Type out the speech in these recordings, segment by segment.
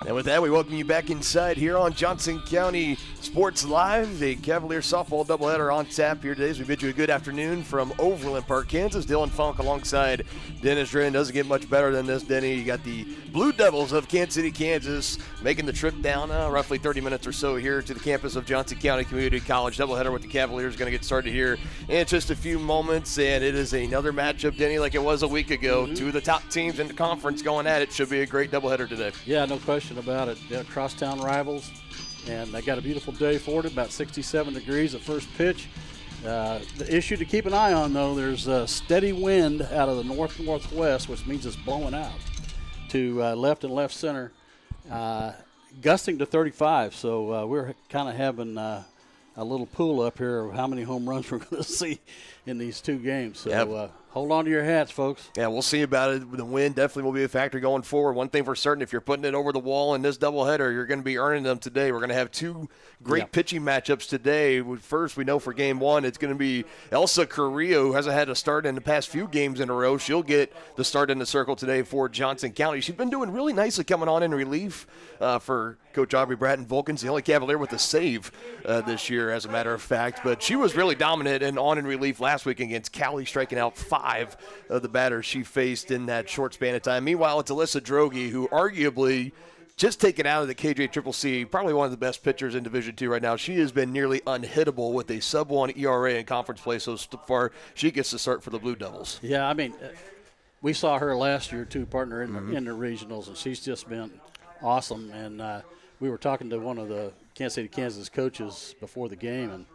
And with that, we welcome you back inside here on Johnson County Sports Live. The Cavaliers softball doubleheader on tap here today as we bid you a good afternoon from Overland Park, Kansas. Dylan Funk alongside Dennis Dren. Doesn't get much better than this, Denny. You got the Blue Devils of Kansas City, Kansas, making the trip down roughly 30 minutes or so here to the campus of Johnson County Community College. Doubleheader with the Cavaliers going to get started here in just a few moments. And it is another matchup, Denny, like it was a week ago. Two of the top teams in the conference going at it. Should be a great doubleheader today. Yeah, no question about it. They're crosstown rivals, and they got a beautiful day for it, about 67 degrees at first pitch. The issue to keep an eye on, though, there's a steady wind out of the north-northwest, which means it's blowing out to left and left center, gusting to 35. So we're kind of having a little pool up here of how many home runs we're going to see in these two games. So hold on to your hats, folks. Yeah, we'll see about it. The wind definitely will be a factor going forward. One thing for certain, if you're putting it over the wall in this doubleheader, you're going to be earning them today. We're going to have two great pitching matchups today. First, we know for game one, it's going to be Elsa Carrillo, who hasn't had a start in the past few games in a row. She'll get the start in the circle today for Johnson County. She's been doing really nicely coming on in relief for Coach Aubrey Bratton Vulcan's the only Cavalier with a save this year, as a matter of fact. But she was really dominant and on in relief last week against Cali, striking out 5 of the batters she faced in that short span of time. Meanwhile, it's Alyssa Droege, who arguably just taken out of the KJCCC, probably one of the best pitchers in Division II right now. She has been nearly unhittable with a sub-1 ERA in conference play so far. She gets to start for the Blue Devils. Yeah, I mean, we saw her last year, too, partner in the regionals, and she's just been awesome. And we were talking to one of the Kansas City, Kansas coaches before the game,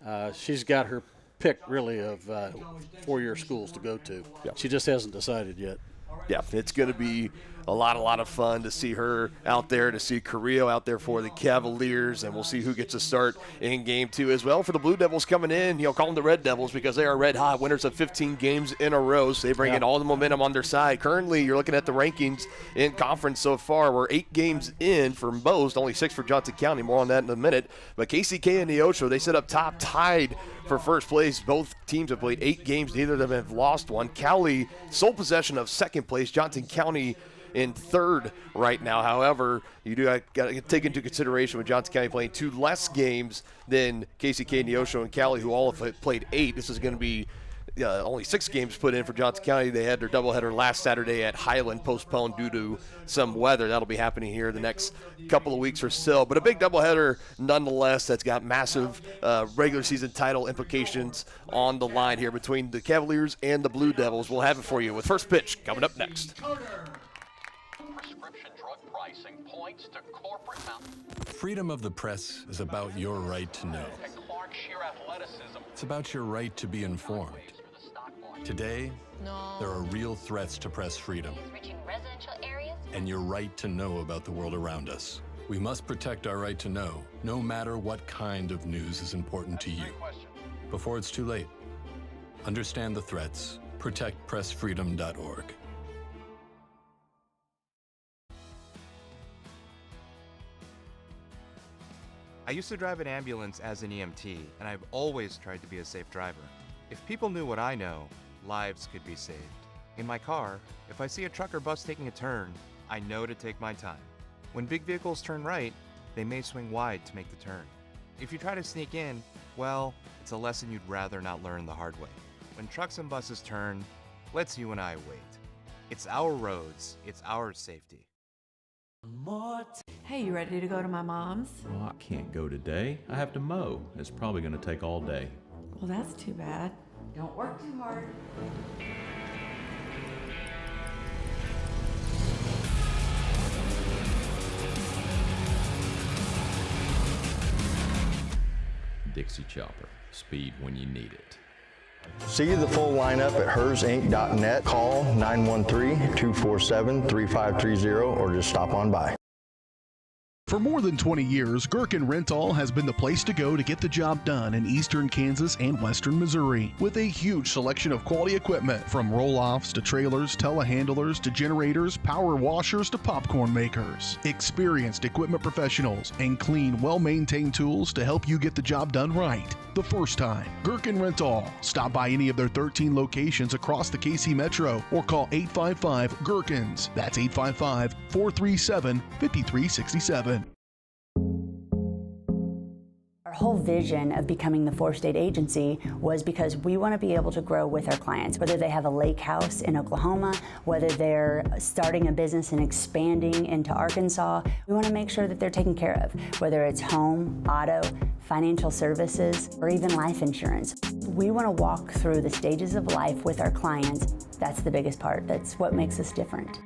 and she's got her pick, really, of four-year schools to go to. Yep. She just hasn't decided yet. Yeah, it's going to be a lot of fun to see her out there, to see Carrillo out there for the Cavaliers, and we'll see who gets a start in game 2 as well. For the Blue Devils coming in, call them the Red Devils because they are red hot, winners of 15 games in a row, so they bring in all the momentum on their side. Currently, you're looking at the rankings in conference so far. We're 8 games in for most, only 6 for Johnson County. More on that in a minute. But KCK and Neosho, they sit up top, tied for first place. Both teams have played 8 games. Neither of them have lost one. Cali, sole possession of second place. Johnson County in third right now. However, you do got to take into consideration with Johnson County playing 2 less games than KCK, Neosho, and Cali, who all have played 8. This is going to be only 6 games put in for Johnson County. They had their doubleheader last Saturday at Highland, postponed due to some weather. That'll be happening here the next couple of weeks or so. But a big doubleheader nonetheless that's got massive regular season title implications on the line here between the Cavaliers and the Blue Devils. We'll have it for you with first pitch coming up next. Prescription drug pricing points to corporate Freedom of the press is about your right to know. It's about your right to be informed. Today, there are real threats to press freedom and your right to know about the world around us. We must protect our right to know, no matter what kind of news is important to you. Before it's too late, understand the threats. ProtectPressFreedom.org. I used to drive an ambulance as an EMT, and I've always tried to be a safe driver. If people knew what I know, lives could be saved. In my car, if I see a truck or bus taking a turn, I know to take my time. When big vehicles turn right, they may swing wide to make the turn. If you try to sneak in, well, it's a lesson you'd rather not learn the hard way. When trucks and buses turn, let's you and I wait. It's our roads, it's our safety. Hey, you ready to go to my mom's? Well, I can't go today. I have to mow. It's probably going to take all day. Well, that's too bad. Don't work too hard. Dixie Chopper. Speed when you need it. See the full lineup at hersinc.net. Call 913-247-3530 or just stop on by. For more than 20 years, Gherkin Rental has been the place to go to get the job done in eastern Kansas and western Missouri. With a huge selection of quality equipment, from roll-offs to trailers, telehandlers to generators, power washers to popcorn makers. Experienced equipment professionals and clean, well-maintained tools to help you get the job done right. The first time. Gherkin Rental. Stop by any of their 13 locations across the KC Metro or call 855-GHERKINS. That's 855-437-5367. Our whole vision of becoming the four-state agency was because we want to be able to grow with our clients, whether they have a lake house in Oklahoma, whether they're starting a business and expanding into Arkansas. We want to make sure that they're taken care of, whether it's home, auto, financial services, or even life insurance. We want to walk through the stages of life with our clients. That's the biggest part. That's what makes us different.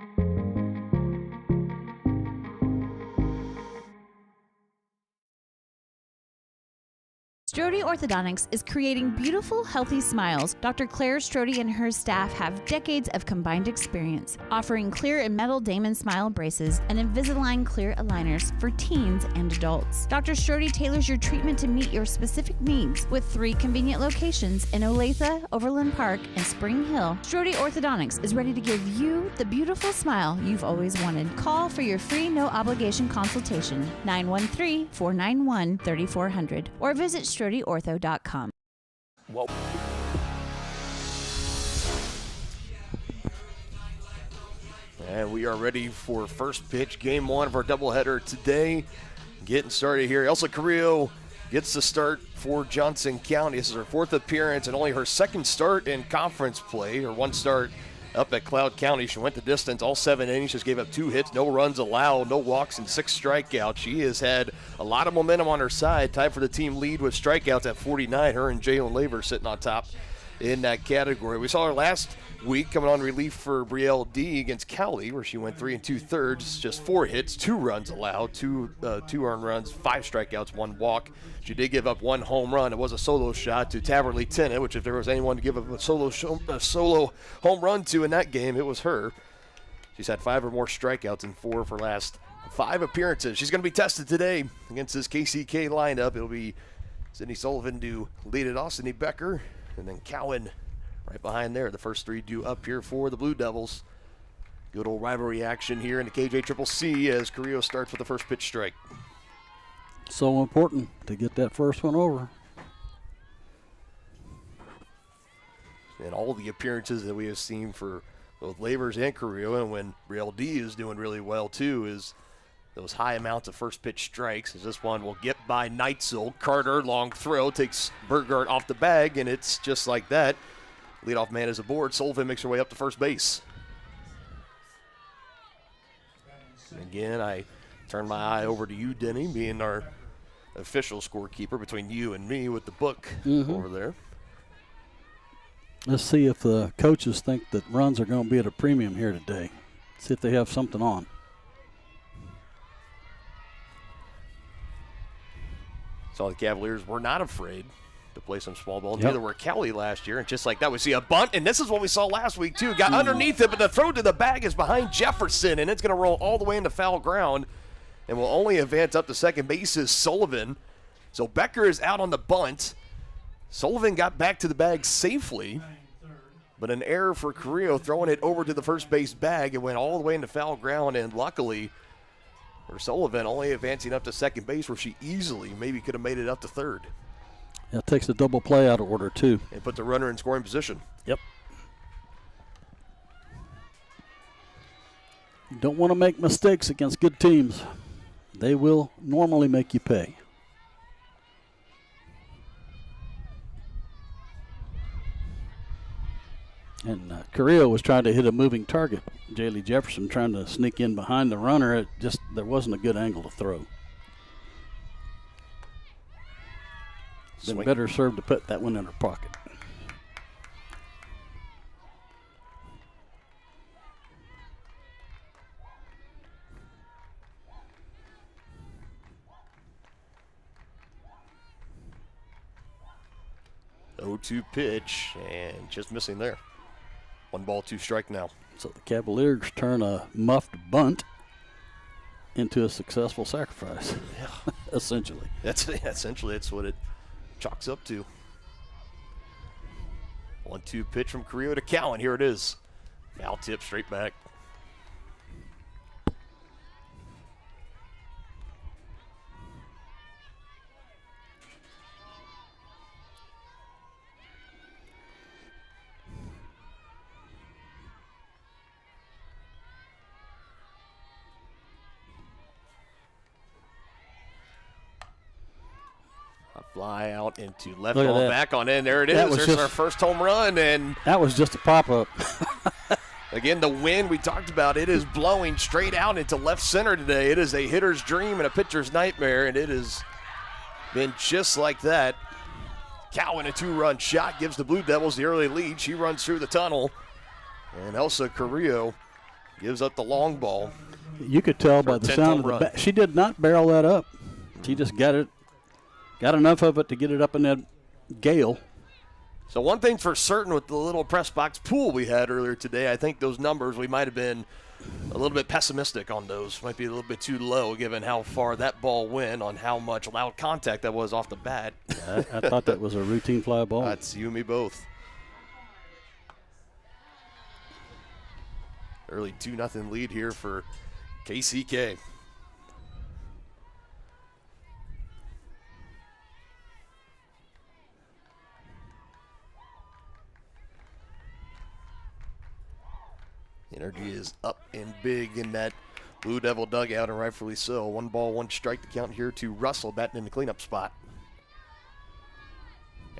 Strode Orthodontics is creating beautiful, healthy smiles. Dr. Claire Strode and her staff have decades of combined experience, offering clear and metal Damon smile braces and Invisalign clear aligners for teens and adults. Dr. Strode tailors your treatment to meet your specific needs with 3 convenient locations in Olathe, Overland Park, and Spring Hill. Strode Orthodontics is ready to give you the beautiful smile you've always wanted. Call for your free no-obligation consultation, 913-491-3400, or visit StrodeOrtho.com. Whoa. And we are ready for first pitch, game 1 of our doubleheader today. Getting started here. Elsa Carrillo gets the start for Johnson County. This is her 4th appearance and only her 2nd start in conference play. Her 1 start up at Cloud County. She went the distance all 7 innings, just gave up 2 hits, no runs allowed, no walks, and 6 strikeouts. She has had a lot of momentum on her side, tied for the team lead with strikeouts at 49. Her and Jalen Laver sitting on top in that category. We saw her last week coming on relief for Brielle D against Cowley, where she went 3 2/3, just 4 hits, 2 runs allowed, 2 earned runs, 5 strikeouts, 1 walk. She did give up 1 home run. It was a solo shot to Taverly Tennant, which if there was anyone to give up a solo home run to in that game, it was her. She's had 5 or more strikeouts in 4 of her last 5 appearances. She's going to be tested today against this KCK lineup. It'll be Sydney Sullivan to lead it off, Sydney Becker, and then Cowan right behind there. The first 3 due up here for the Blue Devils. Good old rivalry action here in the KJCCC as Carrillo starts with the first pitch strike. So important to get that first one over. And all the appearances that we have seen for both Lavers and Carrillo, and when Brielle D is doing really well too, is those high amounts of first pitch strikes. As this one will get by Neitzel. Carter, long throw, takes Burgart off the bag, and it's just like that. Leadoff man is aboard. Sullivan makes her way up to first base. And again, I turn my eye over to you, Denny, being our official scorekeeper between you and me with the book over there. Let's see if the coaches think that runs are going to be at a premium here today. See if they have something on. So the Cavaliers were not afraid to play some small ball. Neither were Cowley last year. And just like that, we see a bunt. And this is what we saw last week, too. Got underneath it, but the throw to the bag is behind Jefferson, and it's going to roll all the way into foul ground. And will only advance up to second base is Sullivan. So Becker is out on the bunt. Sullivan got back to the bag safely, but an error for Carrillo throwing it over to the first base bag. It went all the way into foul ground, and luckily for Sullivan, only advancing up to second base where she easily maybe could have made it up to third. Yeah, it takes a double play out of order, too. And put the runner in scoring position. Yep. You don't want to make mistakes against good teams. They will normally make you pay. And Carrillo was trying to hit a moving target. Jaylee Jefferson trying to sneak in behind the runner. There wasn't a good angle to throw. Been better served to put that one in her pocket. Oh, 2 pitch, and just missing there. 1 ball, 2 strike now. So the Cavaliers turn a muffed bunt. into a successful sacrifice. Yeah. Essentially. That's what it chalks up to. 1-2 pitch from Carrillo to Cowan. Here it is. Foul tip straight back. A fly out into left, ball back on in. There it is. There's our first home run, and that was just a pop-up. Again, the wind we talked about, it is blowing straight out into left center today. It is a hitter's dream and a pitcher's nightmare, and it has been just like that. Cowan, a 2-run shot, gives the Blue Devils the early lead. She runs through the tunnel, and Elsa Carrillo gives up the long ball. You could tell by the sound of the bat. She did not barrel that up. She just got enough of it to get it up in that gale. So one thing for certain with the little press box pool we had earlier today, I think those numbers, we might have been a little bit pessimistic on those. Might be a little bit too low given how far that ball went on how much loud contact that was off the bat. I thought that was a routine fly ball. That's you and me both. Early 2-0 lead here for KCK. Energy is up and big in that Blue Devil dugout, and rightfully so. 1 ball, 1 strike to count here to Russell batting in the cleanup spot.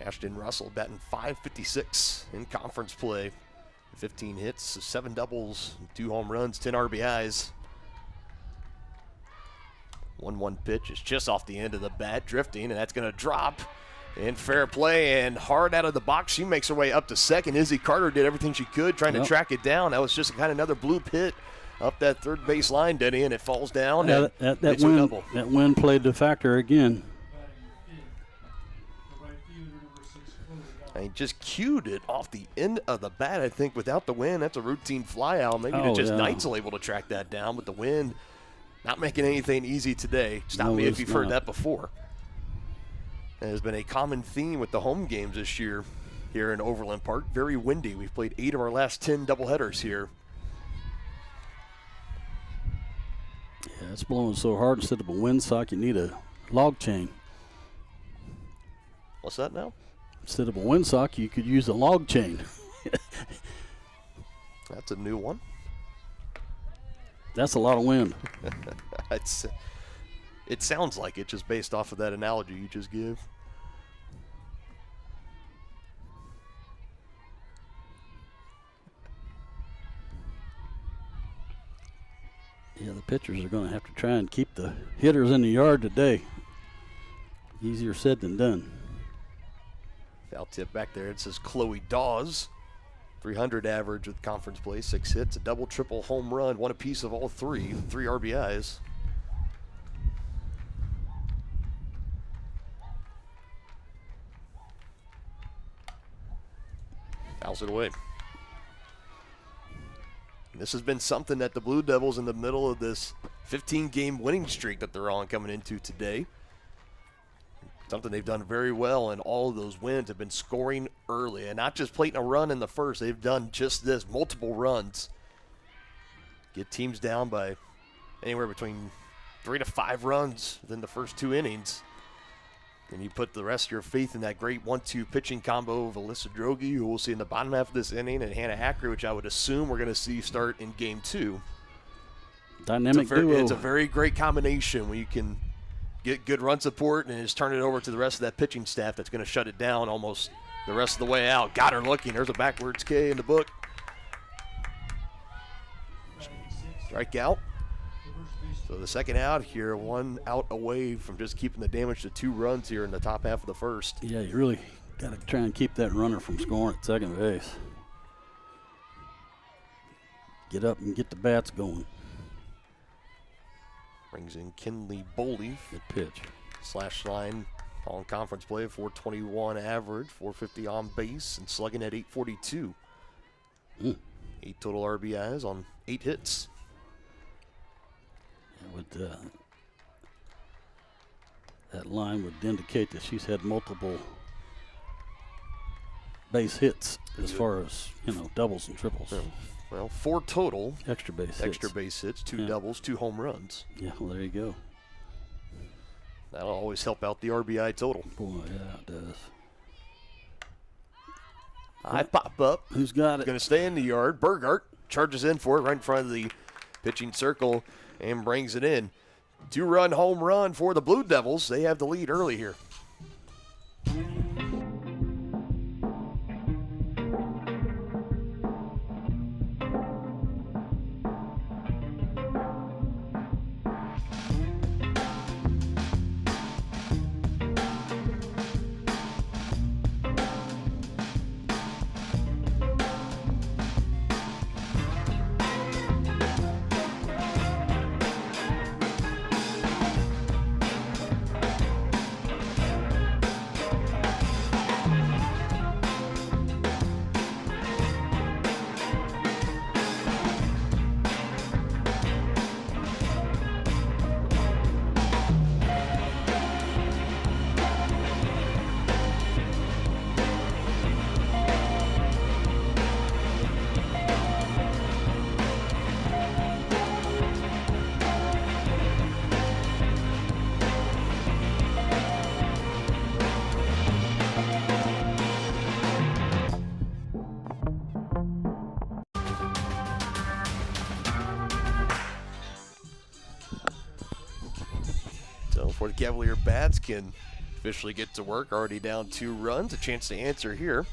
Ashton Russell batting .556 in conference play. 15 hits, 7 doubles, 2 home runs, 10 RBIs. 1-1 pitch is just off the end of the bat, drifting, and that's going to drop. In fair play and hard out of the box. She makes her way up to second. Izzy Carter did everything she could trying to track it down. That was just kind of another bloop hit up that third base line, Denny, and it falls down. Yeah, that wind played the factor again. I just cued it off the end of the bat, I think, without the wind. That's a routine fly out. Maybe Neitzel able to track that down, but the wind not making anything easy today. Stop me if you've heard that before. It has been a common theme with the home games this year here in Overland Park. Very windy. We've played 8 of our last 10 doubleheaders here. Yeah, it's blowing so hard instead of a windsock, you need a log chain. What's that now? Instead of a windsock, you could use a log chain. That's a new one. That's a lot of wind. It sounds like it just based off of that analogy you just gave. Yeah, the pitchers are going to have to try and keep the hitters in the yard today. Easier said than done. Foul tip back there. It says Chloe Dawes. 300 average with conference play, 6 hits, a double, triple, home run, 1 apiece of all 3 RBIs. Fouls it away. And this has been something that the Blue Devils in the middle of this 15-game winning streak that they're on coming into today. Something they've done very well, and all of those wins have been scoring early, and not just plating a run in the first. They've done just this, multiple runs. Get teams down by anywhere between 3 to 5 runs within the first 2 innings. And you put the rest of your faith in that great 1-2 pitching combo of Alyssa Droege, who we'll see in the bottom half of this inning, and Hannah Hacker, which I would assume we're going to see start in Game 2. Dynamic duo. It's a very great combination when you can get good run support and just turn it over to the rest of that pitching staff that's going to shut it down almost the rest of the way out. Got her looking. There's a backwards K in the book. Strike out. So the second out here, 1 out away from just keeping the damage to 2 runs here in the top half of the first. Yeah, you really got to try and keep that runner from scoring at second base. Get up and get the bats going. Brings in Kinley Boley. Good pitch. Slash line on conference play, 421 average, 450 on base, and slugging at 842. 8 total RBIs on 8 hits. That line would indicate that she's had multiple base hits as far as, doubles and triples. Well, 4 total. Extra base hits, 2 doubles, 2 home runs. Yeah, well, there you go. That'll always help out the RBI total. Boy, yeah, it does. I pop up. Who's got it? Going to stay in the yard. Burgart charges in for it right in front of the pitching circle and brings it in. 2-run home run for the Blue Devils. They have the lead early here. Before the Cavalier bats can officially get to work, already down 2 runs, a chance to answer here.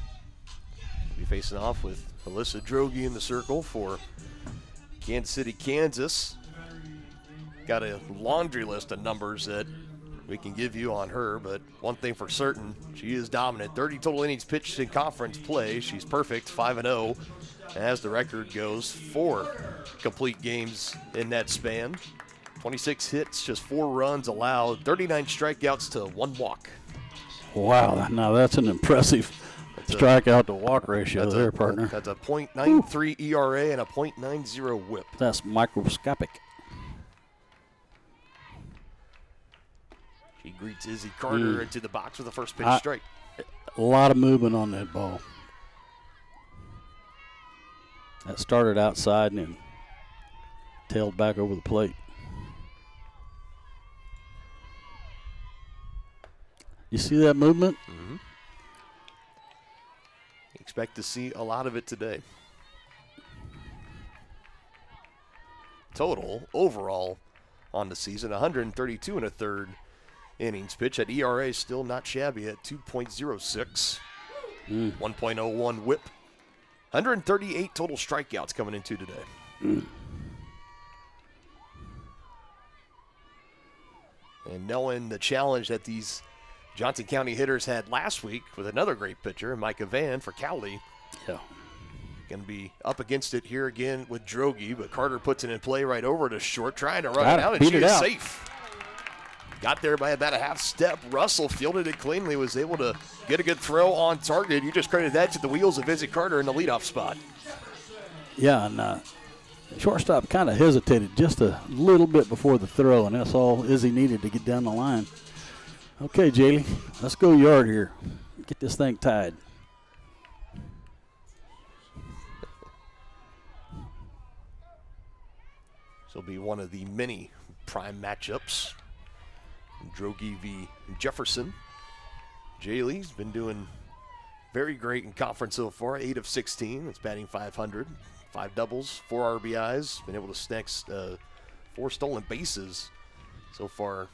We'll be facing off with Alyssa Droege in the circle for Kansas City, Kansas. Got a laundry list of numbers that we can give you on her, but one thing for certain, she is dominant. 30 total innings pitched in conference play. She's perfect, 5-0. As the record goes, 4 complete games in that span. 26 hits, just 4 runs allowed, 39 strikeouts to 1 walk. Wow, now that's an impressive strikeout to walk ratio there, partner. That's a .93 ERA and a .90 whip. That's microscopic. He greets Izzy Carter into the box with a first pitch strike. A lot of movement on that ball. That started outside and then tailed back over the plate. You see that movement? Mm-hmm. Expect to see a lot of it today. Total, overall, on the season, 132 1/3 innings pitched. At ERA still not shabby at 2.06. 1.01 whip. 138 total strikeouts coming into today. And knowing the challenge that these Johnson County hitters had last week with another great pitcher, Micah Van for Cowley. Yeah. Going to be up against it here again with Droege, but Carter puts it in play right over to short, trying to run it out, and she is safe. Got there by about a half step. Russell fielded it cleanly, was able to get a good throw on target. You just credit that to the wheels of Izzy Carter in the leadoff spot. Yeah, and shortstop kind of hesitated just a little bit before the throw, and that's all Izzy needed to get down the line. Okay, Jaylee, let's go yard here. Get this thing tied. This will be one of the many prime matchups. Droege v. Jefferson. Jaylee's been doing very great in conference so far, 8 of 16. It's batting .500, 5 doubles, 4 RBIs. Been able to snag 4 stolen bases so far.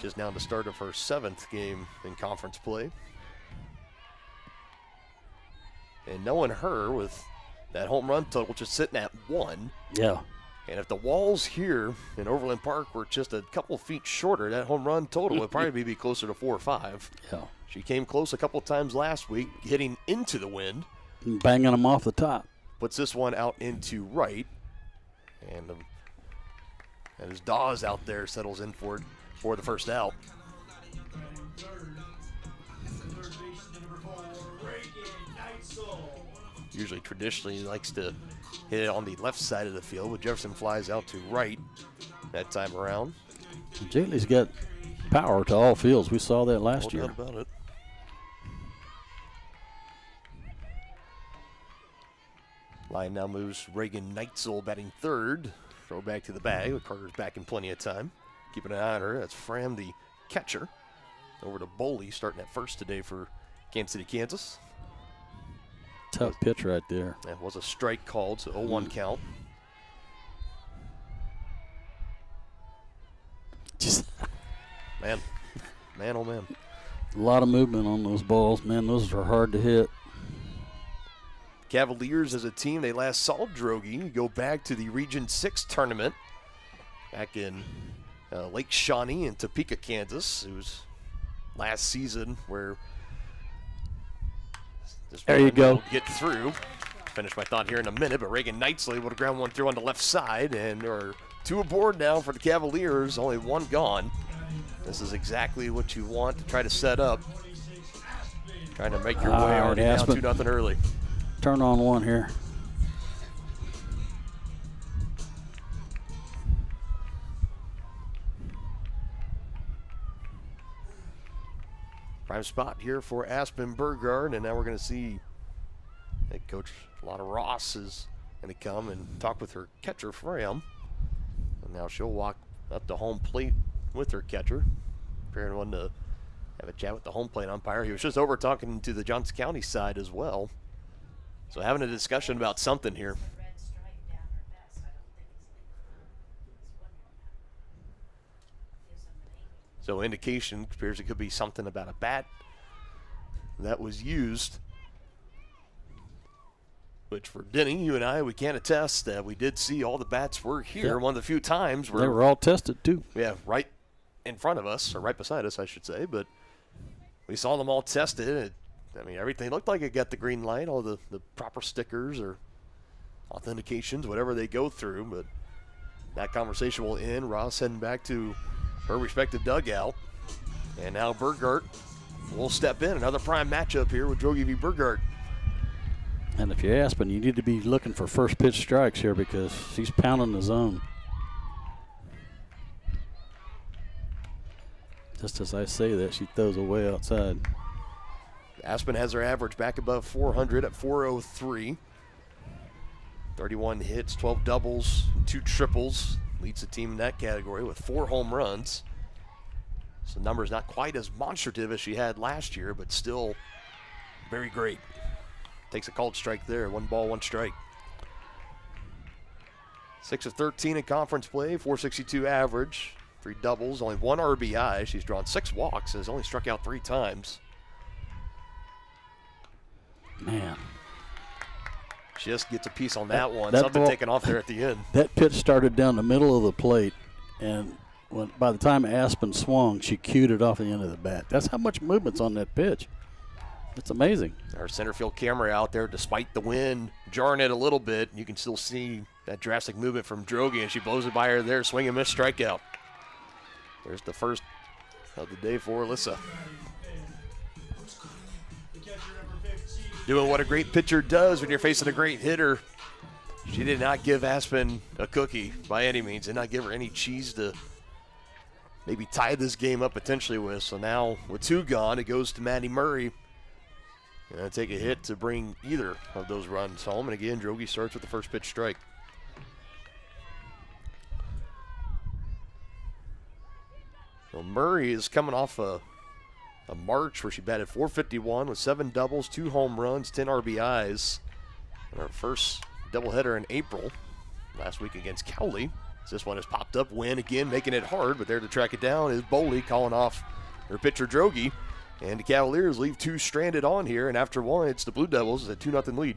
Just now the start of her 7th game in conference play. And knowing her with that home run total just sitting at 1. Yeah. And if the walls here in Overland Park were just a couple feet shorter, that home run total would probably be closer to 4 or 5. Yeah. She came close a couple times last week, hitting into the wind. And banging them off the top. Puts this one out into right. And as Dawes out there settles in for the first out. Usually traditionally likes to hit it on the left side of the field, but Jefferson flies out to right. that time around. Gately's got power to all fields. We saw that last No year. doubt about it. Line now moves Reagan Neitzel batting third. Throw back to the bag. Carter's back in plenty of time. Keeping an eye on her. That's Fram, the catcher. Over to Boley, starting at first today for Kansas City, Kansas. Tough pitch right there. That was a strike called, so 0-1 count. Just Man, oh man. a lot of movement on those balls. Man, those are hard to hit. Cavaliers as a team, they last saw Droege go back to the Region 6 tournament back in Lake Shawnee in Topeka, Kansas. It was last season where this there you go. will get through. Finish my thought here in a minute, but Reagan Neitzel able to ground one through on the left side, and there are 2 aboard now for the Cavaliers, only 1 gone. This is exactly what you want to try to set up. Trying to make your way already down 2-0 early. Turn on one here. Prime spot here for Aspen Burgard, and now we're going to see head coach Lotta Ross is going to come and talk with her catcher, Fram. And now she'll walk up to home plate with her catcher. Preparing one to have a chat with the home plate umpire. He was just over talking to the Johnson County side as well. So having a discussion about something here. So indication appears it could be something about a bat that was used. Which for Denny, you and I, we can't attest that we did see all the bats were here. Yeah. One of the few times where They were all tested too. yeah, right in front of us, or right beside us, I should say. But we saw them all tested. I mean, everything looked like it got the green light, all the proper stickers or authentications, whatever they go through. But that conversation will end. Ross heading back to her respective dugout. And now Burgart will step in. Another prime matchup here with Droege v. Burgart. And if you're Aspen, you need to be looking for first pitch strikes here because she's pounding the zone. Just as I say that, she throws away outside. Aspen has her average back above 400 at 403. 31 hits, 12 doubles, 2 triples. Leads the team in that category with 4 home runs. So the number's not quite as monstrative as she had last year, but still very great. Takes a called strike there. 1 ball, 1 strike. 6 of 13 in conference play, 462 average, 3 doubles, only 1 RBI. She's drawn 6 walks and has only struck out 3 times. Man. Just gets a piece on that one. That Something ball, taken off there at the end. That pitch started down the middle of the plate, and by the time Aspen swung, she cued it off the end of the bat. That's how much movement's on that pitch. It's amazing. Our center field camera out there, despite the wind jarring it a little bit, you can still see that drastic movement from Droege, and she blows it by her there, swing and miss strikeout. There's the first of the day for Alyssa. Doing what a great pitcher does when you're facing a great hitter. She did not give Aspen a cookie by any means. Did not give her any cheese to maybe tie this game up potentially with. So now with 2 gone, it goes to Maddie Murray. Gonna take a hit to bring either of those runs home. And again, Droege starts with the first pitch strike. So Murray is coming off a March where she batted .451 with 7 doubles, 2 home runs, 10 RBIs. And her first doubleheader in April, last week against Cowley. This one has popped up, win again, making it hard, but there to track it down is Boley calling off her pitcher Droege. And the Cavaliers leave 2 stranded on here, and after 1, it's the Blue Devils at 2-0 lead.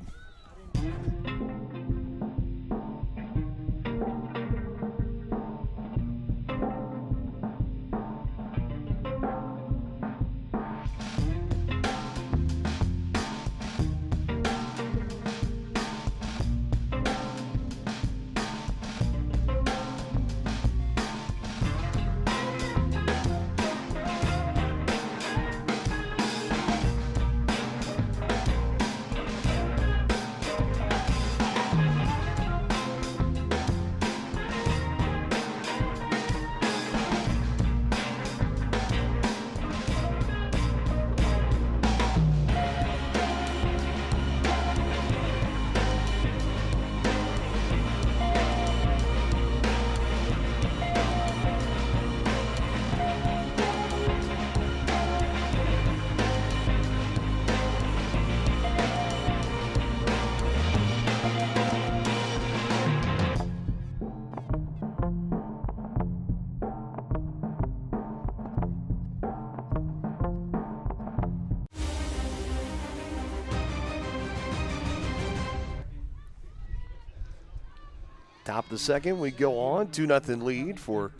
Top of the second, we go on. 2-0 lead for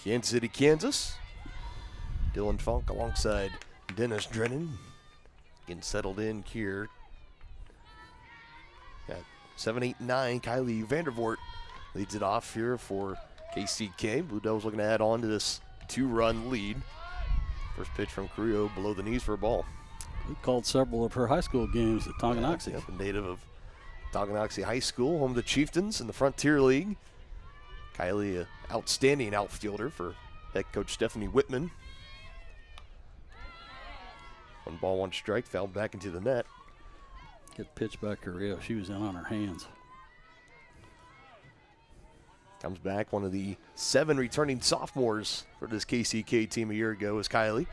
Kansas City, Kansas. Dylan Funk alongside Dennis Drennan. Getting settled in here. Got 7, 8, 9. Kylie Vandervoort leads it off here for KCK. Blue Devils looking to add on to this 2-run lead. First pitch from Carrillo below the knees for a ball. We called several of her high school games at Tonganoxie. Yep, a native of Tonganoxie High School, home of the Chieftains in the Frontier League. Kylie, an outstanding outfielder for head coach Stephanie Whitman. 1 ball, 1 strike, fouled back into the net. Good pitch by Carrillo. She was in on her hands. Comes back, one of the 7 returning sophomores for this KCK team a year ago is Kylie.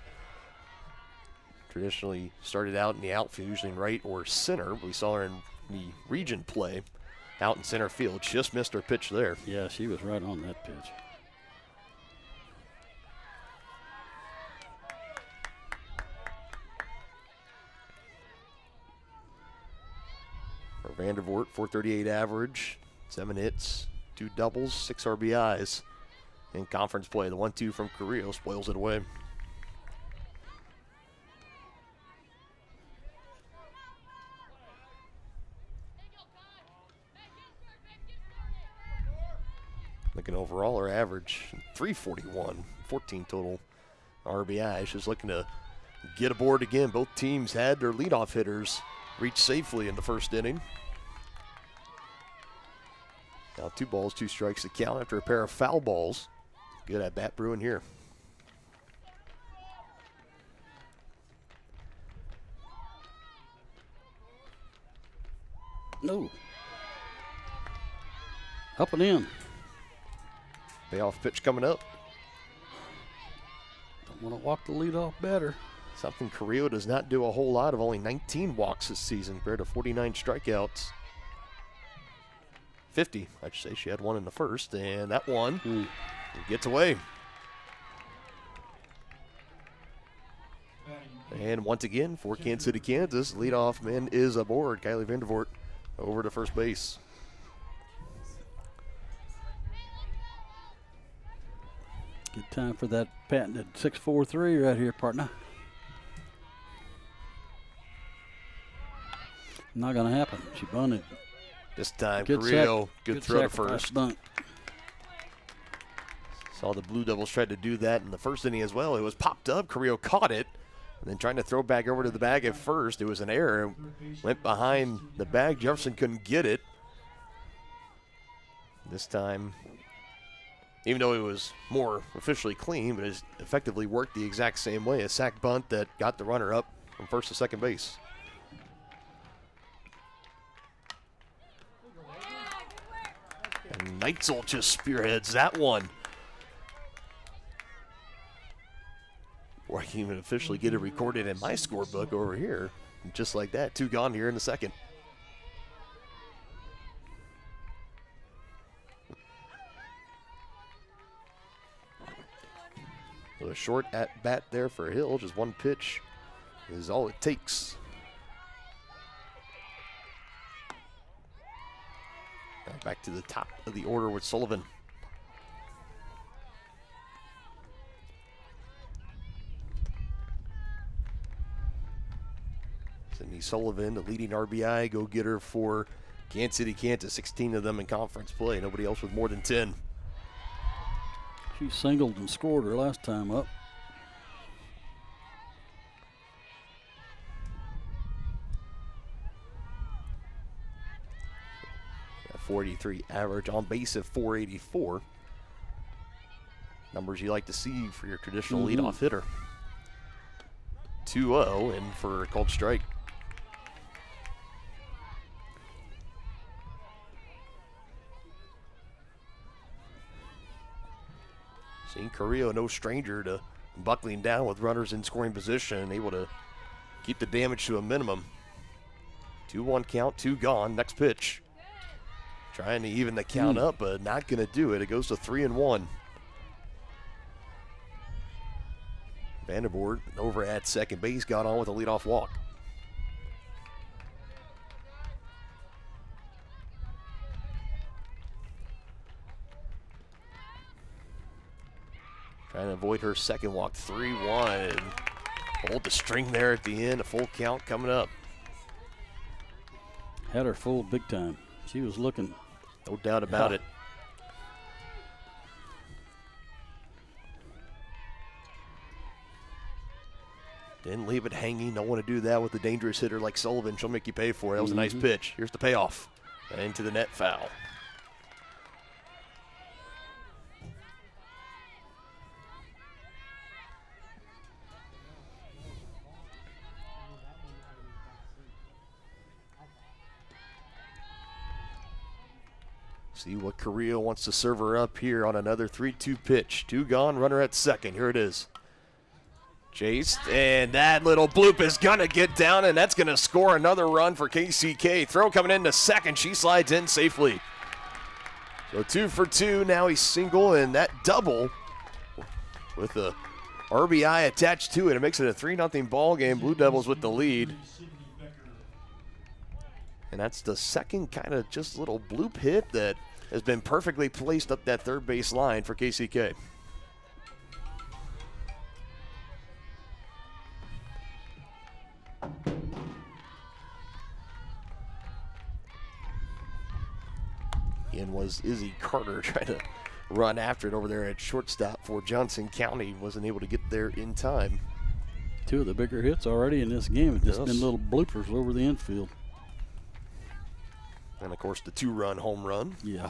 Traditionally started out in the outfield, usually in right or center, but we saw her in the region play out in center field. Just missed her pitch there. Yeah, she was right on that pitch. For Vandervoort, 438 average, 7 hits, 2 doubles, 6 RBIs in conference play. The 1-2 from Carrillo spoils it away. Looking overall, her average 341, 14 total RBI. She's looking to get aboard again. Both teams had their leadoff hitters reach safely in the first inning. Now 2 balls, 2 strikes to count after a pair of foul balls. Good at bat brewing here. No. Up and in. Payoff pitch coming up. Don't want to walk the lead off better. Something Carrillo does not do a whole lot of, only 19 walks this season compared to 49 strikeouts. 50, I should say. She had 1 in the first, and that one gets away. And once again, for Kansas City, Kansas, leadoff man is aboard. Kylie Vandervoort over to first base. Good time for that patented 6-4-3 right here, partner. Not going to happen. She bunted. This time, Carrillo, good throw to first. Bunt. Saw the Blue Devils tried to do that in the first inning as well. It was popped up. Carrillo caught it. And then trying to throw back over to the bag at first. It was an error. Went behind the bag. Jefferson couldn't get it. This time, even though it was more officially clean, but it effectively worked the exact same way. A sack bunt that got the runner up from first to second base. And Neitzel just spearheads that one. Before I can even officially get it recorded in my scorebook over here. And just like that, 2 gone here in the second. So a short at bat there for Hill. Just 1 pitch is all it takes. Now back to the top of the order with Sullivan. Sydney Sullivan, the leading RBI go-getter for Kansas City, Kansas. 16 of them in conference play. Nobody else with more than 10. She singled and scored her last time up. 43 average, on base at 484. Numbers you like to see for your traditional leadoff hitter. 2-0 and for a called strike. Seeing Carrillo, no stranger to buckling down with runners in scoring position, able to keep the damage to a minimum. 2-1 count, 2 gone. Next pitch. Trying to even the count up, but not going to do it. It goes to 3-1. Vandervoort over at second base got on with a leadoff walk. Trying to avoid her second walk. 3-1. Hold the string there at the end. A full count coming up. Had her full big time. She was looking. No doubt about it. Didn't leave it hanging. Don't want to do that with a dangerous hitter like Sullivan. She'll make you pay for it. That was a nice pitch. Here's the payoff. Into the net, foul. See what Carrillo wants to serve her up here on another 3-2 pitch. 2 gone, runner at second. Here it is. Chased, and that little bloop is going to get down, and that's going to score another run for KCK. Throw coming into second. She slides in safely. So 2 for 2. Now he's single, and that double with the RBI attached to it. It makes it a 3-0 ball game. Blue Devils with the lead. And that's the second kind of just little bloop hit that has been perfectly placed up that third base line for KCK. Again was Izzy Carter trying to run after it over there at shortstop for Johnson County. Wasn't able to get there in time. 2 of the bigger hits already in this game have just been little bloopers over the infield. And, of course, the 2-run home run. Yeah.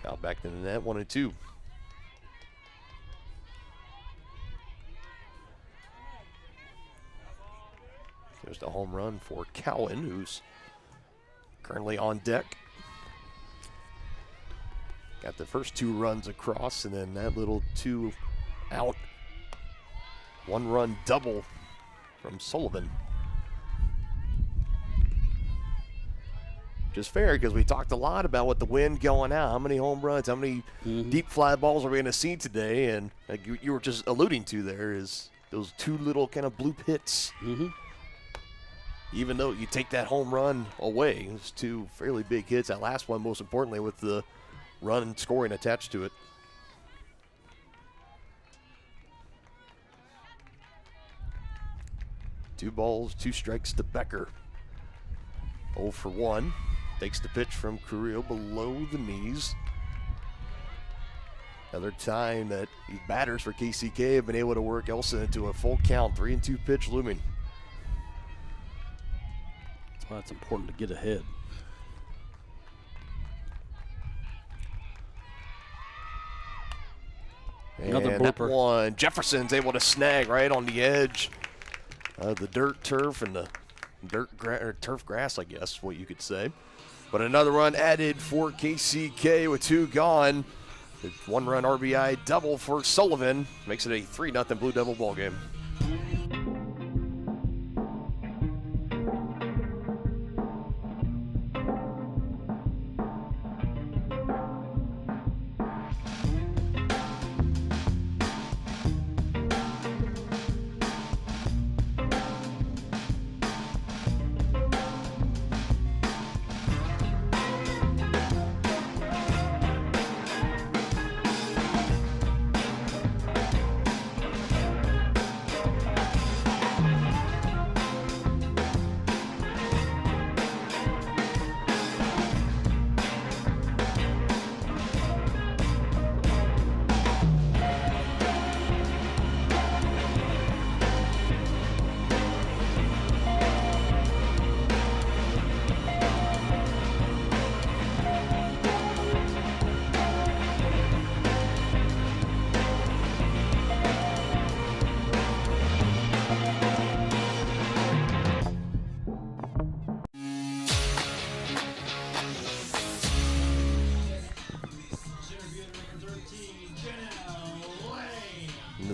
Out back to the net, 1-2. There's the home run for Cowan, who's currently on deck. Got the first 2 runs across, and then that little 2 out. 1-run double from Sullivan. Just fair, because we talked a lot about with the wind going out, how many home runs, how many deep fly balls are we going to see today, and like you were just alluding to there is those 2 little kind of bloop hits. Even though you take that home run away, it's 2 fairly big hits. That last one, most importantly, with the run and scoring attached to it. Two balls, 2 strikes to Becker. 0 for 1. Takes the pitch from Carrillo below the knees. Another time that these batters for KCK have been able to work Elsa into a full count. 3-2 pitch looming. That's why it's important to get ahead. Another and that blooper. one, Jefferson's able to snag right on the edge of the dirt turf and the turf grass, I guess, what you could say. But another run added for KCK with 2 gone. The 1-run RBI double for Sullivan makes it a 3-0 Blue Devil ball game.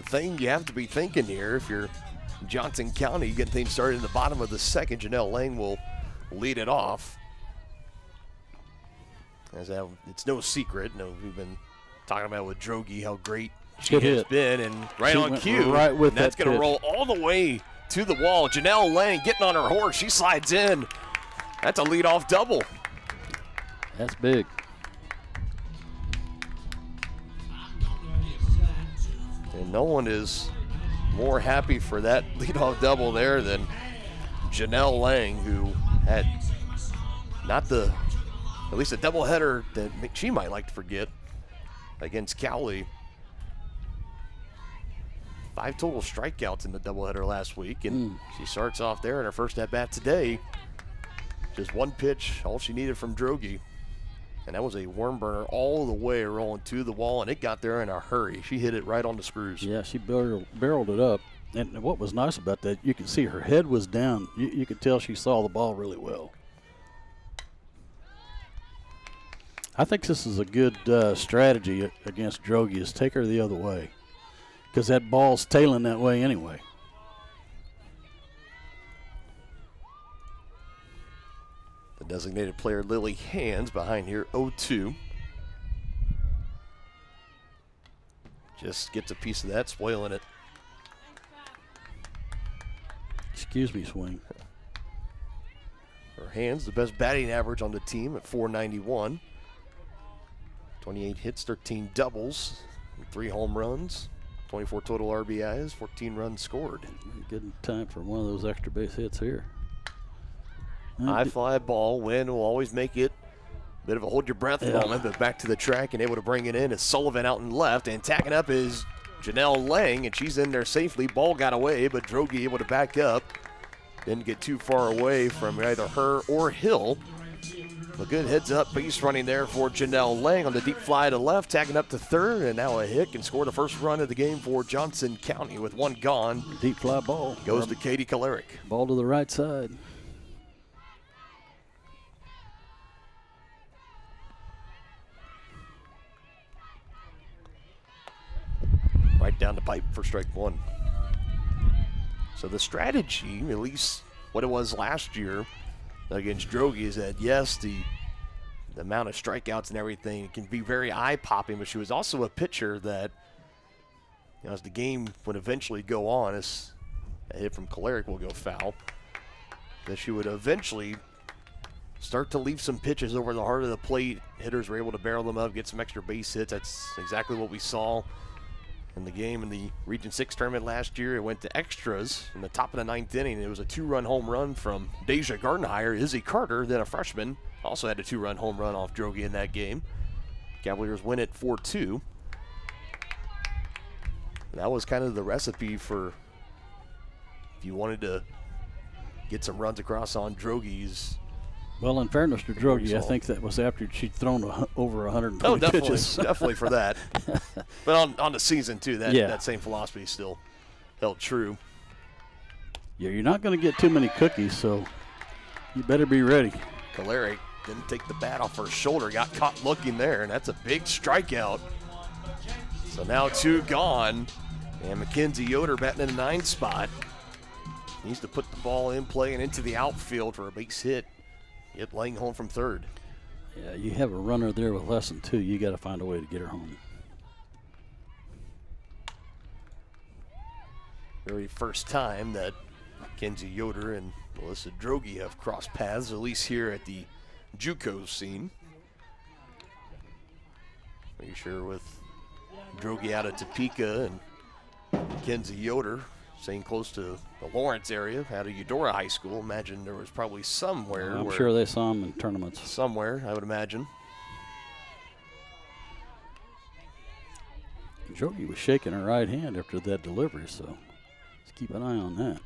Thing you have to be thinking here, if you're Johnson County, getting things started in the bottom of the second, Janelle Lane will lead it off. As it's no secret, we've been talking about with Drogi how great she has been, and right she on cue, right with and that's that going to pitch. roll all the way to the wall. Janelle Lane getting on her horse, she slides in. That's a leadoff double. That's big. And no one is more happy for that leadoff double there than Janelle Lang, who had not the, at least a doubleheader that she might like to forget against Cowley. 5 total strikeouts in the doubleheader last week, and she starts off there in her first at-bat today. Just one pitch, all she needed from Droege. And that was a worm burner all the way rolling to the wall, and it got there in a hurry. She hit it right on the screws. Yeah, she barreled it up. And what was nice about that, you could see her head was down. You could tell she saw the ball really well. I think this is a good strategy against Droege, is take her the other way, because that ball's tailing that way anyway. The designated player, Lily Hands, behind here, 0-2. Just gets a piece of that, spoiling it. Excuse me, swing. Her Hands, the best batting average on the team at .491. 28 hits, 13 doubles, 3 home runs, 24 total RBIs, 14 runs scored. Good in time for one of those extra base hits here. High fly ball, wind will always make it a bit of a hold your breath moment, but back to the track and able to bring it in is Sullivan out and left, and tacking up is Janelle Lang, and she's in there safely. Ball got away, but Droege able to back up. Didn't get too far away from either her or Hill. A good heads-up base running there for Janelle Lang on the deep fly to left, tagging up to third, and now a hit can score the first run of the game for Johnson County with one gone. Deep fly ball. Goes to Katie Kalarick. Ball to the right side. Right down the pipe for strike one. So the strategy, at least what it was last year against Droege, is that yes, the amount of strikeouts and everything can be very eye-popping, but she was also a pitcher that, you know, as the game would eventually go on, as a hit from Kalarick will go foul, that she would eventually start to leave some pitches over the heart of the plate. Hitters were able to barrel them up, get some extra base hits. That's exactly what we saw in the game in the Region 6 tournament last year. It went to extras in the top of the 9th inning. It was a 2-run home run from Deja Gardenhire. Izzy Carter, then a freshman, also had a 2-run home run off Droege in that game. Cavaliers win it 4-2. That was kind of the recipe for if you wanted to get some runs across on Droge's. Well, in fairness to Droege, I think that was after she'd thrown over 120 pitches. Definitely for that. But on the season, too, that same philosophy still held true. Yeah, you're not going to get too many cookies, so you better be ready. Kalarick didn't take the bat off her shoulder, got caught looking there, and that's a big strikeout. So now 2 gone, and Mackenzie Yoder batting in the 9th spot. Needs to put the ball in play and into the outfield for a base hit. Get Lang home from third. Yeah, you have a runner there with less than 2. You got to find a way to get her home. Very first time that Mackenzie Yoder and Melissa Droege have crossed paths, at least here at the JUCO scene. Pretty sure with Droege out of Topeka and Mackenzie Yoder staying close to the Lawrence area, out of Eudora High School. Imagine there was probably somewhere. I'm sure they saw him in tournaments. Somewhere, I would imagine. Droege was shaking her right hand after that delivery, so let's keep an eye on that.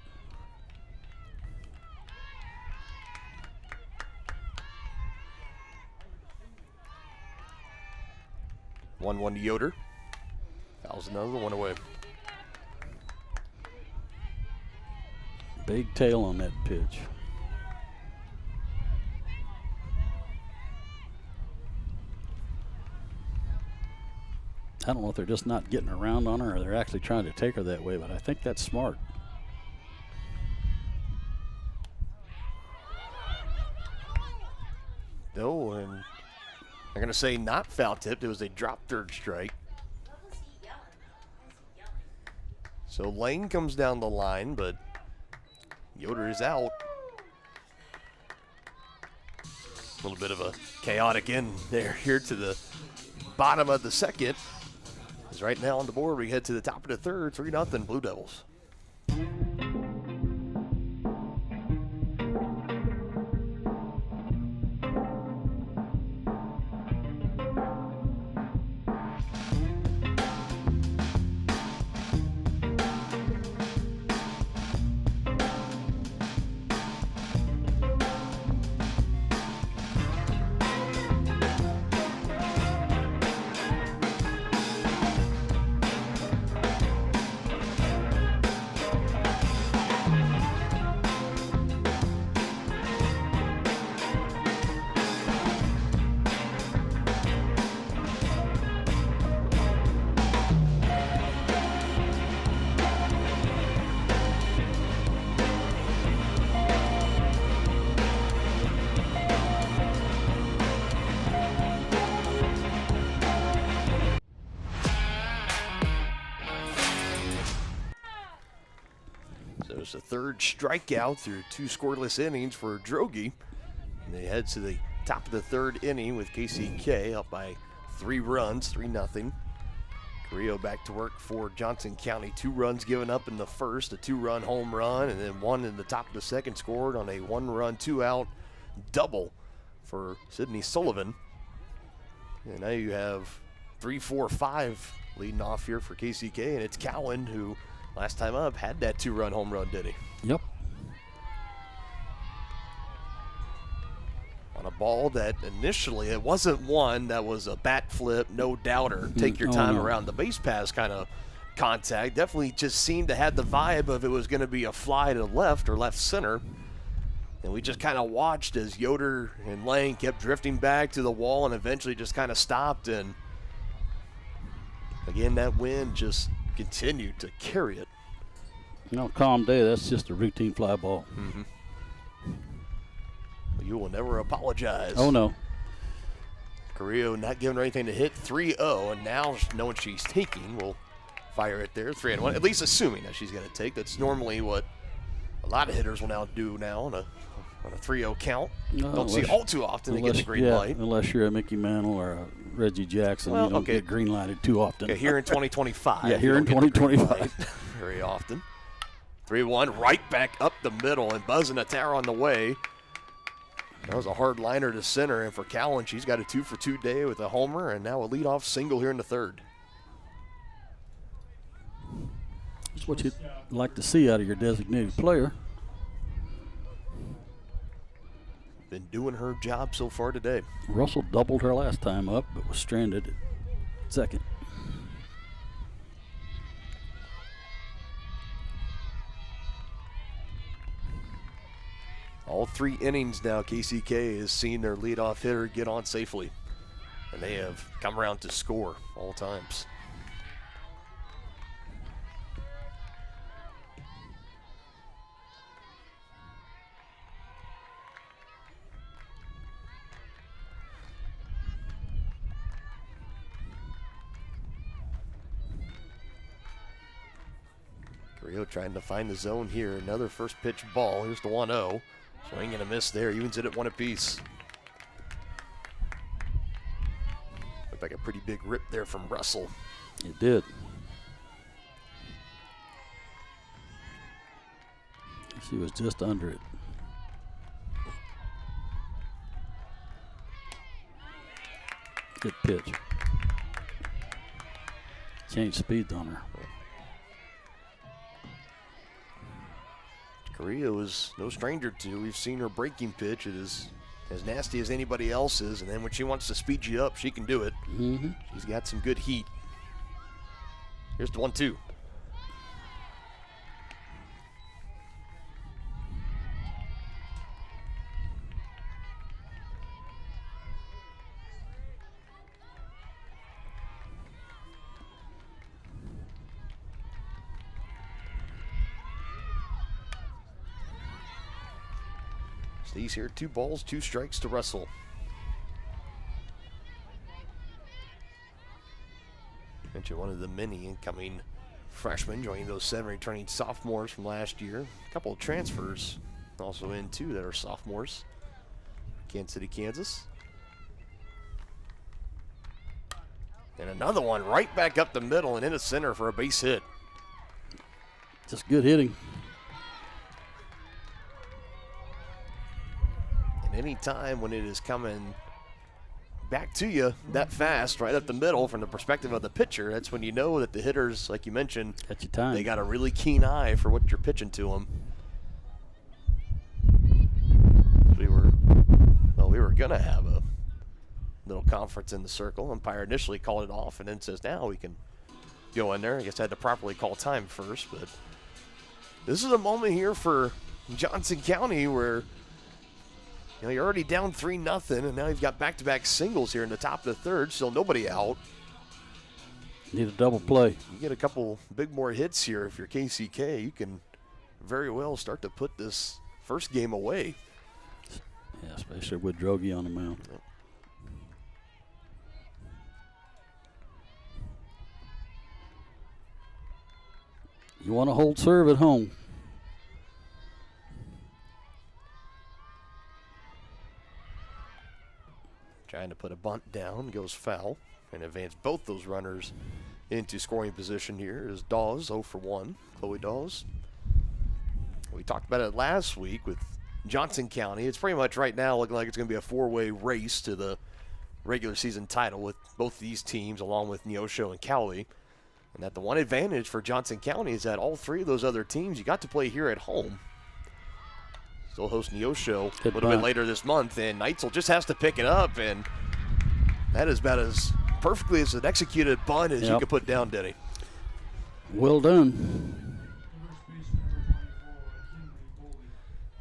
1-1 to Yoder. Fouls another one away. Big tail on that pitch. I don't know if they're just not getting around on her or they're actually trying to take her that way, but I think that's smart. No, and I'm going to say not foul tipped. It was a drop third strike. So Lane comes down the line, but Yoder is out. A little bit of a chaotic end there here to the bottom of the second. As As right now on the board, we head to the top of the third, 3-0 Blue Devils. There's a third strikeout through 2 scoreless innings for Droege. And they head to the top of the third inning with KCK up by 3 runs, 3-0. Carrillo back to work for Johnson County. 2 runs given up in the first, a 2-run home run, and then 1 in the top of the second scored on a 1-run, 2-out double for Sydney Sullivan. And now you have 3-4-5 leading off here for KCK, and it's Cowan who last time up had that 2-run home run, did he? Yep. On a ball that initially, it wasn't one that was a bat flip, no doubter, take your time around the base pass kind of contact. Definitely just seemed to have the vibe of it was going to be a fly to left or left center. And we just kind of watched as Yoder and Lang kept drifting back to the wall and eventually just kind of stopped. And again, that wind just continued to carry it. No, calm day. That's just a routine fly ball. Mm-hmm. You will never apologize. Oh, no. Carrillo not giving her anything to hit, 3-0, and now knowing she's taking, will fire it there, 3-1, at least assuming that she's going to take. That's normally what a lot of hitters will now do now on a 3-0 count. No, don't see all too often they get the green light. Unless you're a Mickey Mantle or a Reggie Jackson, you don't get green lighted too often. Okay, here in 2025. Yeah, here in 2025. Very often. 3-1, right back up the middle, and buzzing a tower on the way. That was a hard liner to center, and for Cowan, she's got a 2-for-2 day with a homer, and now a leadoff single here in the third. That's what you'd like to see out of your designated player. Been doing her job so far today. Russell doubled her last time up, but was stranded at second. All 3 innings now, KCK has seen their leadoff hitter get on safely. And they have come around to score all times. Carrillo trying to find the zone here. Another first pitch ball. Here's the 1-0. Swing and a miss there. Evens it at 1 apiece. Looked like a pretty big rip there from Russell. It did. She was just under it. Good pitch. Changed speeds on her. Carrillo is no stranger to. We've seen her breaking pitch. It is as nasty as anybody else's, and then when she wants to speed you up, she can do it. Mm-hmm. She's got some good heat. Here's the 1-2. These here, 2 balls, 2 strikes to Russell. Mentioned one of the many incoming freshmen joining those 7 returning sophomores from last year. A couple of transfers also in too that are sophomores. Kansas City, Kansas. And another one right back up the middle and into center for a base hit. Just good hitting. And any time when it is coming back to you that fast, right up the middle from the perspective of the pitcher, that's when you know that the hitters, like you mentioned, at your time, they got a really keen eye for what you're pitching to them. We were going to have a little conference in the circle. Umpire initially called it off and then says, now we can go in there. I guess I had to properly call time first, but this is a moment here for Johnson County where you're already down 3-0, and now you've got back-to-back singles here in the top of the third, still nobody out. Need a double play. You get a couple big more hits here if you're KCK, you can very well start to put this first game away. Yeah, especially with Drogi on the mound. Yep. You want to hold serve at home. Trying to put a bunt down, goes foul, and advance both those runners into scoring position here is Dawes, 0 for 1, Chloe Dawes. We talked about it last week with Johnson County. It's pretty much right now looking like it's going to be a four-way race to the regular season title with both these teams along with Neosho and Cowley. And that the one advantage for Johnson County is that all three of those other teams you got to play here at home. Still host Neosho a little bit later this month, and Neitzel just has to pick it up, and that is about as perfectly as an executed bunt as you could put down, Denny. Well done.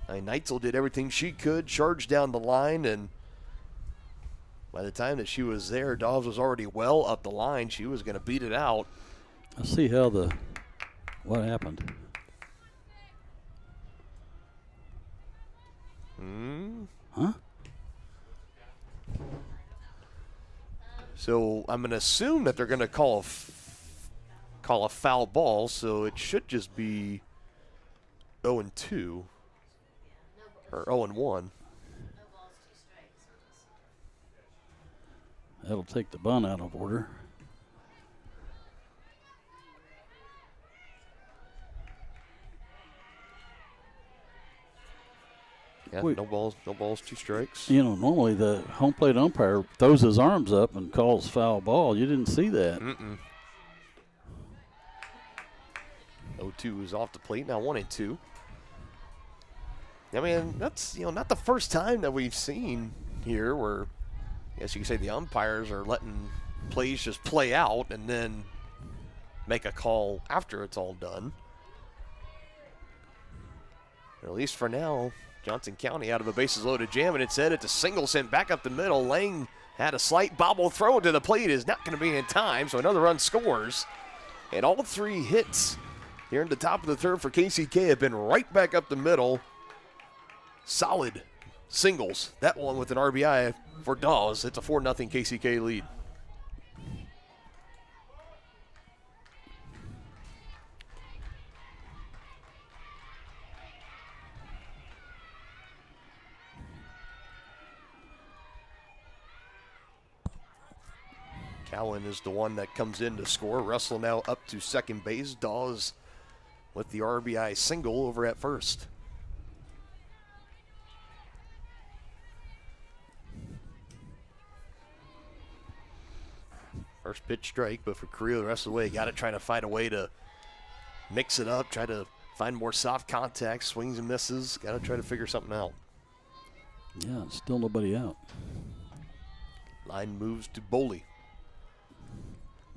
Neitzel did everything she could, charged down the line, and by the time that she was there, Dawes was already well up the line. She was going to beat it out. I see how what happened. Huh? So I'm going to assume that they're going to call a foul ball, so it should just be 0-2 or 0-1. That'll take the bunt out of order. Yeah, no balls, 2 strikes. You know, normally the home plate umpire throws his arms up and calls foul ball. You didn't see that. 0-2 is off the plate, now 1-2. I mean, that's, not the first time that we've seen here where, I guess you could say the umpires are letting plays just play out and then make a call after it's all done. At least for now, Johnson County out of a bases loaded jam, and it said it's a single sent back up the middle. Lang had a slight bobble throw to the plate, is not going to be in time, so another run scores. And all 3 hits here in the top of the third for KCK have been right back up the middle. Solid singles. That one with an RBI for Dawes. It's a 4-0 KCK lead. Cowan is the one that comes in to score. Russell now up to second base. Dawes with the RBI single over at first. First pitch strike, but for Carrillo the rest of the way, got to try to find a way to mix it up, try to find more soft contact, swings and misses. Got to try to figure something out. Yeah, still nobody out. Line moves to Boley.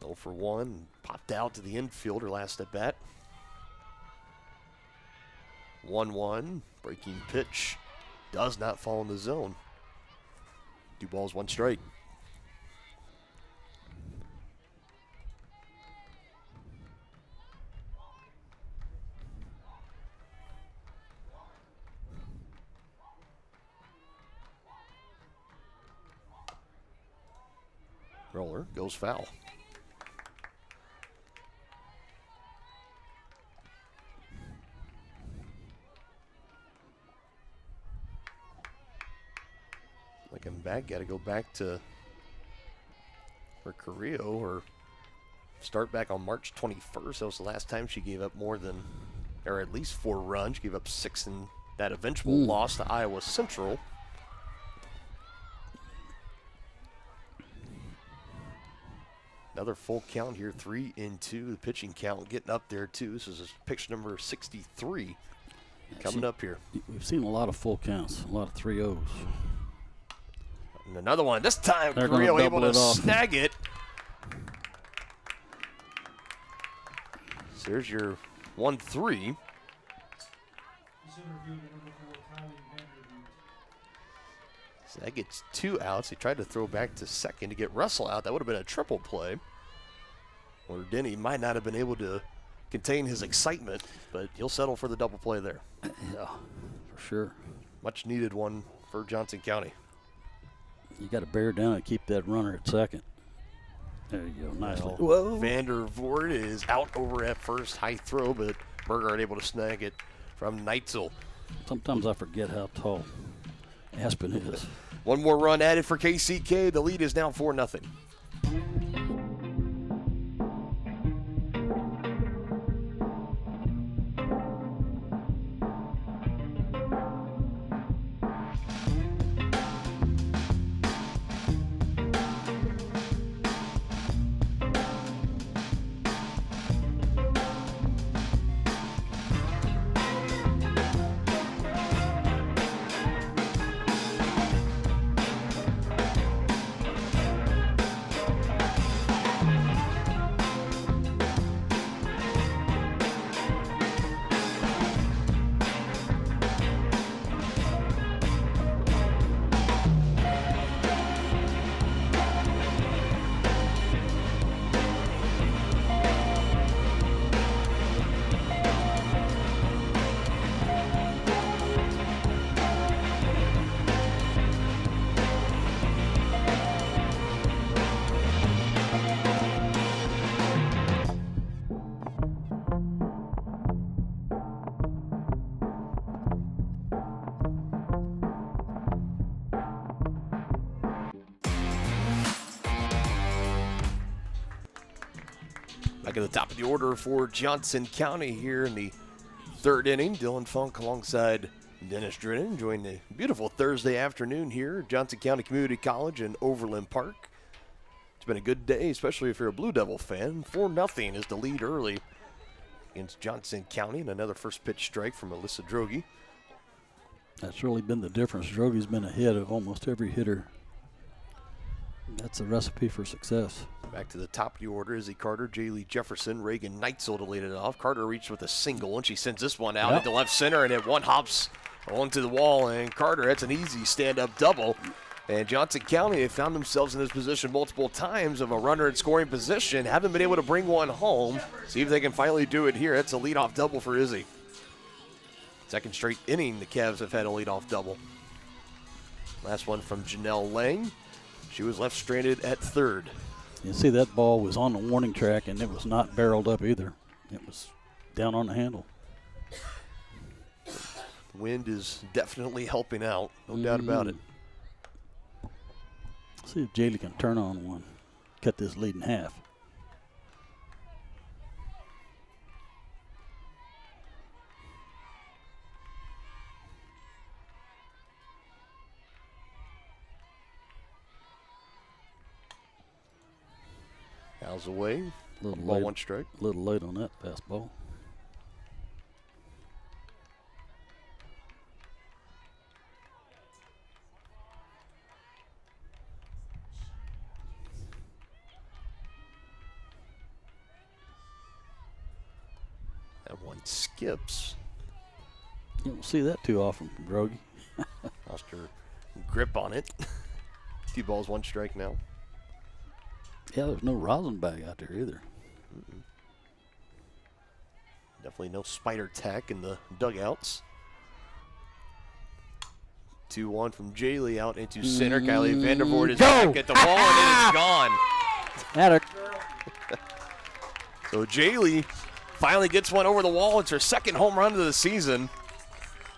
0 for 1, popped out to the infielder last at bat. 1-1, breaking pitch does not fall in the zone. 2 balls, 1 strike. Roller goes foul. Looking back, got to go back to for Carrillo. Her start back on March 21st. That was the last time she gave up more than, or at least 4 runs. She gave up 6 in that eventual loss to Iowa Central. Another full count here, 3-2. The pitching count getting up there too. This is pitch number 63 coming up here. We've seen a lot of full counts, a lot of 3-0s. And another one. This time, Carrillo able to snag it. So there's your 1-3. So that gets 2 outs. He tried to throw back to second to get Russell out. That would have been a triple play. Or Denny might not have been able to contain his excitement, but he'll settle for the double play there. Yeah, for sure. Much needed one for Johnson County. You got to bear down and keep that runner at second. There you go, nicely. Whoa. Vandervoort is out over at first, high throw, but Burgard able to snag it from Neitzel. Sometimes I forget how tall Aspen is. One more run added for KCK. The lead is now 4-0. Back at the top of the order for Johnson County here in the 3rd inning. Dylan Funk alongside Dennis Drennan enjoying the beautiful Thursday afternoon here at Johnson County Community College in Overland Park. It's been a good day, especially if you're a Blue Devil fan. 4-0 is the lead early against Johnson County, and another first pitch strike from Alyssa Droege. That's really been the difference. Droge's been ahead of almost every hitter. That's a recipe for success. Back to the top of the order, Izzy Carter, Jaylee Jefferson, Reagan Neitzel to lead it off. Carter reached with a single, and she sends this one out into left center, and it one hops onto the wall. And Carter, that's an easy stand-up double. And Johnson County have found themselves in this position multiple times of a runner in scoring position. Haven't been able to bring one home. See if they can finally do it here. That's a leadoff double for Izzy. Second straight inning the Cavs have had a leadoff double. Last one from Janelle Lang. She was left stranded at third. You see that ball was on the warning track, and it was not barreled up either. It was down on the handle. Wind is definitely helping out, no doubt about it. See if Jaylee can turn on one, cut this lead in half. Fouls away. Little ball late, 1 strike. A little late on that fastball. That one skips. You don't see that too often from Droege. Lost her grip on it. 2 balls, 1 strike now. Yeah, there's no rosin bag out there either. Definitely no spider tack in the dugouts. 2-1 from Jaylee out into center. Kylie Vandervoort is back at the wall, and it is gone. So Jaylee finally gets one over the wall. It's her second home run of the season.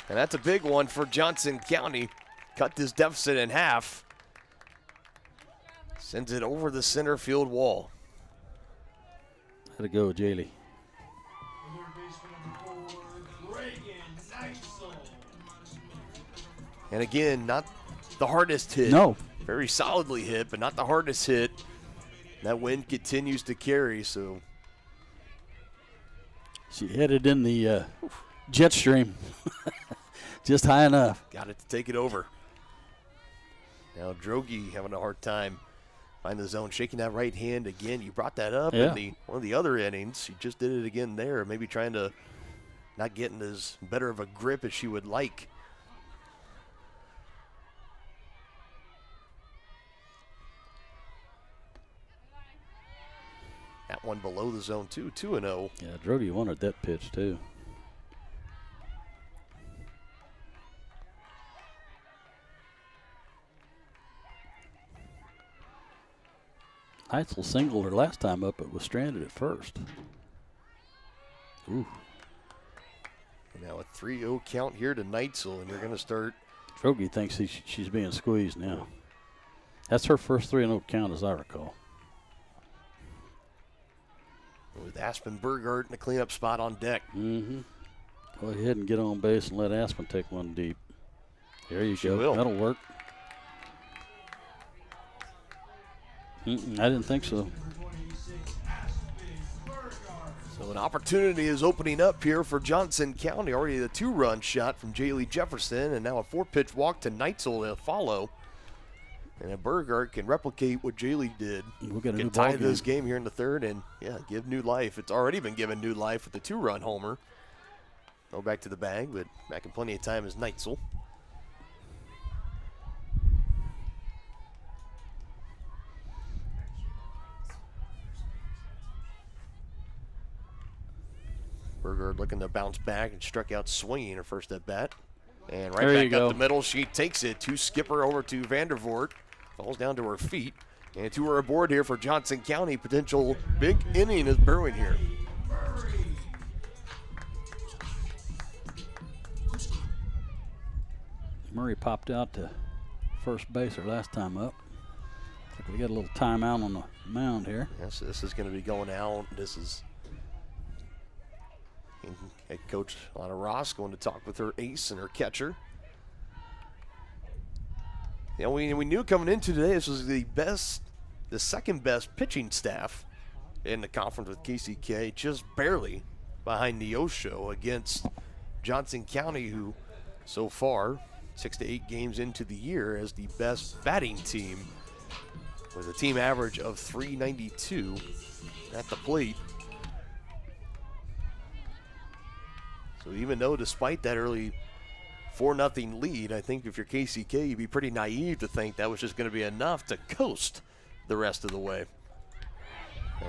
And that's a big one for Johnson County. Cut this deficit in half. Sends it over the center field wall. Had to go, Jaylee. And again, not the hardest hit. No. Very solidly hit, but not the hardest hit. That wind continues to carry, so. She headed in the jet stream. Just high enough. Got it to take it over. Now Droege having a hard time finding the zone, shaking that right hand again. You brought that up in one of the other innings. She just did it again there, maybe trying to not getting as better of a grip as she would like. That one below the zone, too, 2-0. Yeah, Droege wanted that pitch, too. Heitzel singled her last time up, but was stranded at first. Ooh. Now a 3-0 count here to Neitzel, and you're going to start. Droege thinks she's being squeezed now. That's her first 3-0 count, as I recall. With Aspen Burgart in the cleanup spot on deck. Mm-hmm. Go ahead and get on base and let Aspen take one deep. There you go. Will. That'll work. I didn't think so. So an opportunity is opening up here for Johnson County. Already the 2-run shot from Jaylee Jefferson, and now a 4-pitch walk to Neitzel to follow. And if Burgart can replicate what Jaylee did, we'll get a can new tie ball this game. game here in the third and, give new life. It's already been given new life with the 2-run homer. Go back to the bag, but back in plenty of time is Neitzel. Burgard looking to bounce back and struck out swinging her first at bat. And right back up the middle, she takes it to skipper over to Vandervoort. Falls down to her feet. And to her aboard here for Johnson County. Potential big inning is brewing here. Murray popped out to first base her last time up. We got a little timeout on the mound here. Yes, this is going to be going out. This is head coach Lana Ross going to talk with her ace and her catcher. We knew coming into today this was the second best pitching staff in the conference with KCK, just barely behind Neosho against Johnson County, who so far 6 to 8 games into the year as the best batting team with a team average of .392 at the plate. So even though despite that early 4-0 lead, I think if you're KCK, you'd be pretty naive to think that was just going to be enough to coast the rest of the way.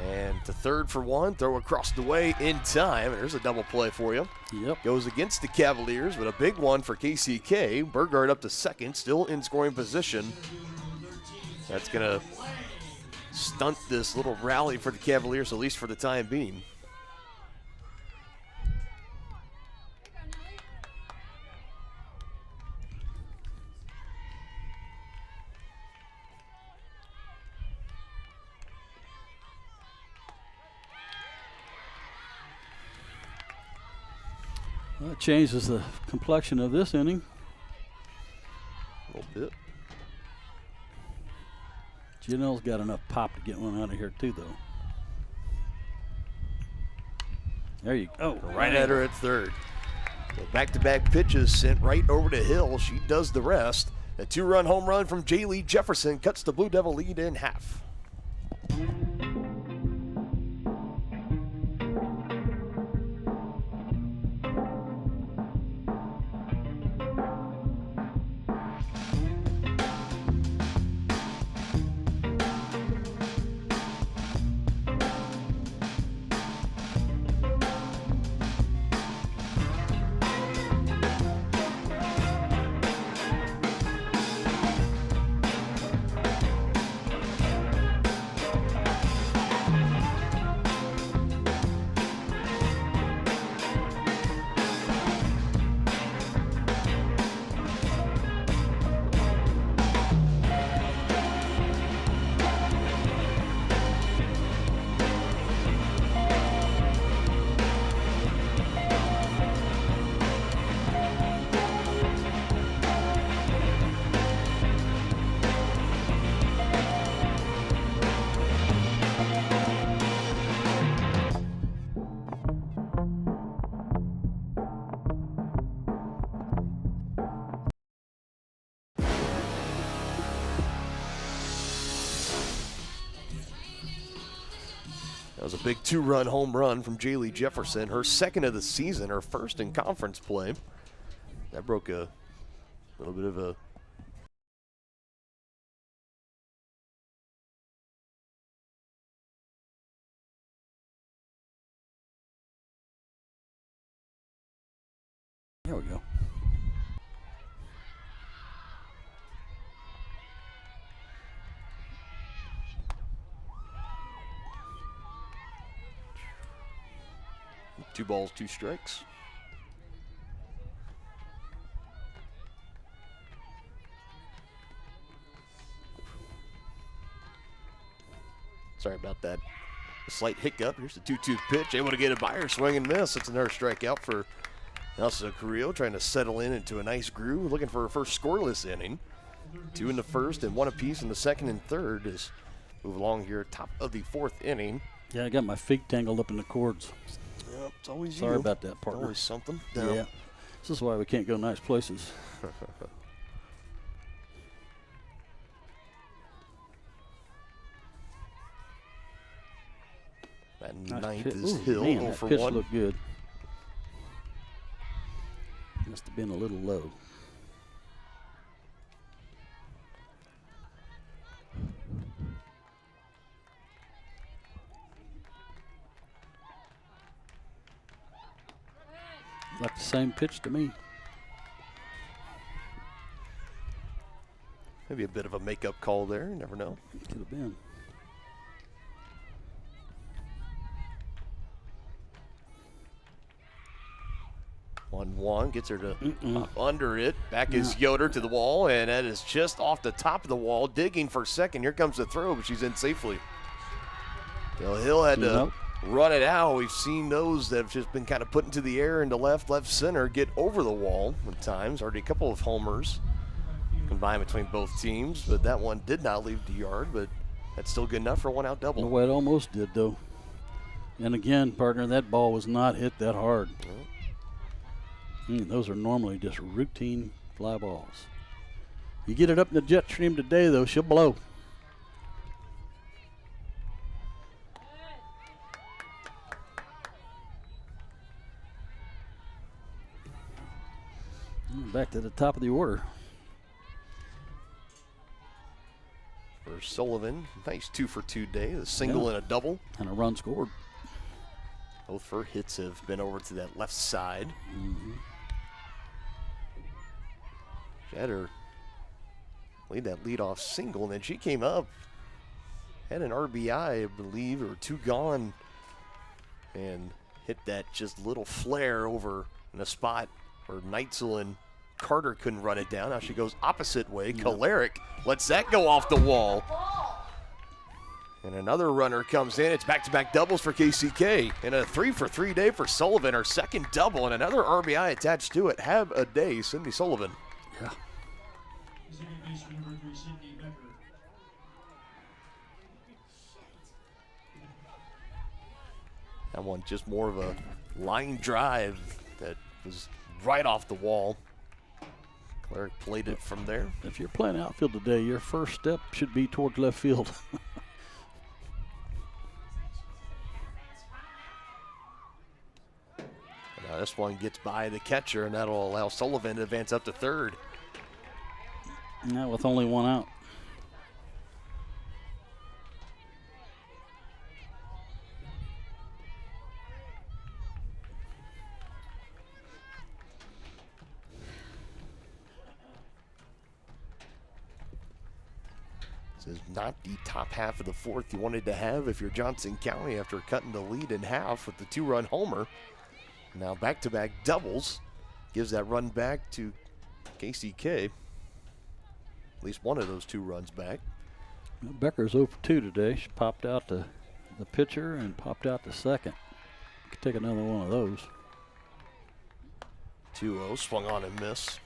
And to third for one, throw across the way in time. There's a double play for you. Yep. Goes against the Cavaliers, but a big one for KCK. Burgard up to second, still in scoring position. That's going to stunt this little rally for the Cavaliers, at least for the time being. Well, it changes the complexion of this inning. A little bit. Janelle's got enough pop to get one out of here too, though. There you go. Right at her at third. So back-to-back pitches sent right over to Hill. She does the rest. A 2-run home run from Jaylee Jefferson cuts the Blue Devil lead in half. was a big 2-run home run from Jaylee Jefferson, her second of the season, her first in conference play. That broke a little bit of a There we go. Two balls, two strikes. Sorry about that. A slight hiccup. Here's the 2-2 pitch. Able to get it by her. Swing and miss. It's another strikeout for Elsa Carrillo, trying to settle into a nice groove, looking for her first scoreless inning. 2 in the first and 1 apiece in the second and third as move along here, top of the 4th inning. Yeah, I got my feet tangled up in the cords. Yep, it's always you. Sorry about that, partner. Always something. Yeah, this is why we can't go nice places. That Nice ninth pitch. is Ooh, Hill, man, 0 that for pitch 1. looked good. Must have been a little low. Like the same pitch to me. Maybe a bit of a makeup call there. You never know. Could have been. One gets her to pop under it. Back is Yoder to the wall, and that is just off the top of the wall, digging for second. Here comes the throw, but she's in safely. Hill had to run it out. We've seen those that have just been kind of put into the air into left center, get over the wall at times. Already a couple of homers combined between both teams, but that one did not leave the yard, but that's still good enough for a 1-out double. Well, it almost did, though. And again, partner, that ball was not hit that hard. Those are normally just routine fly balls. You get it up in the jet stream today, though, she'll blow. Back to the top of the order. For Sullivan, nice 2-for-2 day, a single and a double. And a run scored. Both her hits have been over to that left side. She had her lead that leadoff single, and then she came up, had an RBI, I believe, or 2 gone, and hit that just little flare over in a spot where Neitzel and Carter couldn't run it down. Now she goes opposite way. Kalarick lets that go off the wall. And another runner comes in. It's back-to-back doubles for KCK. And a 3-for-3 day for Sullivan, her second double, and another RBI attached to it. Have a day, Sydney Sullivan. Yeah. That one just more of a line drive that was right off the wall. Clark played it from there. If you're playing outfield today, your first step should be towards left field. Now this one gets by the catcher, and that'll allow Sullivan to advance up to third. Now with only 1 out. This is not the top half of the 4th you wanted to have if you're Johnson County after cutting the lead in half with the 2-run homer. Now back-to-back doubles gives that run back to KCK. At least one of those 2 runs back. Well, Becker's 0 for 2 today. She popped out the pitcher and popped out the second. Could take another one of those. 2-0, swung on and miss.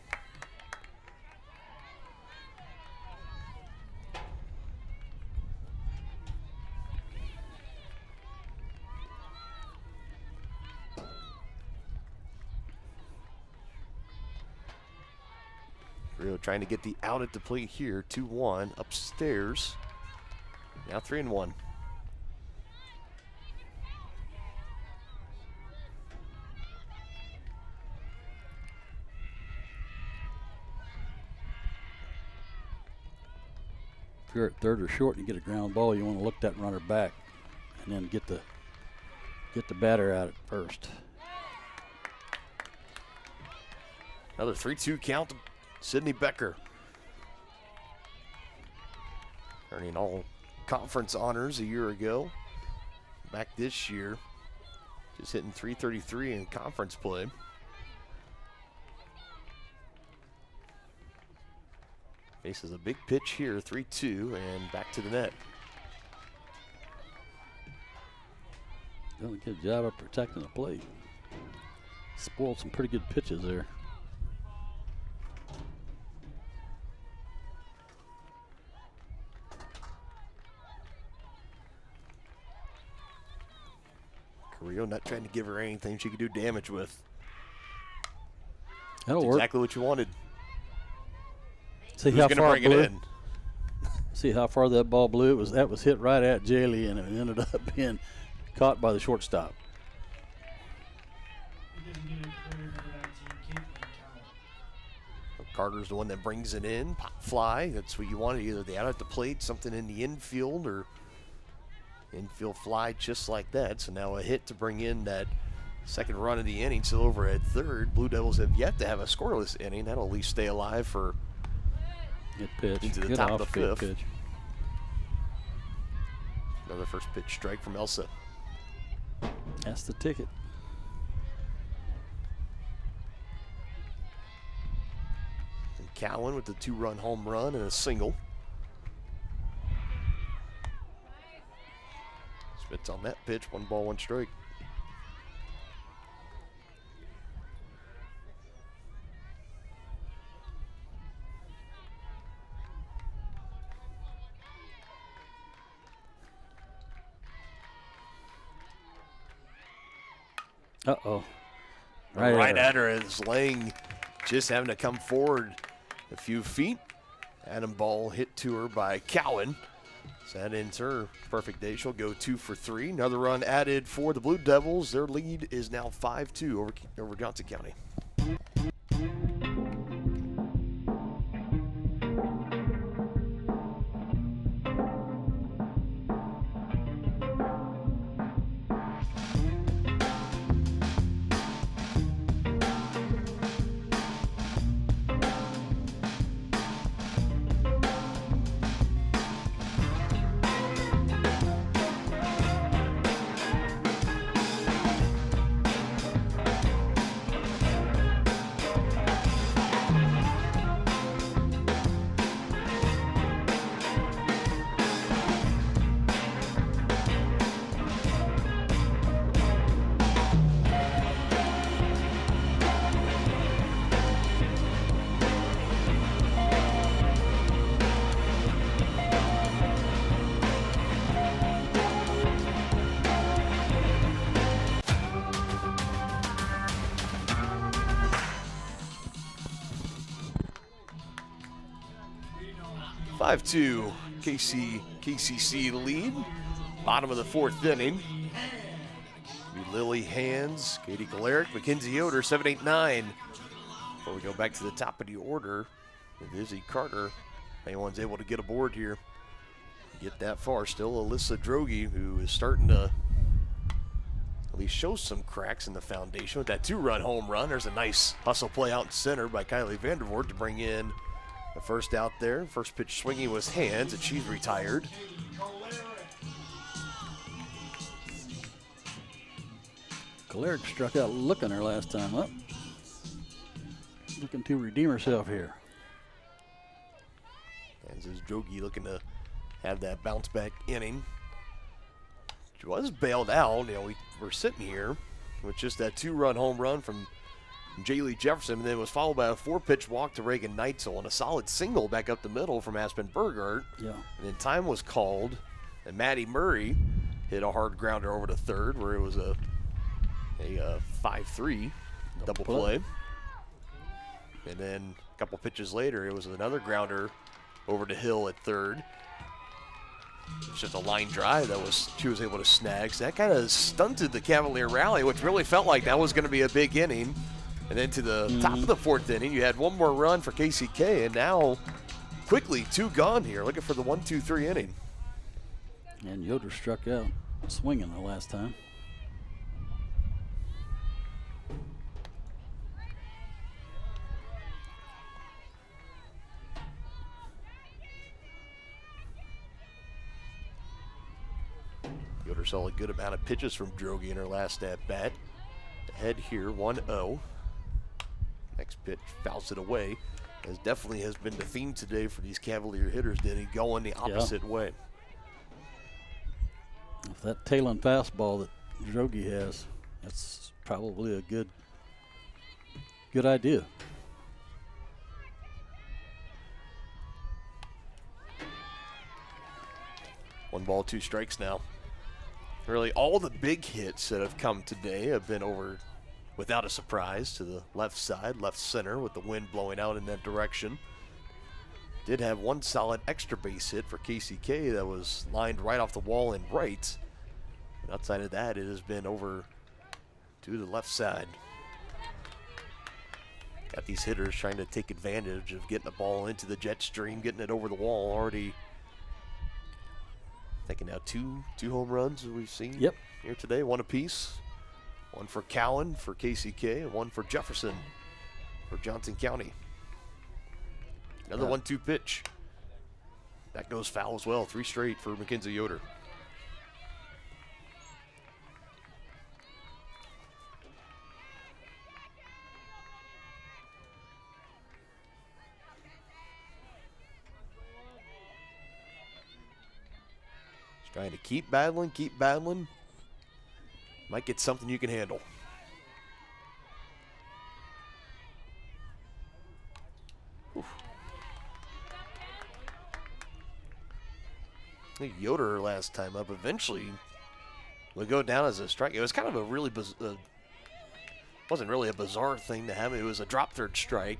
Rio trying to get the out at the plate here. 2-1 upstairs. Now 3-1. If you're at third or short and you get a ground ball, you want to look that runner back and then get the batter out at first. Another 3-2 count to Sydney Becker. Earning all conference honors a year ago. Back this year, just hitting .333 in conference play. Faces a big pitch here, 3-2, and back to the net. Doing a good job of protecting the plate. Spoiled some pretty good pitches there. Carrillo not trying to give her anything she could do damage with. That'll That's work. exactly what you wanted. See Who's how gonna far bring it blew? it in? See how far that ball blew? That was hit right at Jaylee, and it ended up being caught by the shortstop. Carter's the one that brings it in. Pop fly. That's what you wanted. Either the out at the plate, something in the infield, or infield fly just like that. So now a hit to bring in that second run of the inning. Still over at third. Blue Devils have yet to have a scoreless inning. That'll at least stay alive for Good pitch. into the Good top of the off-speed fifth. pitch. Another first pitch strike from Elsa. That's the ticket. And Cowan with the 2-run home run and a single. Spits on that pitch. 1 ball, 1 strike. Uh-oh. Right at her is Lang just having to come forward a few feet. Adam ball hit to her by Cowan. So that ends her perfect day. She'll go 2 for 3. Another run added for the Blue Devils. Their lead is now 5-2 over Johnson County. (5-2) KCKCC lead. Bottom of the 4th inning. Lily Hands, Katie Galeric, Mackenzie Yoder, 7, 8, 9. Before we go back to the top of the order with Izzy Carter, if anyone's able to get aboard here, get that far. Still Alyssa Droege, who is starting to at least show some cracks in the foundation with that 2-run home run. There's a nice hustle play out in center by Kylie Vandervoort to bring in the first out there. First pitch swinging was Hands, and she's retired. Galeric struck out looking her last time up. Looking to redeem herself here. As is Droege looking to have that bounce back inning. She was bailed out. We're sitting here with just that 2-run home run from Jaylee Jefferson, and then it was followed by a 4-pitch walk to Reagan Neitzel and a solid single back up the middle from Aspen Burgart. Yeah. And then time was called, and Maddie Murray hit a hard grounder over to third, where it was a 5-3 double play. And then a couple pitches later, it was another grounder over to Hill at third. It was just a line drive she was able to snag. So that kind of stunted the Cavalier rally, which really felt like that was going to be a big inning. And then to the top of the 4th inning, you had one more run for KCK, and now quickly 2 gone here, looking for the 1-2-3 inning. And Yoder struck out swinging the last time. Yoder saw a good amount of pitches from Droege in her last at bat. Ahead here, 1-0. Next pitch fouls it away. As definitely has been the theme today for these Cavalier hitters, Denny, going the opposite way. If that tail-end fastball that Droege has, that's probably a good idea. One ball, 2 strikes now. Really, all the big hits that have come today have been over without a surprise to the left side, left center, with the wind blowing out in that direction. Did have one solid extra base hit for KCK that was lined right off the wall and right. But outside of that, it has been over to the left side. Got these hitters trying to take advantage of getting the ball into the jet stream, getting it over the wall. Already taking out two home runs that we've seen here today, 1 apiece. One for Cowan for KCK and 1 for Jefferson for Johnson County. Another 1-2 pitch. That goes foul as well. 3 straight for Mackenzie Yoder. Just trying to keep battling, keep battling. Might get something you can handle. Oof. I think Yoder last time up eventually would go down as a strike. It was kind of a really wasn't really a bizarre thing to have. It was a drop third strike,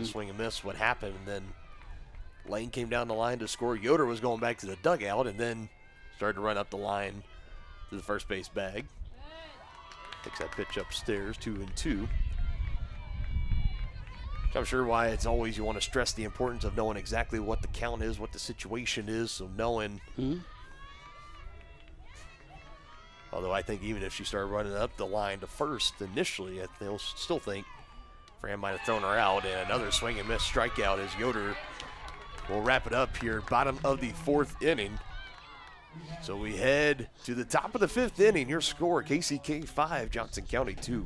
swing and miss. What happened? And then Lane came down the line to score. Yoder was going back to the dugout and then started to run up the line to the first base bag. Takes that pitch upstairs, 2-2. I'm sure why it's always you want to stress the importance of knowing exactly what the count is, what the situation is, so knowing. Although I think even if she started running up the line to first initially, they'll still think Fran might have thrown her out, and another swing and miss strikeout as Yoder will wrap it up here, bottom of the 4th inning. So we head to the top of the 5th inning. Your score, KCK 5, Johnson County 2.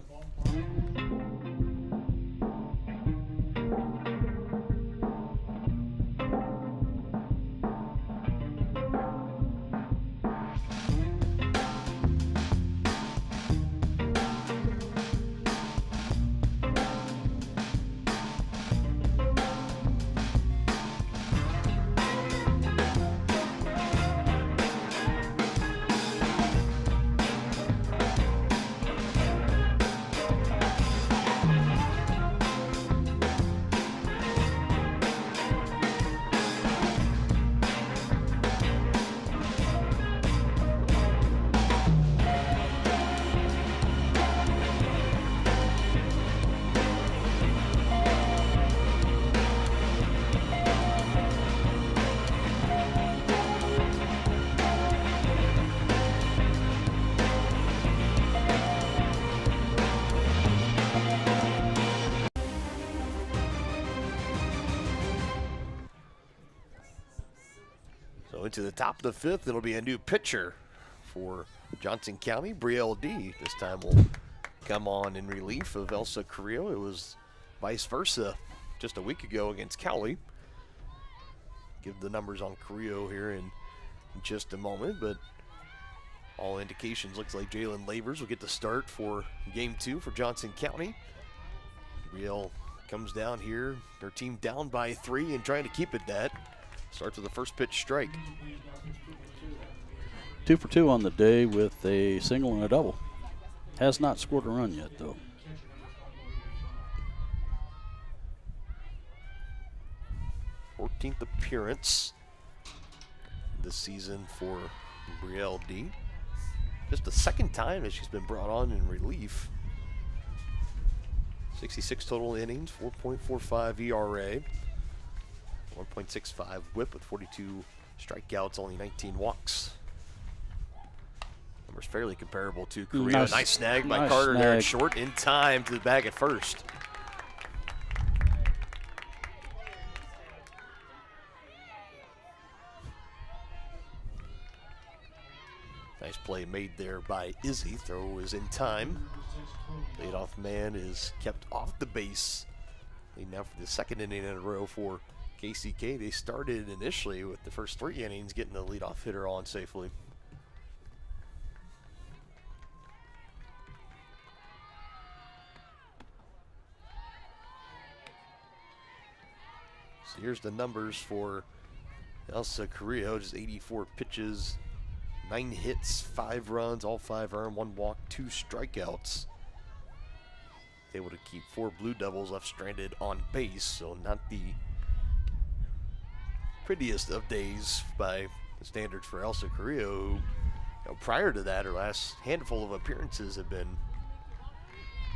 Into the top of the 5th, it'll be a new pitcher for Johnson County. Brielle D this time will come on in relief of Elsa Carrillo. It was vice versa just a week ago against Cowley. Give the numbers on Carrillo here in just a moment, but all indications looks like Jalen Lavers will get the start for game 2 for Johnson County. Brielle comes down here, their team down by 3 and trying to keep it that. Starts with the first pitch strike. 2 for 2 on the day with a single and a double. Has not scored a run yet, though. Fourteenth appearance this season for Brielle D. Just the 2nd time that she's been brought on in relief. 66 total innings, 4.45 ERA. 1.65 whip with 42 strikeouts, only 19 walks. Numbers fairly comparable to Korea. Nice snag by Carter there at short, in time to the bag at first. Nice play made there by Izzy. Throw is in time. Leadoff man is kept off the base. Now for the second inning in a row for KCK. They started initially with the first 3 innings getting the leadoff hitter on safely. So here's the numbers for Elsa Carrillo. Just 84 pitches, 9 hits, 5 runs, all 5 earned, 1 walk, 2 strikeouts. Able to keep 4 Blue Devils left stranded on base, so not the prettiest of days by the standards for Elsa Carrillo, who, prior to that, her last handful of appearances have been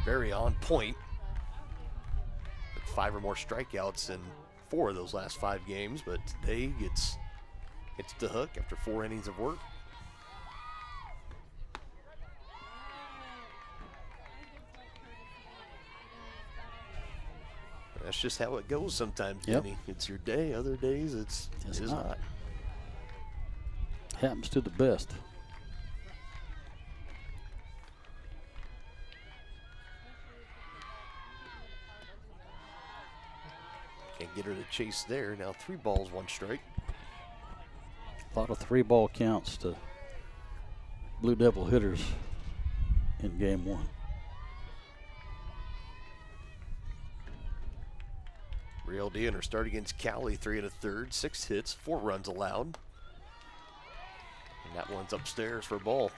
very on point, with 5 or more strikeouts in 4 of those last 5 games. But today gets the hook after 4 innings of work. That's just how it goes sometimes, Danny. It's your day. Other days, it is not. Happens to the best. Can't get her to chase there. Now 3 balls, 1 strike. A lot of 3-ball counts to Blue Devil hitters in game 1. Real D in her start against Cali, 3 1/3, 6 hits, 4 runs allowed. And that one's upstairs for a ball.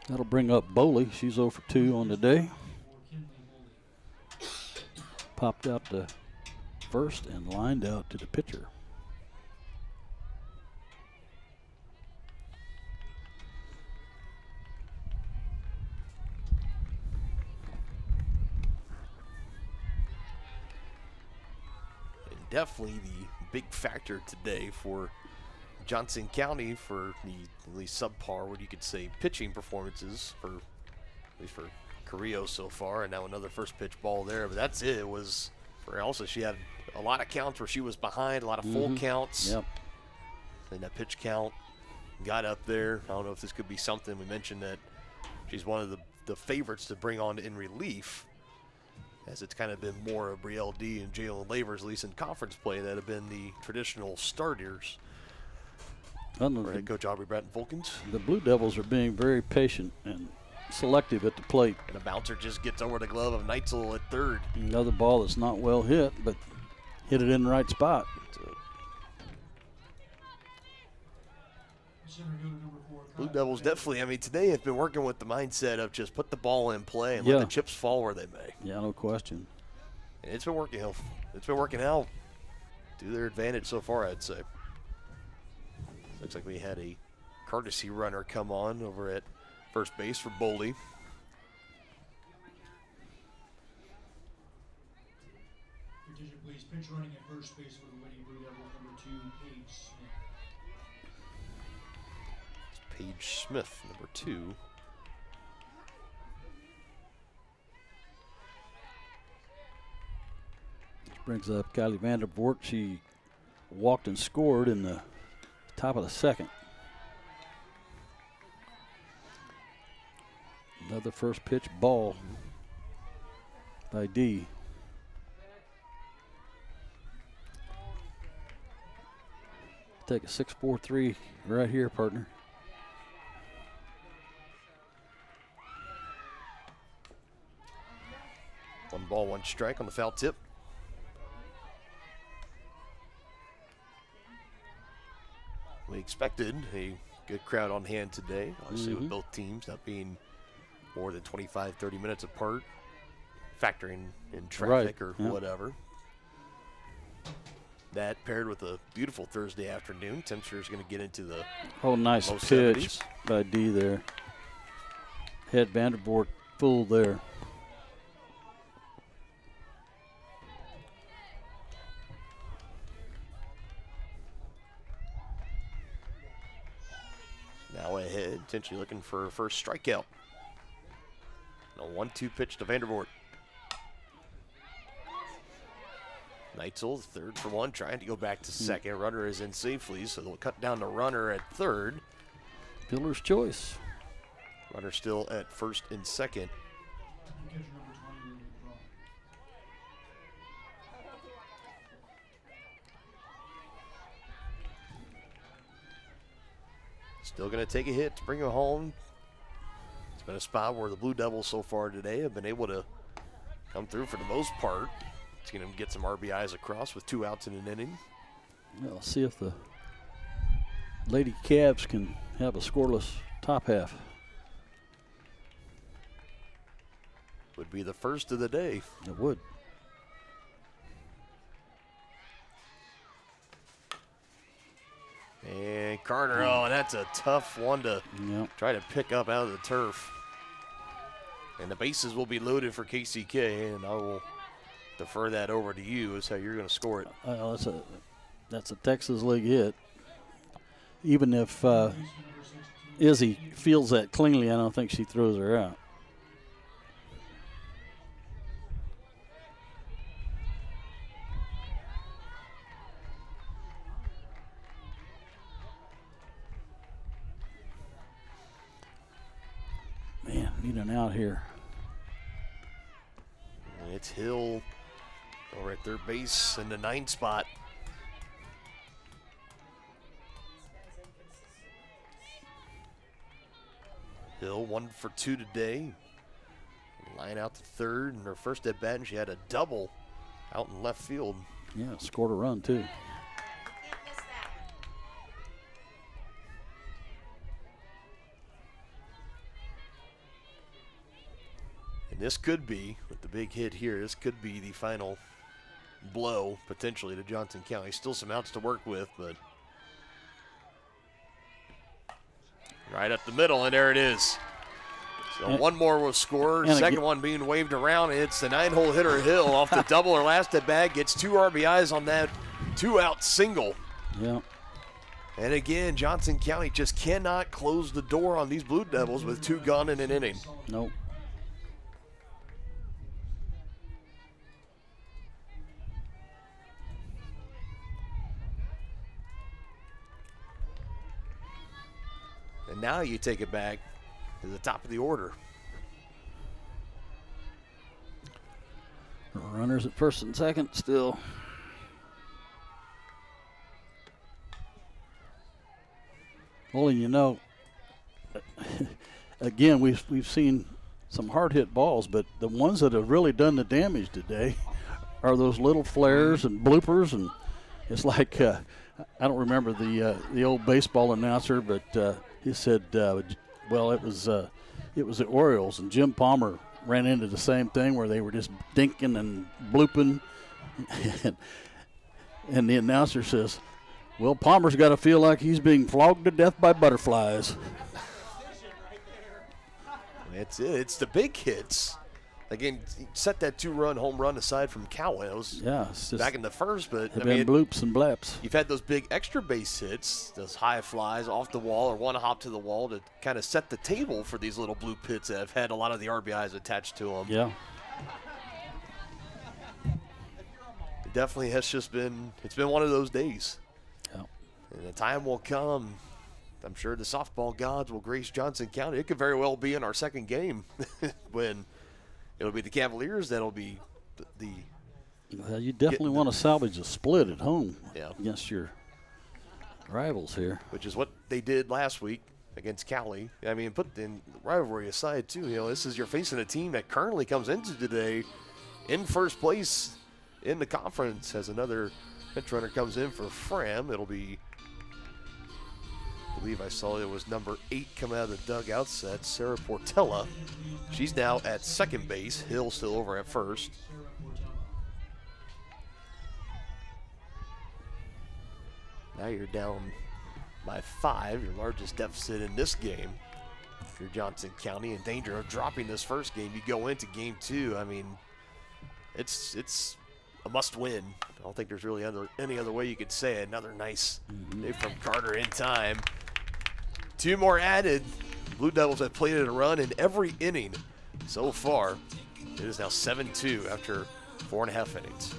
That'll bring up Boley. She's 0 for 2 on the day. Popped out to first and lined out to the pitcher. Definitely the big factor today for Johnson County for the at least subpar, what you could say, pitching performances for at least for Carrillo so far. And now another first pitch ball there, but that's it. It was for Elsa. She had a lot of counts where she was behind, a lot of full counts. Yep. And that pitch count got up there. I don't know if this could be something. We mentioned that she's one of the favorites to bring on in relief, as it's kind of been more of Brielle D and Jalen Lavers, at least in conference play, that have been the traditional starters. For head coach Aubrey Bratton Fulkins. The Blue Devils are being very patient and selective at the plate. And a bouncer just gets over the glove of Neitzel at third. Another ball that's not well hit, but hit it in the right spot. Blue Devils definitely, I mean, today have been working with the mindset of just put the ball in play and let the chips fall where they may. Yeah, no question. And it's been working. It's been working out to their advantage so far, I'd say. Looks like we had a courtesy runner come on over at first base for Boley. Attention, please. Pinch running at first base for the Lady Blue Devils, number 2, Paige Smith. Paige Smith, number 2. This brings up Kylie Vandervoort. She walked and scored in the top of the second. Another first pitch ball by D. Take a 6-4-3 right here, partner. One ball, 1 strike on the foul tip. We expected a good crowd on hand today, obviously with both teams not being more than 25, 30 minutes apart, factoring in traffic or whatever. That paired with a beautiful Thursday afternoon. Temperature is going to get into the nice pitch 70s. by D there. had Vandervoort fooled there. Now ahead, potentially looking for a first strikeout. A 1-2 pitch to Vandervoort. Neitzel, 3rd for 1, trying to go back to second. Runner is in safely, so they'll cut down the runner at 3rd. Fielder's choice. Runner still at 1st and 2nd. Still going to take a hit to bring him home. It's been a spot where the Blue Devils so far today have been able to come through for the most part. It's going to get some RBIs across with 2 outs in an inning. Well, see if the Lady Cavs can have a scoreless top half. Would be the first of the day. It would. And Carter, oh, that's a tough one to try to pick up out of the turf. And the bases will be loaded for KCK, and I will defer that over to you as how you're going to score it. That's a Texas League hit. Even if Izzy feels that cleanly, I don't think she throws her out. Man, need an out here. And it's Hill over at third base in the 9th spot. Hill 1 for 2 today. Line out to 3rd, and her first at bat, and she had a double out in left field. Yeah, scored a run too. And this could be, with the big hit here, this could be the final blow, potentially, to Johnson County. Still some outs to work with, but right up the middle, and there it is. So one more will score. Second one being waved around. It's the 9-hole hitter Hill off the double or last at bat. Gets 2 RBIs on that 2-out single. Yeah. And again, Johnson County just cannot close the door on these Blue Devils with 2 gone in an inning. Nope. And now you take it back to the top of the order. Runners at 1st and 2nd still. Well, and you know, again, we've seen some hard hit balls, but the ones that have really done the damage today are those little flares and bloopers, and it's like I don't remember the old baseball announcer, but he said, well, it was the Orioles, and Jim Palmer ran into the same thing where they were just dinking and blooping, and the announcer says, well, Palmer's got to feel like he's being flogged to death by butterflies. That's it. It's the big hits. Again, set that 2-run home run aside from Cowan. It was back in the first, but I mean, bloops and blaps. You've had those big extra base hits, those high flies off the wall or one hop to the wall to kind of set the table for these little blue pits that have had a lot of the RBIs attached to them. Yeah. It definitely has just been, it's been one of those days. Yeah. And the time will come. I'm sure the softball gods will grace Johnson County. It could very well be in our second game when it'll be the Cavaliers that'll be the well, you definitely want to salvage a split at home against your rivals here. Which is what they did last week against Cali. I mean, put the rivalry aside, too. You know, this is you're facing a team that currently comes into today in first place in the conference as another pinch runner comes in for Fram. It'll be, I believe I saw it was number 8 coming out of the dugouts. That's Sarah Portella. She's now at second base. Hill still over at first. Now you're down by 5, your largest deficit in this game. if you're Johnson County, in danger of dropping this first game, you go into game 2. I mean, it's a must-win. I don't think there's really any other way you could say it. Another nice hit from Carter in time. 2 more added. Blue Devils have played it a run in every inning so far. It is now 7-2 after 4.5 innings.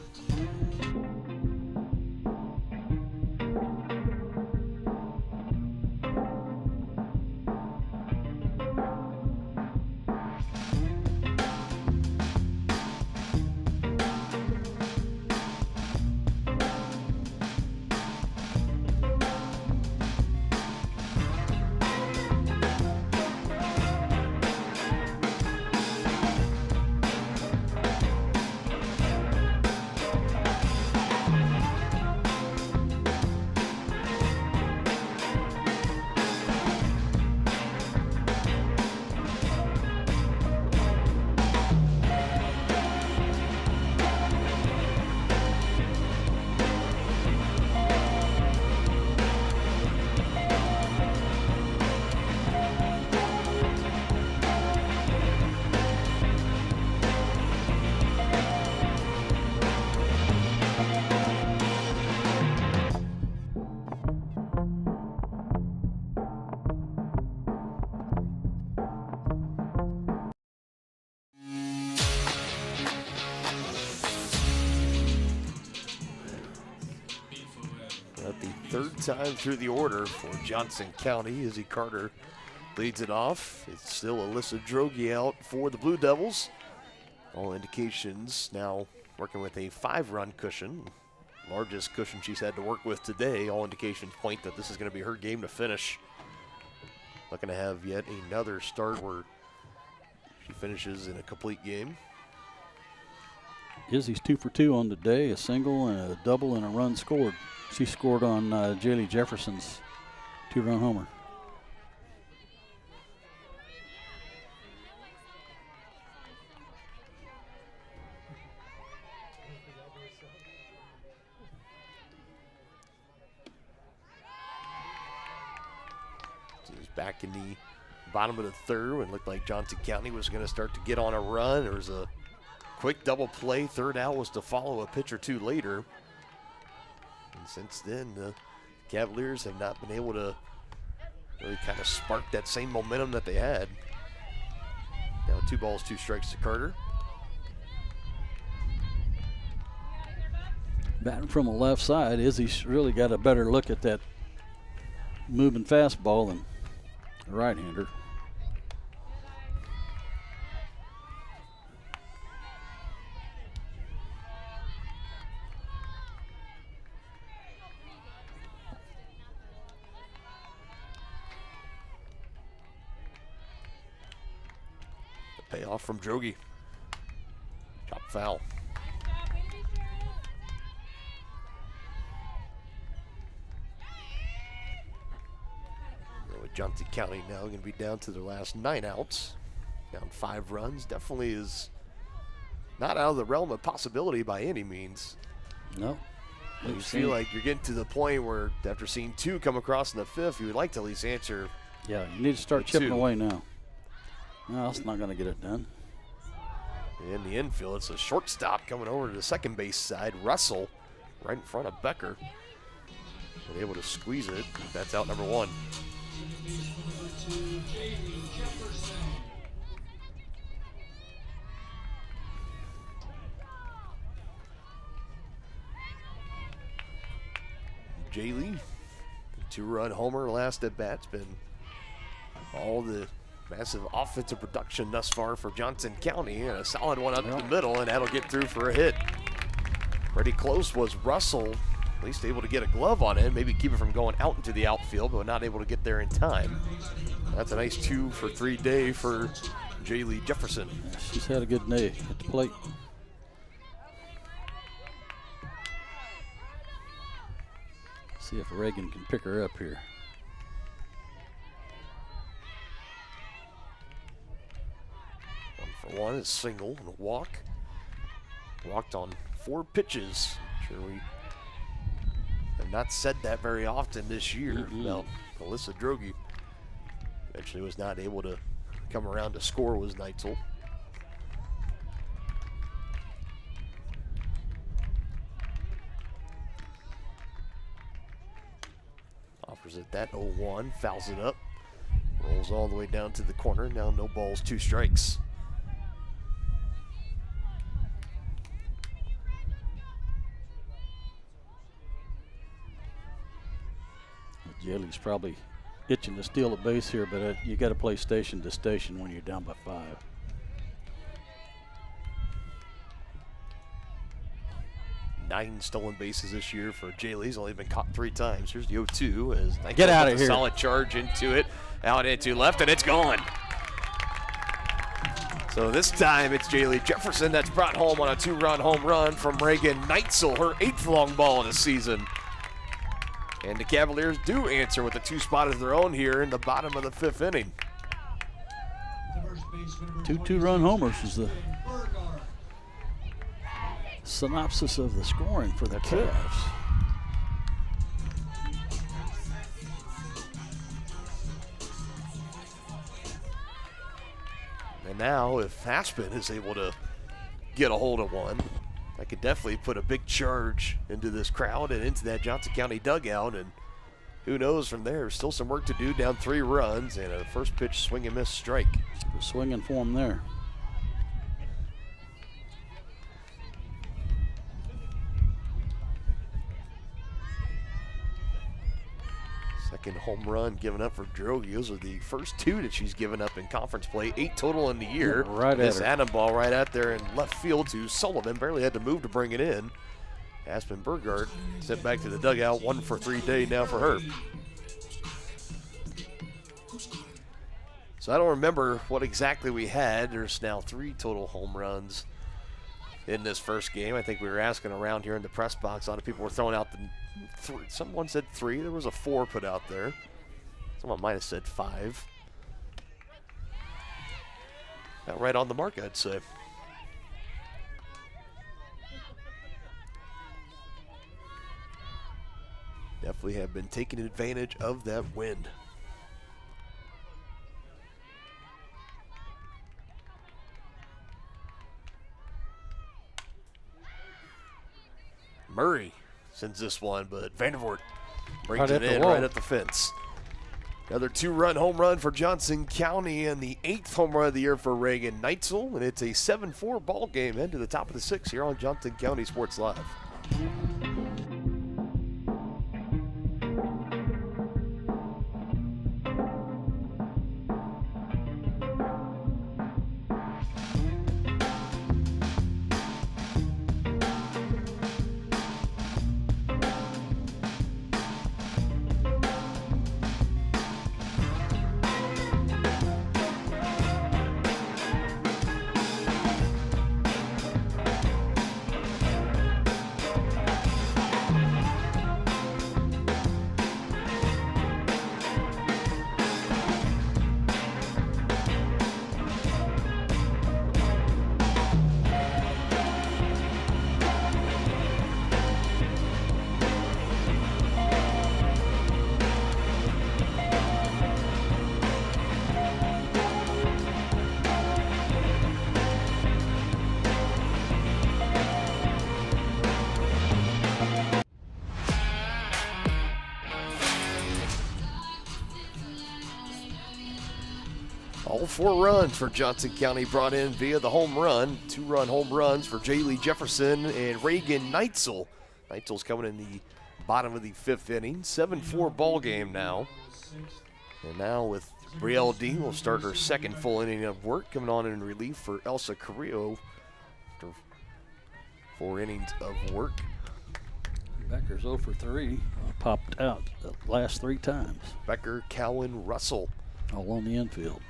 Third time through the order for Johnson County. Izzy Carter leads it off. It's still Alyssa Drogi out for the Blue Devils. All indications now working with a 5-run cushion. Largest cushion she's had to work with today. All indications point that this is going to be her game to finish. Looking to have yet another start where she finishes in a complete game. Izzy's 2 for 2 on the day, a single and a double and a run scored. She scored on Jaylee Jefferson's 2-run homer. She's back in the bottom of the third when it looked like Johnson County was going to start to get on a run. There was a quick double play. Third out was to follow a pitch or two later. And since then, the Cavaliers have not been able to really kind of spark that same momentum that they had. Now 2 balls, 2 strikes to Carter. Batting from the left side, Izzy's really got a better look at that moving fastball than the right-hander. Payoff from Drogi. Chop foul. With Johnson County now going to be down to their last 9 outs. Down 5 runs. Definitely is not out of the realm of possibility by any means. No. You feel like you're getting to the point where after seeing 2 come across in the 5th, you would like to at least answer. Yeah, you need to start chipping away now. No, that's not going to get it done. In the infield, it's a shortstop coming over to the second base side. Russell right in front of Becker. And able to squeeze it. That's out number 1. Jaylee, 2-run homer last at bat's been all the massive offensive production thus far for Johnson County, and a solid one up the middle, and that'll get through for a hit. Pretty close was Russell, at least able to get a glove on it, maybe keep it from going out into the outfield, but not able to get there in time. That's a nice 2 for 3 day for Jaylee Jefferson. She's had a good day at the plate. See if Reagan can pick her up here. One is single and a walk. Walked on 4 pitches. I'm sure we have not said that very often this year. Well, Alyssa Drogi eventually was not able to come around to score was Neitzel. Offers it that 0-1, fouls it up. Rolls all the way down to the corner. Now no balls, 2 strikes. Jelly's probably itching to steal a base here, but you got to play station to station when you're down by 5. Nine stolen bases this year for Jaylee. He's only been caught 3 times. Here's the 0-2 as Neitzel get out of puts a here. solid charge into it, out into left, and it's gone. So this time it's Jaylee Jefferson that's brought home on a 2-run home run from Reagan Neitzel, her 8th long ball of the season. And the Cavaliers do answer with a 2 spot of their own here in the bottom of the 5th inning. 2 2-run homers is the synopsis of the scoring for the Cavs. And now if Aspen is able to get a hold of one, that could definitely put a big charge into this crowd and into that Johnson County dugout. And who knows from there, still some work to do, down 3 runs and a first pitch swing and miss strike. Swinging for him there. Second home run given up for Droege. Those are the first 2 that she's given up in conference play. 8 total in the year. Yeah, right at this her. Adam ball right out there in left field to Sullivan. Barely had to move to bring it in. Aspen Burgard sent back to the dugout. 1 for 3 day now for her. So I don't remember what exactly we had. There's now 3 total home runs in this first game. I think we were asking around here in the press box. A lot of people were throwing out the 3. Someone said 3. There was a 4 put out there. Someone might have said 5. About right on the mark, I'd say. Definitely have been taking advantage of that wind. Murray sends this one, but Vandervoort brings it in right at the fence. Another 2-run home run for Johnson County and the 8th home run of the year for Reagan Neitzel. And it's a 7-4 ball game into the top of the 6th here on Johnson County Sports Live. All 4 runs for Johnson County brought in via the home run. 2-run home runs for Jaylee Jefferson and Reagan Neitzel. Neitzel's coming in the bottom of the 5th inning. 7-4 ball game now. And now with Brielle D will start her 2nd full inning of work, coming on in relief for Elsa Carrillo after 4 innings of work. Becker's 0 for 3. Popped out the last 3 times. Becker, Cowan, Russell. All on the infield.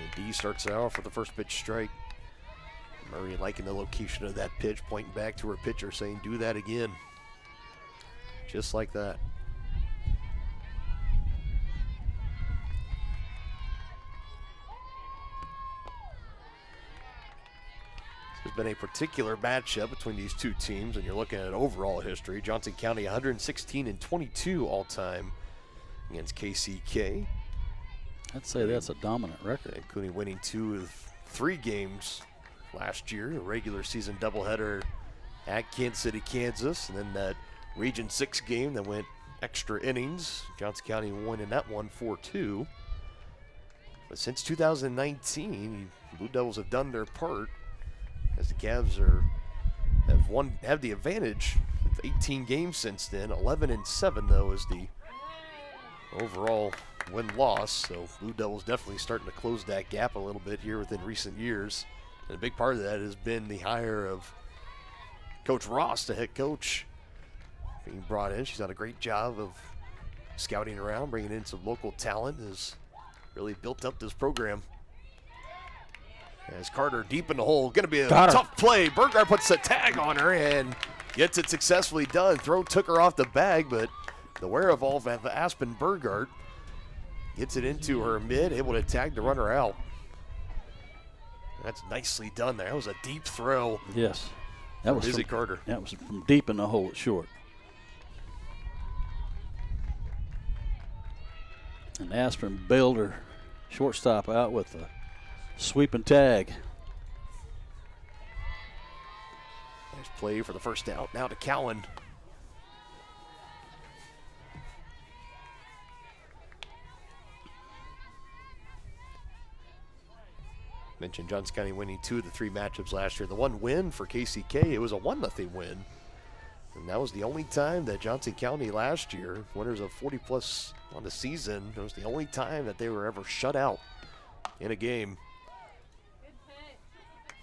And D starts it off with the first pitch strike. Murray liking the location of that pitch, pointing back to her pitcher saying, do that again. Just like that. This has been a particular matchup between these 2 teams, and you're looking at overall history. Johnson County 116-22 all time against KCK. I'd say that's a dominant record. And Cooney winning 2 of 3 games last year, a regular season doubleheader at Kansas City, Kansas, and then that Region 6 game that went extra innings. Johnson County won in that one 4-2. But since 2019, Blue Devils have done their part as the Cavs have the advantage with 18 games since then. 11-7 though is the overall win-loss. So Blue Devils definitely starting to close that gap a little bit here within recent years. And a big part of that has been the hire of Coach Ross, the head coach, being brought in. She's done a great job of scouting around, bringing in some local talent, has really built up this program. As Carter deep in the hole, going to be a tough play. Burgard puts a tag on her and gets it successfully done. Throw took her off the bag, but the wherewithal of Aspen Burgard gets it into her mid, able to tag the runner out. That's nicely done there. That was a deep throw. Yes. That was Izzy Carter. That was from deep in the hole at short. And Aspen bailed her shortstop out with a sweeping tag. Nice play for the first out. Now to Cowan. Mentioned Johnson County winning 2 of the 3 matchups last year. The one win for KCK, it was a 1-0 win. And that was the only time that Johnson County last year, winners of 40+ on the season, it was the only time that they were ever shut out in a game.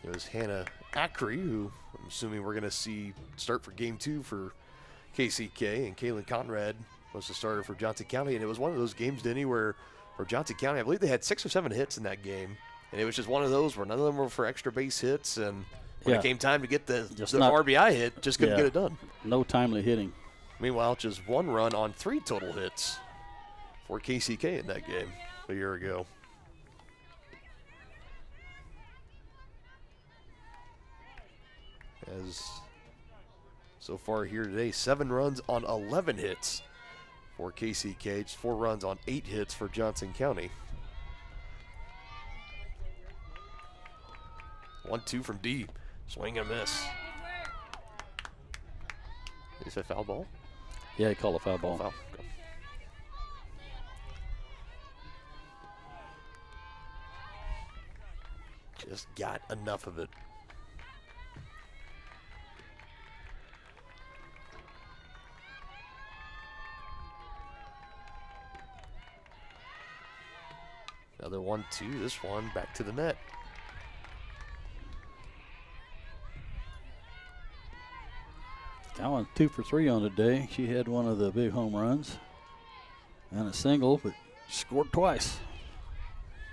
It was Hannah Ackrey, who I'm assuming we're going to see start for game 2 for KCK, and Kaylin Conrad was the starter for Johnson County. And it was one of those games, Denny, where Johnson County, I believe they had 6 or 7 hits in that game. And it was just one of those where none of them were for extra base hits, and when it came time to get the RBI hit, just couldn't get it done. No timely hitting. Meanwhile, just 1 run on 3 total hits for KCK in that game a year ago. As so far here today, 7 runs on 11 hits for KCK, just 4 runs on 8 hits for Johnson County. 1-2 from D. Swing and a miss. Is that foul ball? Yeah, he called a foul ball. Foul. Okay. Just got enough of it. Another 1-2. This one back to the net. Cowan 2 for 3 on the day. She had one of the big home runs and a single, but scored twice.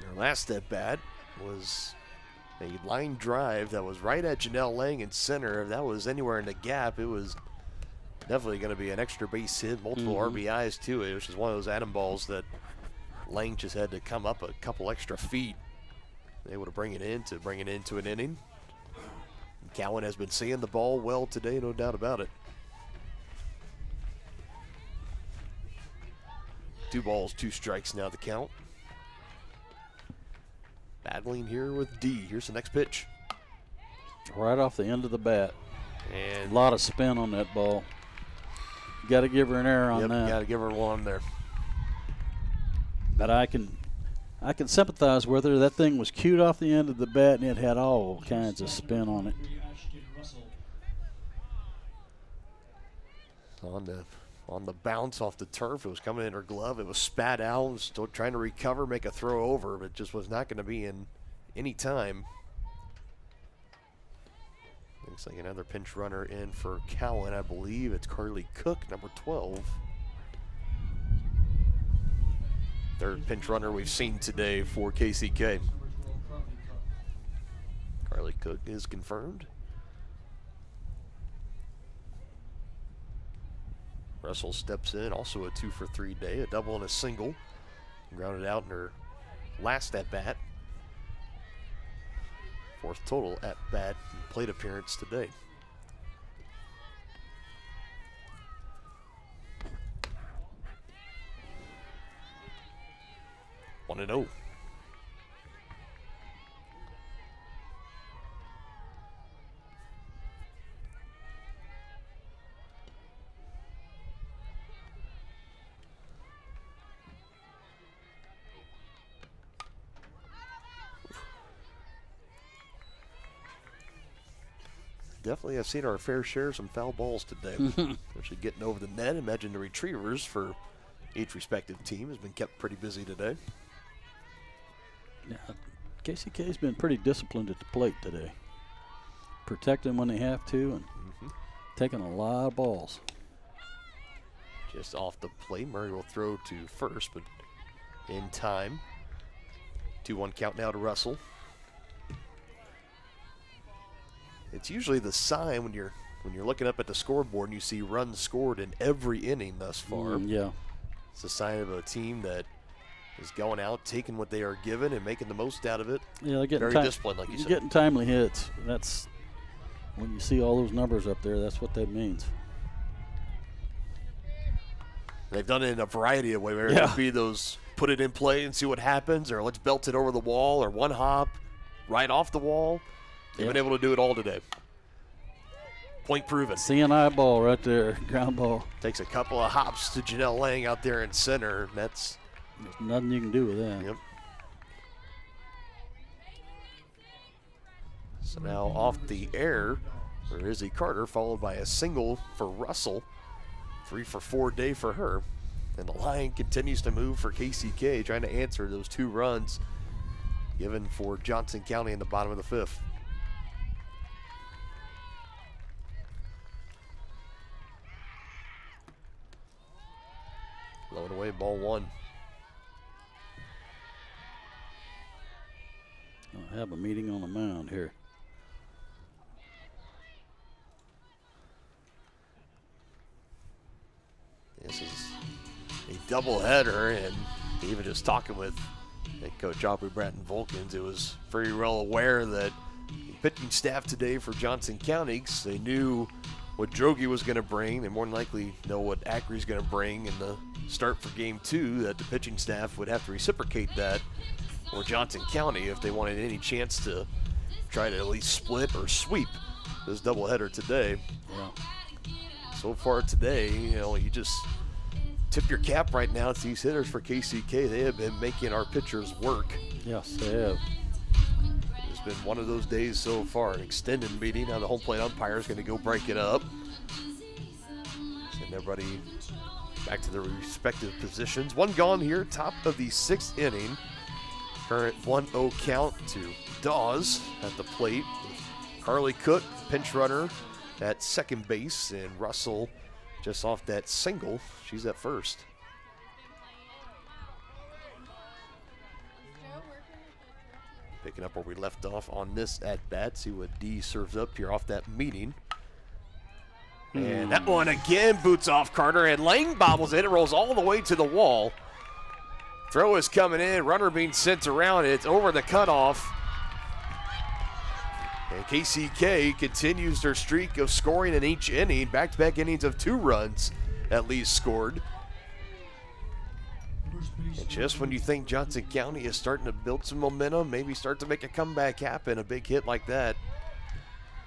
Her last at bat was a line drive that was right at Janelle Lang in center. If that was anywhere in the gap, it was definitely going to be an extra base hit, multiple RBIs to it. It was just one of those atom balls that Lang just had to come up a couple extra feet, able to bring it into an inning. Cowan has been seeing the ball well today, no doubt about it. 2 balls, 2 strikes now to count. Battling here with D. Here's the next pitch. Right off the end of the bat. And a lot of spin on that ball. You got to give her an error on that. Got to give her one there. But I can sympathize with her. That thing was cued off the end of the bat, and it had all kinds of spin on it. On the bounce off the turf, it was coming in her glove. It was spat out. Was still trying to recover, make a throw over, but just was not going to be in any time. Looks like another pinch runner in for Cowan. I believe it's Carly Cook, number 12. Third pinch runner we've seen today for KCK. Carly Cook is confirmed. Russell steps in, also a 2 for 3 day, a double and a single. Grounded out in her last at bat. 4th total at bat plate appearance today. 1-0. Definitely have seen our fair share of some foul balls today. Especially getting over the net. Imagine the retrievers for each respective team has been kept pretty busy today. Yeah, KCK's been pretty disciplined at the plate today. Protecting when they have to and taking a lot of balls. Just off the plate, Murray will throw to first, but in time. 2-1 count now to Russell. It's usually the sign when you're looking up at the scoreboard and you see runs scored in every inning thus far. Yeah. It's a sign of a team that is going out, taking what they are given, and making the most out of it. Yeah, they're getting very disciplined, like you said. Getting timely hits. That's when you see all those numbers up there. That's what that means. They've done it in a variety of ways. Whether it be those put it in play and see what happens, or let's belt it over the wall, or one hop right off the wall. They've been able to do it all today. Point proven. CNI ball right there, ground ball. Takes a couple of hops to Janelle Lang out there in center. There's nothing you can do with that. Yep. So now off the air for Izzy Carter, followed by a single for Russell. 3 for 4 day for her. And the line continues to move for KCK, trying to answer those 2 runs given for Johnson County in the bottom of the 5th. Low and away, ball 1. I have a meeting on the mound here. This is a doubleheader, and even just talking with head coach Aubrey Bratton Volkins, it was very well aware that the pitching staff today for Johnson County, 'cause they knew what Droege was going to bring. They more than likely know what Acree's going to bring in the start for game 2, that the pitching staff would have to reciprocate that for Johnson County if they wanted any chance to try to at least split or sweep this doubleheader today. Yeah. So far today, you just tip your cap right now to these hitters for KCK. They have been making our pitchers work. Yes, they have. It's been one of those days so far. An extended meeting. Now the home plate umpire is going to go break it up. Send everybody back to their respective positions. 1 gone here, top of the 6th inning. Current 1-0 count to Dawes at the plate. Carly Cook, pinch runner at second base, and Russell just off that single. She's at first. Picking up where we left off on this at-bat. See what D serves up here off that meeting. And that one again boots off Carter, and Lang bobbles it. It rolls all the way to the wall. Throw is coming in. Runner being sent around. It's over the cutoff. And KCK continues their streak of scoring in each inning. Back-to-back innings of 2 runs at least scored. And just when you think Johnson County is starting to build some momentum, maybe start to make a comeback happen, a big hit like that,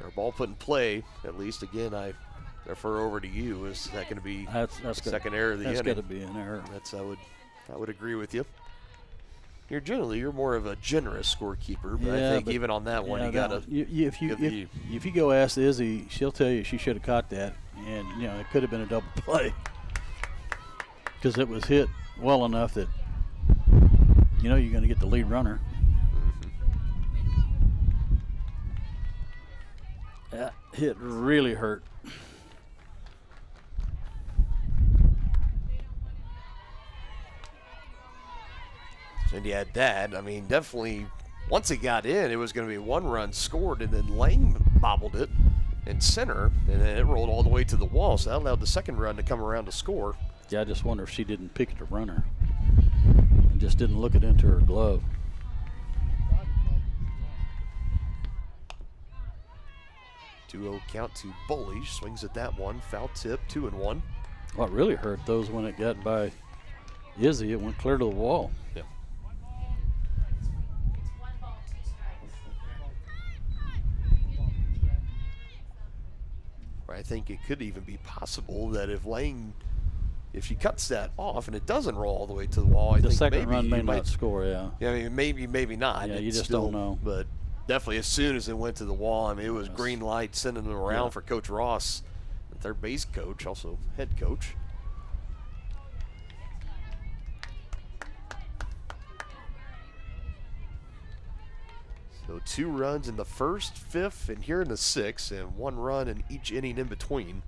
or a ball put in play, at least, again, I refer over to you. Is that going to be the second error of the inning? That's got to be an error. I would agree with you. You're more of a generous scorekeeper, but I think even on that one, you got to. If you go ask Izzy, she'll tell you she should have caught that, and it could have been a double play because it was hit well enough that you're going to get the lead runner. That hit really hurt. And you had that. I mean, definitely, once it got in, it was going to be 1 run scored, and then Lang bobbled it in center, and then it rolled all the way to the wall, so that allowed the second run to come around to score. Yeah, I just wonder if she didn't pick it to runner and just didn't look it into her glove. Two-0 count to Bullish. Swings at that one. Foul tip, 2-1. What really hurt those when it got by Izzy, it went clear to the wall. Yeah. I think it could even be possible that if she cuts that off and it doesn't roll all the way to the wall, I think second maybe run may not score, yeah. Yeah, I mean, maybe not. Yeah, you It's just still, don't know. But definitely as soon as it went to the wall, I mean, it was green light sending them around for Coach Ross, their base coach, also head coach. So 2 runs in the first, 5th, and here in the 6th, and 1 run in each inning in between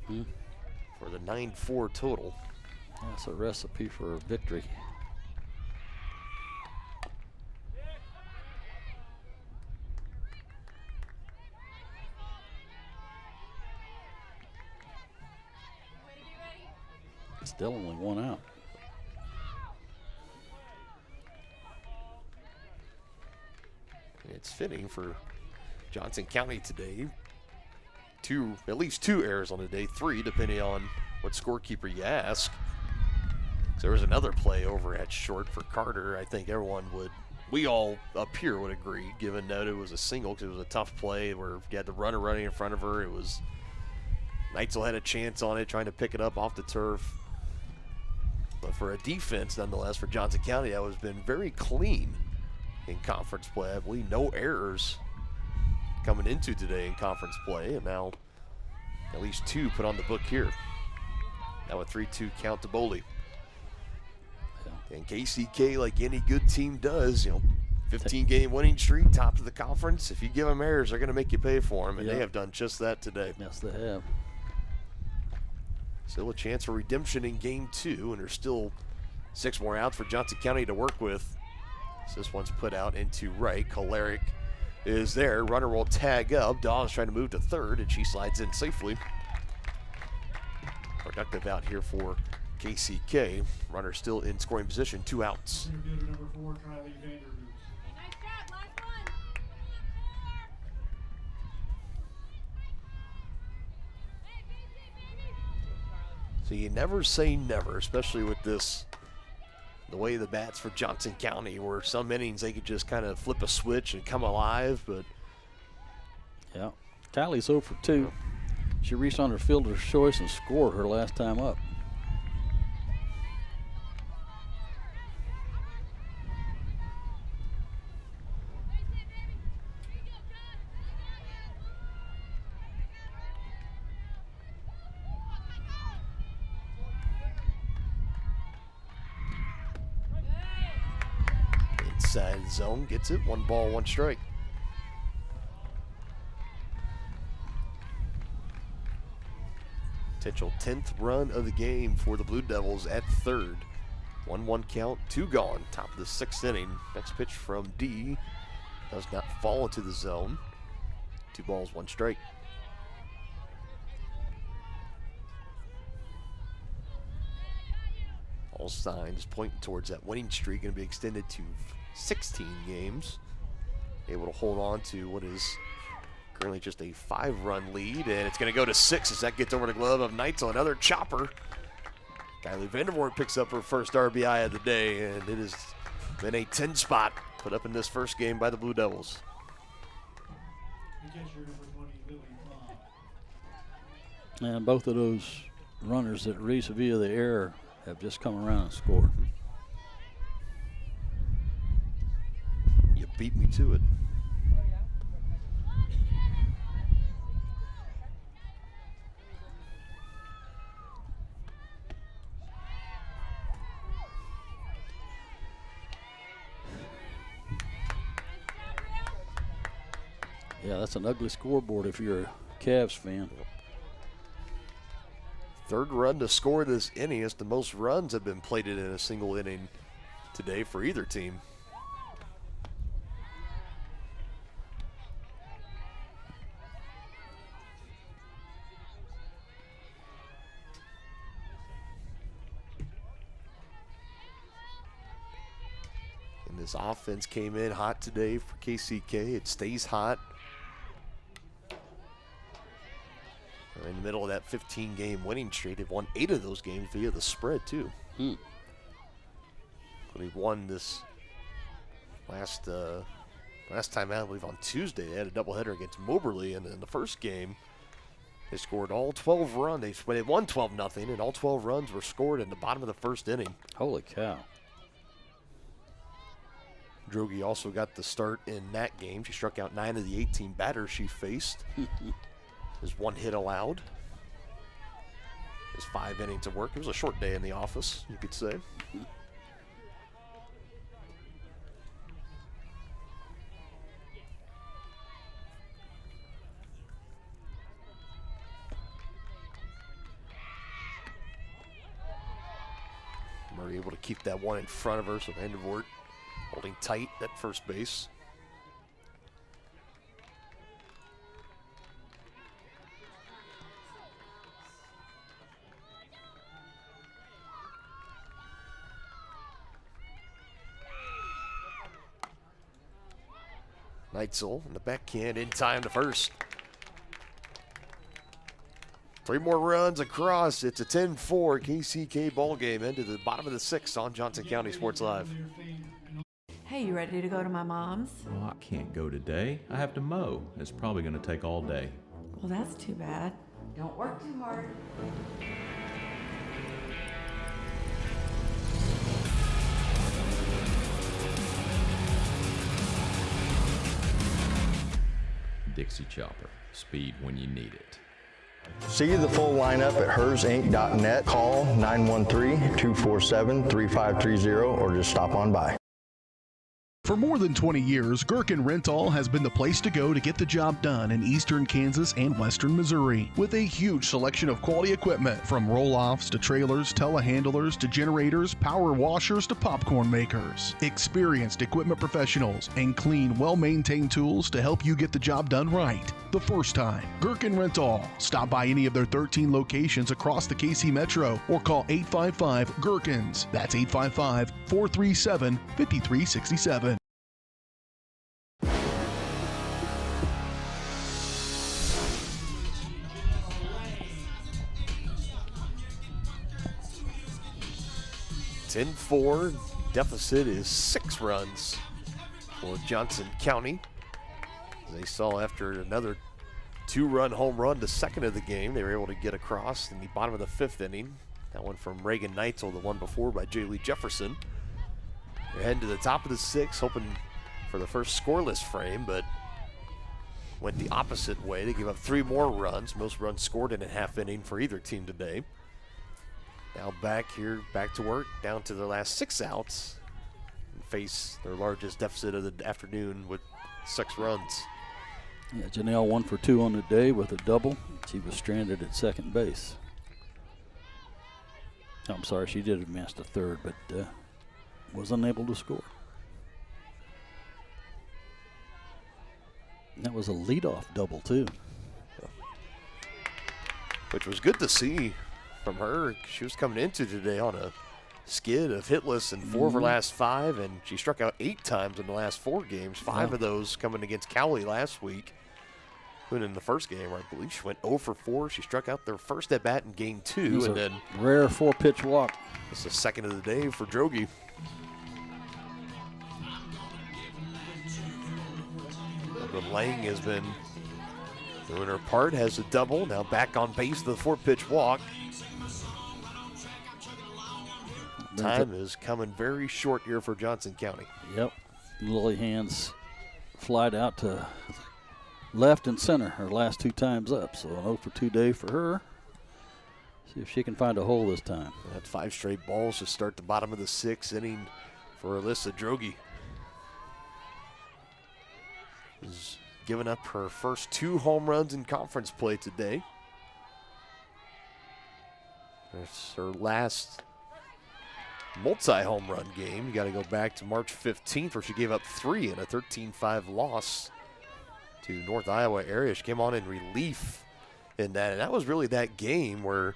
for the 9-4 total. That's a recipe for victory. Still only 1 out. It's fitting for Johnson County today. At least 2 errors on the day, 3 depending on what scorekeeper you ask. So there was another play over at short for Carter. I think we all up here would agree, given that it was a single, because it was a tough play where you had the runner running in front of her. It was Neitzel had a chance on it, trying to pick it up off the turf. But for a defense, nonetheless, for Johnson County, that has been very clean in conference play. I believe no errors coming into today in conference play, and now at least 2 put on the book here. Now a 3-2 count to Boley. And KCK, like any good team does, 15-game winning streak, top of the conference. If you give them errors, they're going to make you pay for them, and they have done just that today. Yes, they have. Still a chance for redemption in game 2, and there's still 6 more outs for Johnson County to work with. So this one's put out into right. Kolaric is there. Runner will tag up. Dawes trying to move to third, and she slides in safely. Productive out here for KCK. Runner still in scoring position, 2 outs. Interfielder number 4, Kylie Vanderboot. So you never say never, especially with this, the way the bats for Johnson County, where some innings they could just kind of flip a switch and come alive, but. Yeah, Tally's 0 for 2. She reached on her fielder's choice and scored her last time up. Inside zone, gets it. 1 ball, 1 strike. Potential 10th run of the game for the Blue Devils at third. 1-1 count, 2 gone. Top of the 6th inning. Next pitch from D does not fall into the zone. 2 balls, 1 strike. All signs pointing towards that winning streak, going to be extended to 16 games. Able to hold on to what is currently just a 5-run lead, and it's going to go to 6 as that gets over the glove of Neitzel. Another chopper. Kylie Vandervoort picks up her first RBI of the day, and it has been a 10 spot put up in this first game by the Blue Devils. And both of those runners that reached via the error have just come around and scored. You beat me to it. Yeah, that's an ugly scoreboard if you're a Cavs fan. 3rd run to score this inning. It's the most runs have been plated in a single inning today for either team. And this offense came in hot today for KCK. It stays hot. In the middle of that 15-game winning streak, they've won 8 of those games via the spread, too. They won this last time out, I believe, on Tuesday. They had a doubleheader against Moberly in the first game. They scored all 12 runs. They won 12-0, and all 12 runs were scored in the bottom of the first inning. Holy cow. Droege also got the start in that game. She struck out 9 of the 18 batters she faced. There's 1 hit allowed. There's 5 innings of work. It was a short day in the office, you could say. Murray able to keep that one in front of her, so Vandervoort holding tight at first base. Neitzel in the backhand in time to first. 3 more runs across. It's a 10-4 KCK ball game into the bottom of the 6th on Johnson County Sports Live. Hey, you ready to go to my mom's? Oh, I can't go today. I have to mow. It's probably going to take all day. Well, that's too bad. Don't work too hard. Dixie Chopper. Speed when you need it. See the full lineup at hersinc.net. Call 913-247-3530 or just stop on by. For more than 20 years, Gherkin Rental has been the place to go to get the job done in eastern Kansas and western Missouri. With a huge selection of quality equipment, from roll-offs to trailers, telehandlers to generators, power washers to popcorn makers. Experienced equipment professionals and clean, well-maintained tools to help you get the job done right the first time. Gherkin Rental. Stop by any of their 13 locations across the KC Metro or call 855-GHERKINS. That's 855-437-5367. (10-4). Deficit is 6 runs for Johnson County. They saw after another 2-run home run, the second of the game, they were able to get across in the bottom of the 5th inning. That one from Reagan Neitzel, the one before by Jaylee Jefferson. They're heading to the top of the 6th, hoping for the first scoreless frame, but went the opposite way. They gave up 3 more runs, most runs scored in a half inning for either team today. Now back to work, down to their last 6 outs, and face their largest deficit of the afternoon with 6 runs. Yeah, Janelle 1 for 2 on the day with a double. She was stranded at second base. I'm sorry, she did advance to third, but was unable to score. And that was a leadoff double, too. Which was good to see from her. She was coming into today on a skid of hitless in 4 of her last 5, and she struck out 8 times in the last 4 games. 5 of those coming against Cowley last week. When in the first game, I believe she went 0 for 4. She struck out their first at bat in game 2, and then rare 4-pitch walk. It's the second of the day for Droege. But Lang has been doing her part, has a double, now back on base with a 4-pitch walk. Time is coming very short here for Johnson County. Yep. Lily Hands flied out to left and center her last 2 times up. So an 0 for 2 day for her. See if she can find a hole this time. That's 5 straight balls to start the bottom of the 6th inning for Alyssa Droege. Has given up her first 2 home runs in conference play today. It's her last multi-home run game. You got to go back to March 15th where she gave up 3 in a 13-5 loss to North Iowa area. She came on in relief in that, and that was really that game where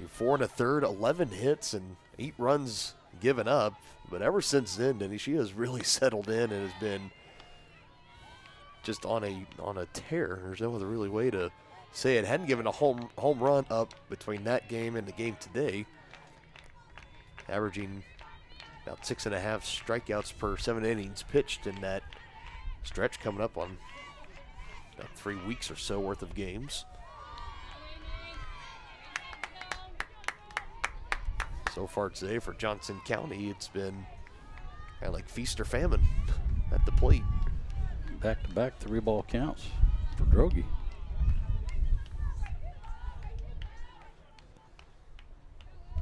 4 1/3, 11 hits and 8 runs given up. But ever since then, Denny, she has really settled in and has been just on a tear. There's no other really way to say it. Hadn't given a home run up between that game and the game today. Averaging about 6.5 strikeouts per 7 innings pitched in that stretch, coming up on about 3 weeks or so worth of games. So far today for Johnson County, it's been kind of like feast or famine at the plate. Back-to-back 3-ball counts for Droege.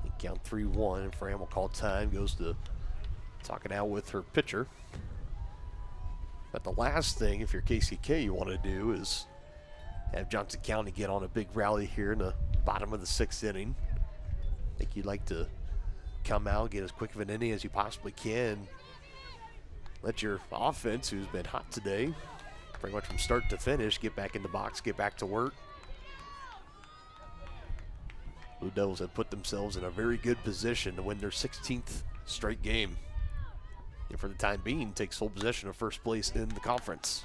They count 3-1, and Fram will call time, goes to talk it out with her pitcher. But the last thing, if you're KCK, you want to do is have Johnson County get on a big rally here in the bottom of the 6th inning. I think you'd like to come out, get as quick of an inning as you possibly can. Let your offense, who's been hot today, pretty much from start to finish, get back in the box, get back to work. Blue Devils have put themselves in a very good position to win their 16th straight game. And for the time being, takes full possession of first place in the conference.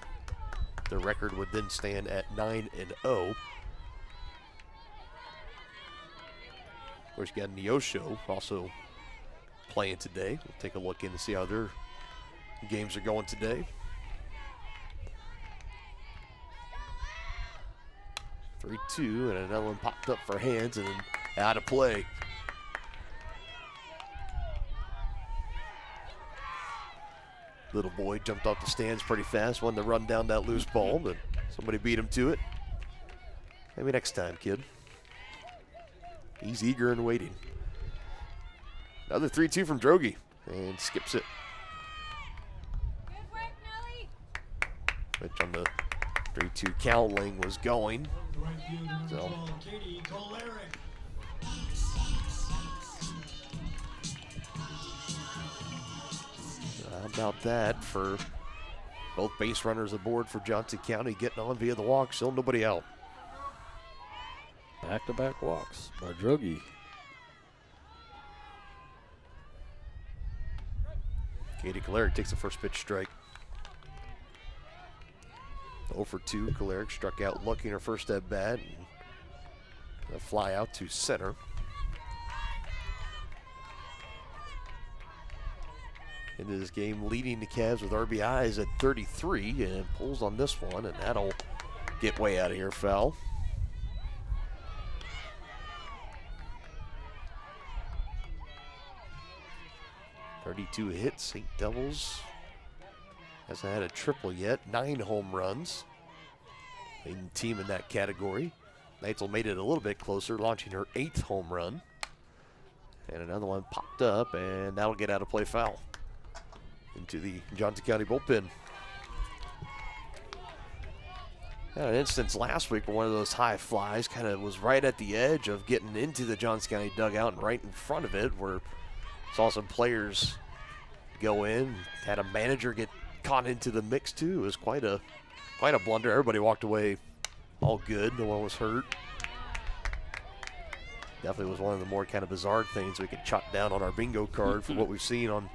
Their record would then stand at 9-0. Of course, you got Neosho also playing today. We'll take a look in to see how their games are going today. 3-2, and another one popped up for hands and out of play. Little boy jumped off the stands pretty fast, wanted to run down that loose ball, but somebody beat him to it. Maybe next time, kid. He's eager and waiting. Another 3-2 from Droege, and skips it. Which on the 3-2 count, Ling was going. So. How about that for both base runners aboard for Johnson County, getting on via the walk, still nobody out. Back-to-back walks by Droege. Katie Kalarick takes the first pitch strike. 0 for 2. Kalarick struck out looking her first at bat. And a fly out to center. Into this game, leading the Cavs with RBIs at 33, and pulls on this one, and that'll get way out of here, foul. .32 hits, 8 doubles. Hasn't had a triple yet. 9 home runs. Leading the team in that category. Neitzel made it a little bit closer, launching her 8th home run. And another one popped up, and that'll get out of play, foul. Into the Johnson County bullpen. Had an instance last week where one of those high flies kind of was right at the edge of getting into the Johnson County dugout and right in front of it, where saw some players go in, had a manager get caught into the mix too. It was quite a blunder. Everybody walked away all good. No one was hurt. Definitely was one of the more kind of bizarre things we could jot down on our bingo card for what we've seen on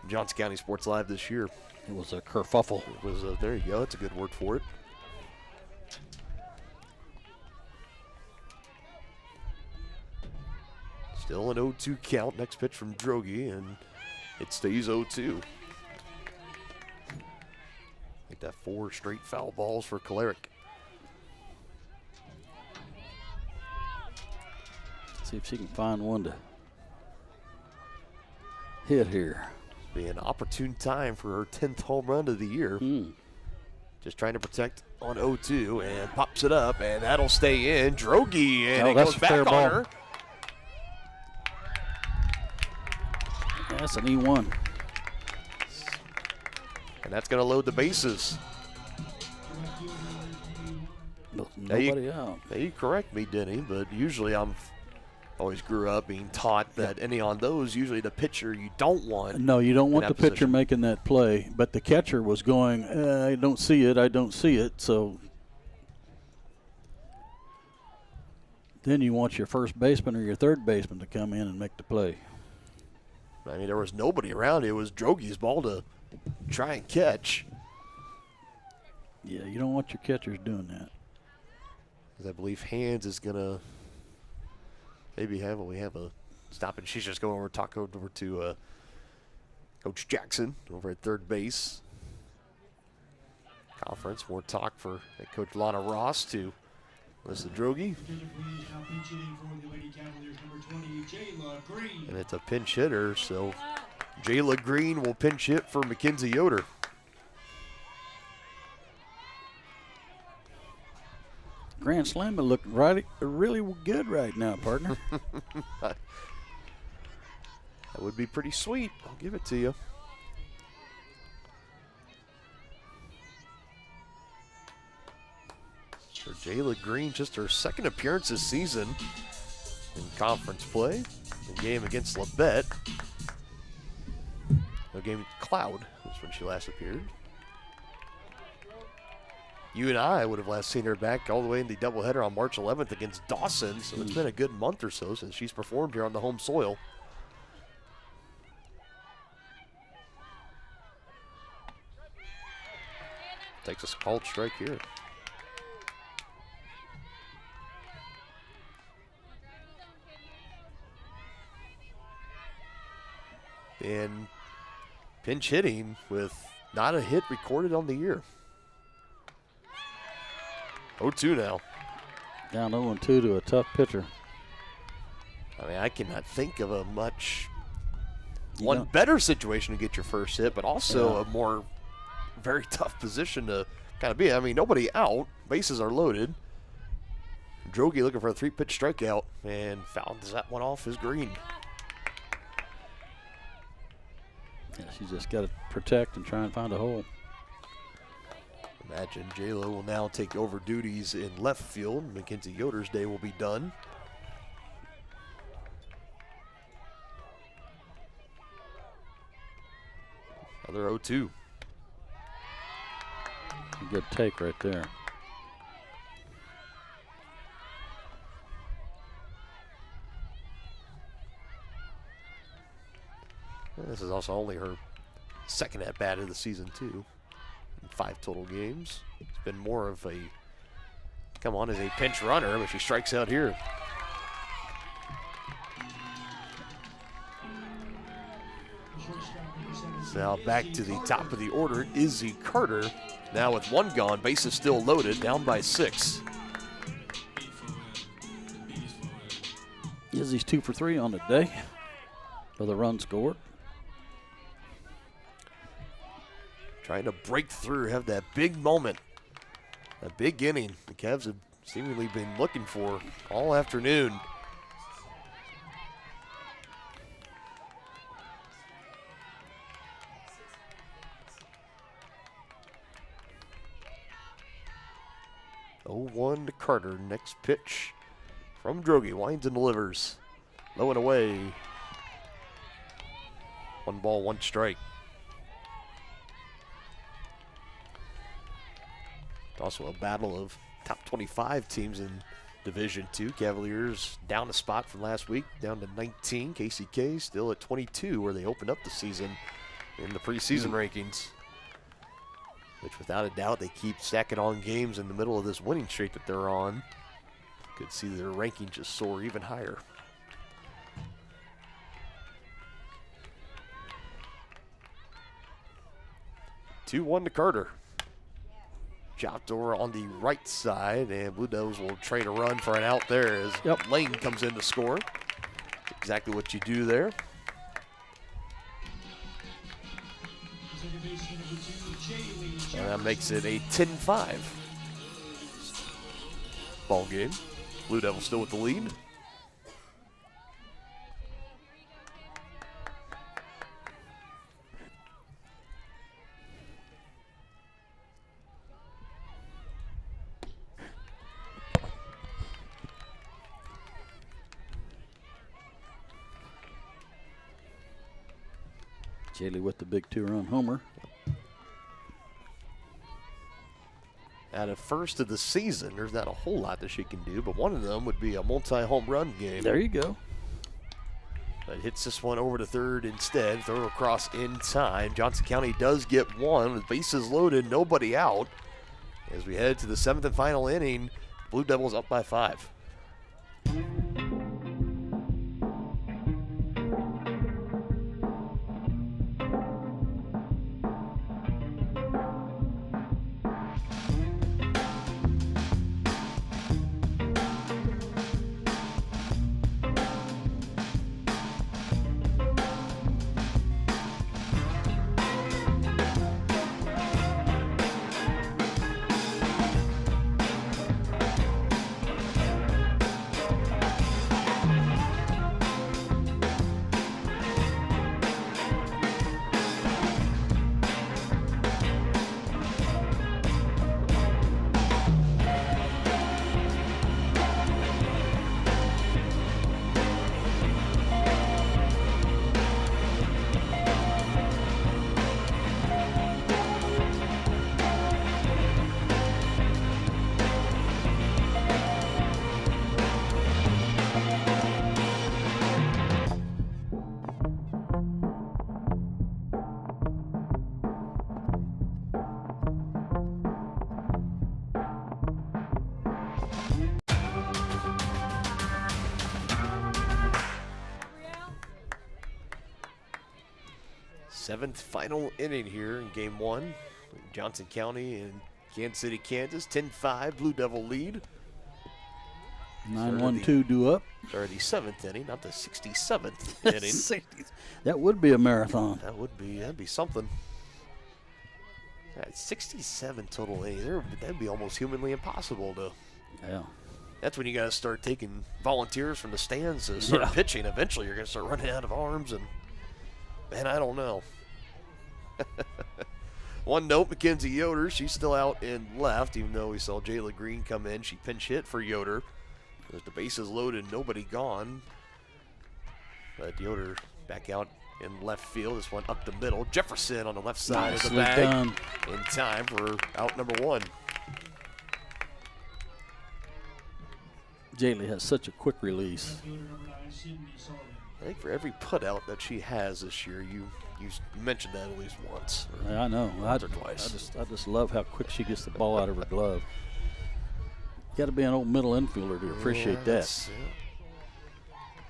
Johnson County Sports Live this year. It was a kerfuffle. It was there you go. That's a good word for it. Still an 0-2 count. Next pitch from Droege, and it stays 0-2. Like that 4 straight foul balls for Kalarick. See if she can find one to hit here. Be an opportune time for her 10th home run of the year. Just trying to protect on 0-2, and pops it up, and that'll stay in. Droege, and it goes back on her. That's an E1. And that's going to load the bases. Nobody out. Now you correct me, Denny, but usually I'm always grew up being taught that any on those, usually the pitcher you don't want. No, you don't want the pitcher making that play, but the catcher was going, I don't see it, I don't see it, so then you want your first baseman or your third baseman to come in and make the play. I mean, there was nobody around. It was Droge's ball to try and catch. Yeah, you don't want your catchers doing that. Because I believe Hands is going to maybe have a stop, and she's just going over, talk over to Coach Jackson over at third base. Conference, more talk for Coach Lana Ross to This is Drogi. Attention please, now pinch hitting for the Lady Cavaliers, number 20, Jayla Green. And it's a pinch hitter, so Jayla Green will pinch hit for Mackenzie Yoder. Grand Slam looking really good right now, partner. That would be pretty sweet. I'll give it to you. For Jayla Green, just her second appearance this season in conference play. The game against Labette. The game Cloud was when she last appeared. You and I would have last seen her back all the way in the doubleheader on March 11th against Dawson, so it's been a good month or so since she's performed here on the home soil. Takes a called strike here. And pinch hitting with not a hit recorded on the year. 0-2 now. Down 0-2 to a tough pitcher. I mean, I cannot think of a one better situation to get your first hit, but also a more very tough position to kind of be. I mean, nobody out. Bases are loaded. Drogi looking for a 3-pitch strikeout and fouls that one off his green. Yeah, she's just got to protect and try and find a hole. Imagine J-Lo will now take over duties in left field. Mackenzie Yoder's day will be done. Another 0-2. A good take right there. This is also only her second at-bat of the season, too. In 5 total games. It's been more of a come on as a pinch runner, but she strikes out here. Now back to the top of the order, Izzy Carter. Now with 1 gone, bases still loaded, down by 6. Izzy's 2 for 3 on the day for the run scored. Trying to break through, have that big moment, that big inning the Cavs have seemingly been looking for all afternoon. Oh, 0-1 to Carter. Next pitch from Drogi. Winds and delivers. Low and away. 1 ball, 1 strike. Also a battle of top 25 teams in Division II. Cavaliers down a spot from last week, down to 19. KCK still at 22, where they opened up the season in the preseason rankings. Which, without a doubt, they keep stacking on games in the middle of this winning streak that they're on. Could see their ranking just soar even higher. Two-1 to Carter. Chopped over on the right side, and Blue Devils will trade a run for an out there as Lane comes in to score. Exactly what you do there. And that makes it a 10-5 ball game. Blue Devils still with the lead. Jaylee with the big 2-run homer. At a first of the season, there's not a whole lot that she can do, but one of them would be a multi-home run game. There you go. But hits this one over to third instead. Throw across in time. Johnson County does get 1 with bases loaded, nobody out. As we head to the 7th and final inning, Blue Devils up by 5. 7th final inning here in game 1. Johnson County and Kansas City, Kansas. 10-5 Blue Devil lead. 9-1-2 due up. Or the 7th inning, not the 67th inning. That would be a marathon. That'd be something. 67 total innings. That'd be almost humanly impossible to. Yeah. That's when you got to start taking volunteers from the stands to start pitching. Eventually, you're going to start running out of arms, and man, I don't know. One note, Mackenzie Yoder, she's still out in left, even though we saw Jayla Green come in. She pinch hit for Yoder. With the bases loaded, nobody gone. But Yoder back out in left field. This one up the middle. Jefferson on the left side of the bag. Done. In time for out number 1. Jaylee has such a quick release. I think for every put out that she has this year, you mentioned that at least once. Yeah, I know. Once or twice. I just love how quick she gets the ball out of her glove. Got to be an old middle infielder to appreciate that.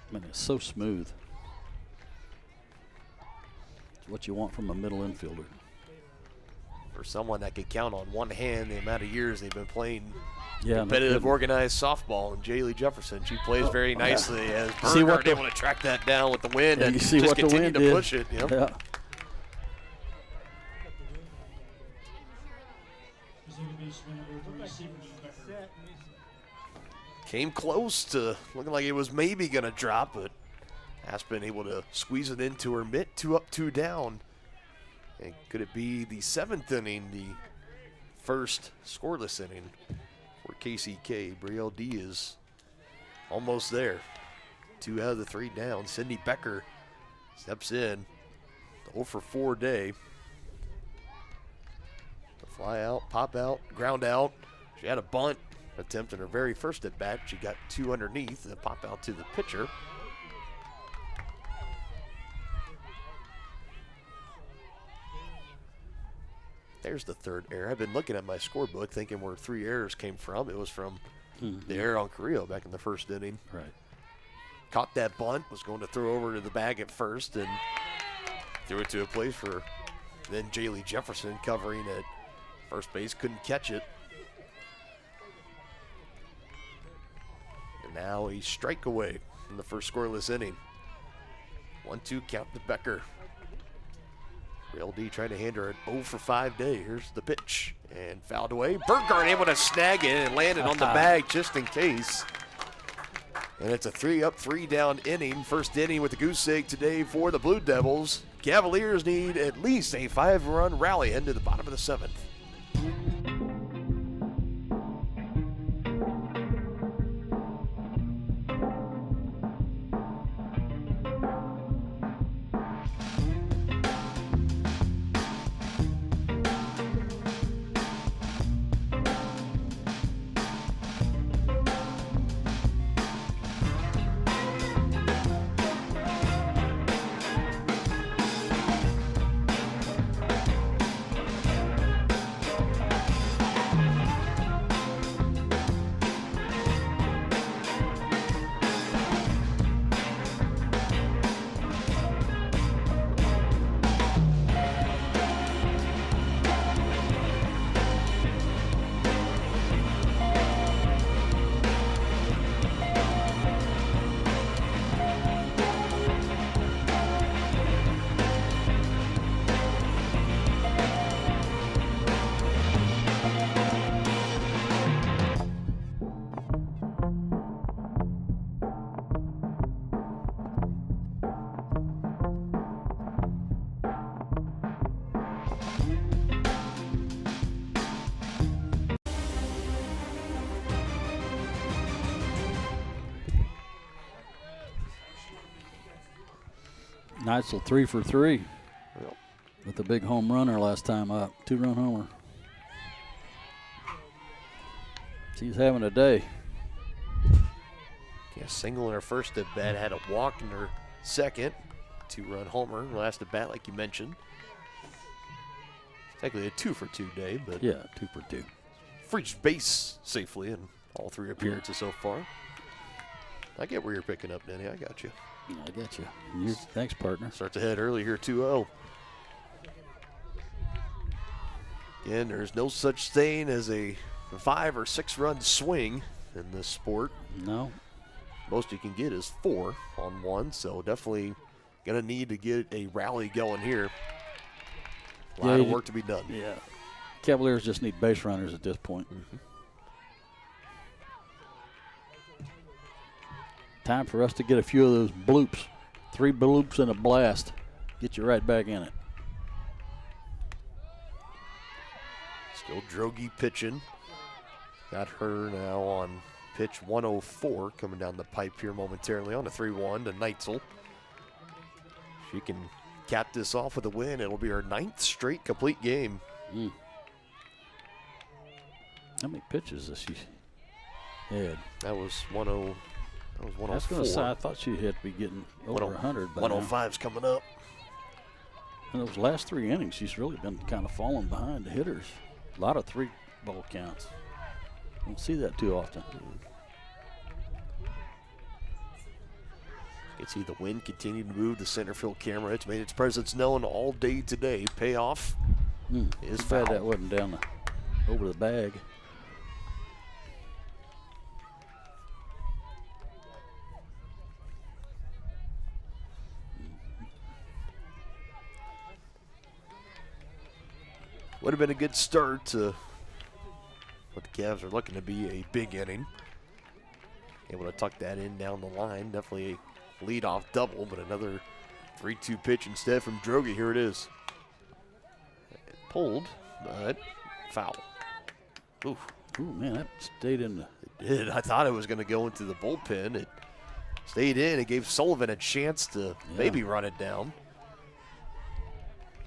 I mean, it's so smooth. It's what you want from a middle infielder. For someone that could count on one hand the amount of years they've been playing competitive, organized softball, and Jaylee Jefferson, she plays very nicely as Bernhardt able to track that down with the wind and just what continue to push it. You know? Yeah. Came close to looking like it was maybe going to drop, but Aspen able to squeeze it into her mitt. 2 up, 2 down. And could it be the 7th inning, the first scoreless inning for KCK? Brielle D is almost there. 2 out of the 3 down. Cindy Becker steps in. 0 for 4 day. The fly out, pop out, ground out. She had a bunt attempt in her very first at bat. She got 2 underneath and pop out to the pitcher. There's the 3rd error. I've been looking at my scorebook thinking where 3 errors came from. It was from the error on Carrillo back in the first inning. Right. Caught that bunt, was going to throw over to the bag at first, and threw it to a place for then Jaylee Jefferson covering at first base. Couldn't catch it. And now a strike away from the first scoreless inning. 1-2 count to Becker. Real D trying to hand her an 0 for 5 day. Here's the pitch and fouled away. Burgard able to snag it and land it on the bag just in case. And it's a 3 up, 3 down inning. First inning with the goose egg today for the Blue Devils. Cavaliers need at least a 5-run rally into the bottom of the 7th. Neitzel 3 for 3 with the big home runner last time up. 2-run homer. She's having a day. Yeah, single in her first at bat, had a walk in her second. 2-run homer last at bat, like you mentioned. Technically a 2 for 2 day, but yeah, 2 for 2. Reached base safely in all 3 appearances so far. I get where you're picking up, Denny. I got you. I got you. Thanks, partner. Starts ahead early here, 2-0. Again, there's no such thing as a 5 or 6 run swing in this sport. No. Most you can get is 4 on one, so definitely going to need to get a rally going here. A lot of work to be done. Yeah. Cavaliers just need base runners at this point. Time for us to get a few of those bloops. 3 bloops and a blast. Get you right back in it. Still Droege pitching. Got her now on pitch 104 coming down the pipe here momentarily on a 3-1 to Neitzel. She can cap this off with a win. It'll be her 9th straight complete game. How many pitches does she had? That was 104. I was going to say, I thought she had to be getting over 100 by 105's coming up. In those last 3 innings, she's really been kind of falling behind the hitters. A lot of 3-ball counts. Don't see that too often. You can see the wind continue to move the center field camera. It's made its presence known all day today. Payoff is foul. Bad that wasn't down over the bag. Would have been a good start to what the Cavs are looking to be a big inning. Able to tuck that in down the line. Definitely a leadoff double, but another 3-2 pitch instead from Droege. Here it is. It pulled, but foul. Ooh, man, that stayed in the... It did. I thought it was going to go into the bullpen. It stayed in. It gave Sullivan a chance to maybe run it down.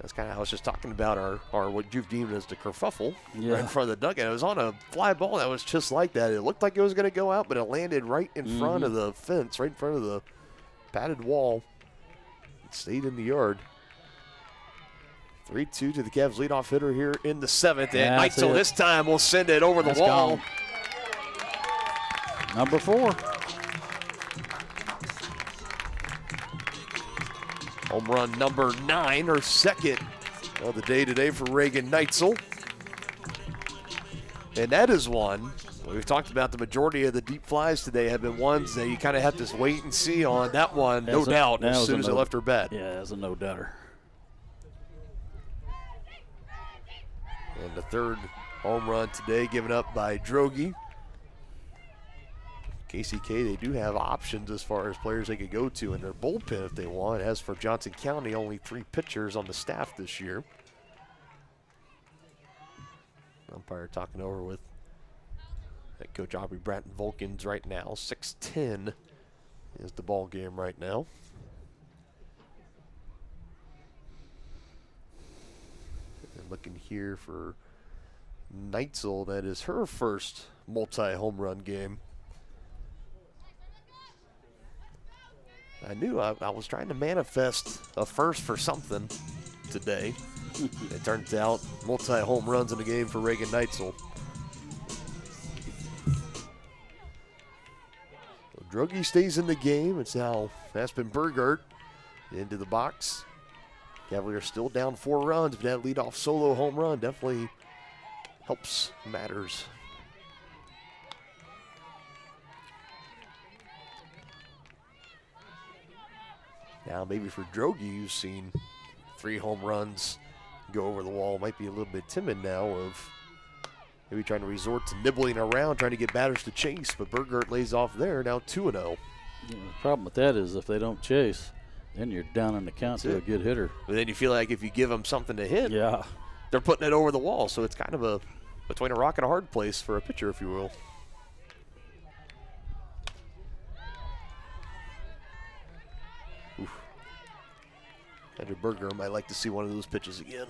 That's kind of, I was just talking about our what you've deemed as the kerfuffle right in front of the dugout. It was on a fly ball that was just like that. It looked like it was going to go out, but it landed right in front of the fence, right in front of the padded wall. It stayed in the yard. 3-2 to the Cavs leadoff hitter here in the 7th. And Neitzel this time will send it over the wall. Gone. Number 4. Home run number 9, her second of the day today for Reagan Neitzel. And that is one, we've talked about the majority of the deep flies today have been ones that you kind of have to wait and see on. That one, no doubt, as soon as it left her bat. Yeah, that's a no-doubter. And the 3rd home run today given up by Droege. KCK, they do have options as far as players they could go to in their bullpen if they want. As for Johnson County, only 3 pitchers on the staff this year. Umpire talking over with head coach Aubrey Bratton Vulcans right now. 6-10 is the ball game right now. And looking here for Neitzel, that is her first multi-home run game. I knew I was trying to manifest a first for something today. It turns out multi-home runs in the game for Reagan Neitzel. So Droege stays in the game. It's now Aspen Burgert into the box. Cavaliers still down 4 runs, but that leadoff solo home run definitely helps matters. Now maybe for Droege, who's seen 3 home runs go over the wall, might be a little bit timid now of maybe trying to resort to nibbling around, trying to get batters to chase, but Burgert lays off there, now 2-0. Yeah, the problem with that is if they don't chase, then you're down in the count to a good hitter. But then you feel like if you give them something to hit, they're putting it over the wall, so it's kind of between a rock and a hard place for a pitcher, if you will. Andrew Berger might like to see one of those pitches again.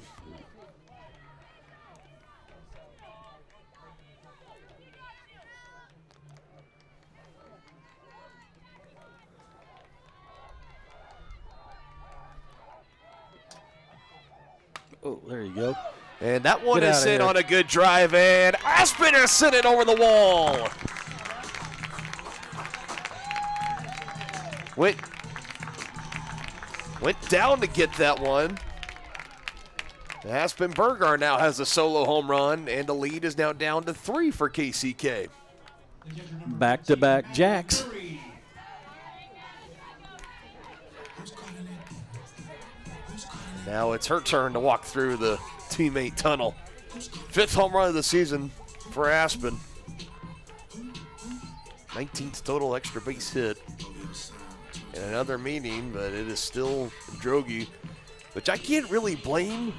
Oh, there you go. And that one is in on a good drive, and Aspen is sent it over the wall. Went down to get that one. Aspen Burgar now has a solo home run, and the lead is now down to 3 for KCK. Back-to-back jacks. Now it's her turn to walk through the teammate tunnel. 5th home run of the season for Aspen. 19th total extra base hit. And another meeting, but it is still Drogi, which I can't really blame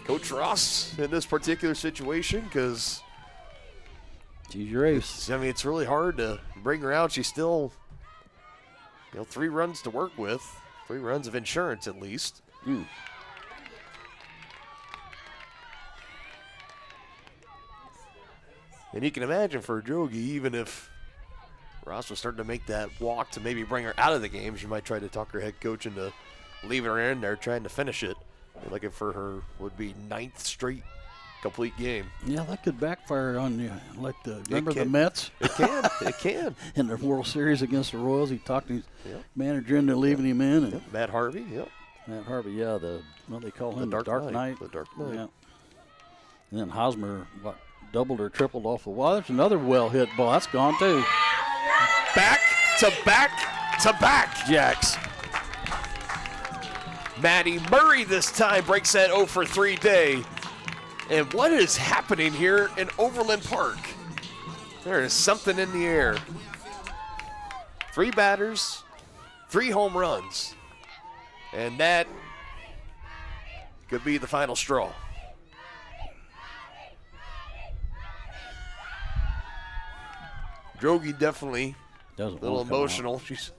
Coach Ross in this particular situation because she's your ace. I mean, it's really hard to bring her out. She's still, 3 runs to work with, 3 runs of insurance at least. And you can imagine for Drogi, even if Ross was starting to make that walk to maybe bring her out of the game, she might try to talk her head coach into leaving her in there trying to finish it. Looking for her would be 9th straight complete game. Yeah, that could backfire on you. Remember the Mets? It can. It can. In the World Series against the Royals, he talked to his manager into leaving him in. And Matt Harvey, Matt Harvey, they call him the Dark Knight. The Dark Knight. Yeah. And then Hosmer, doubled or tripled off the wall. There's another well-hit ball. That's gone, too. Back to back to back, Jacks. Maddie Murray this time breaks that 0 for 3 day. And what is happening here in Overland Park? There is something in the air. 3 batters, 3 home runs. And that could be the final straw. Drogi definitely a little emotional. She's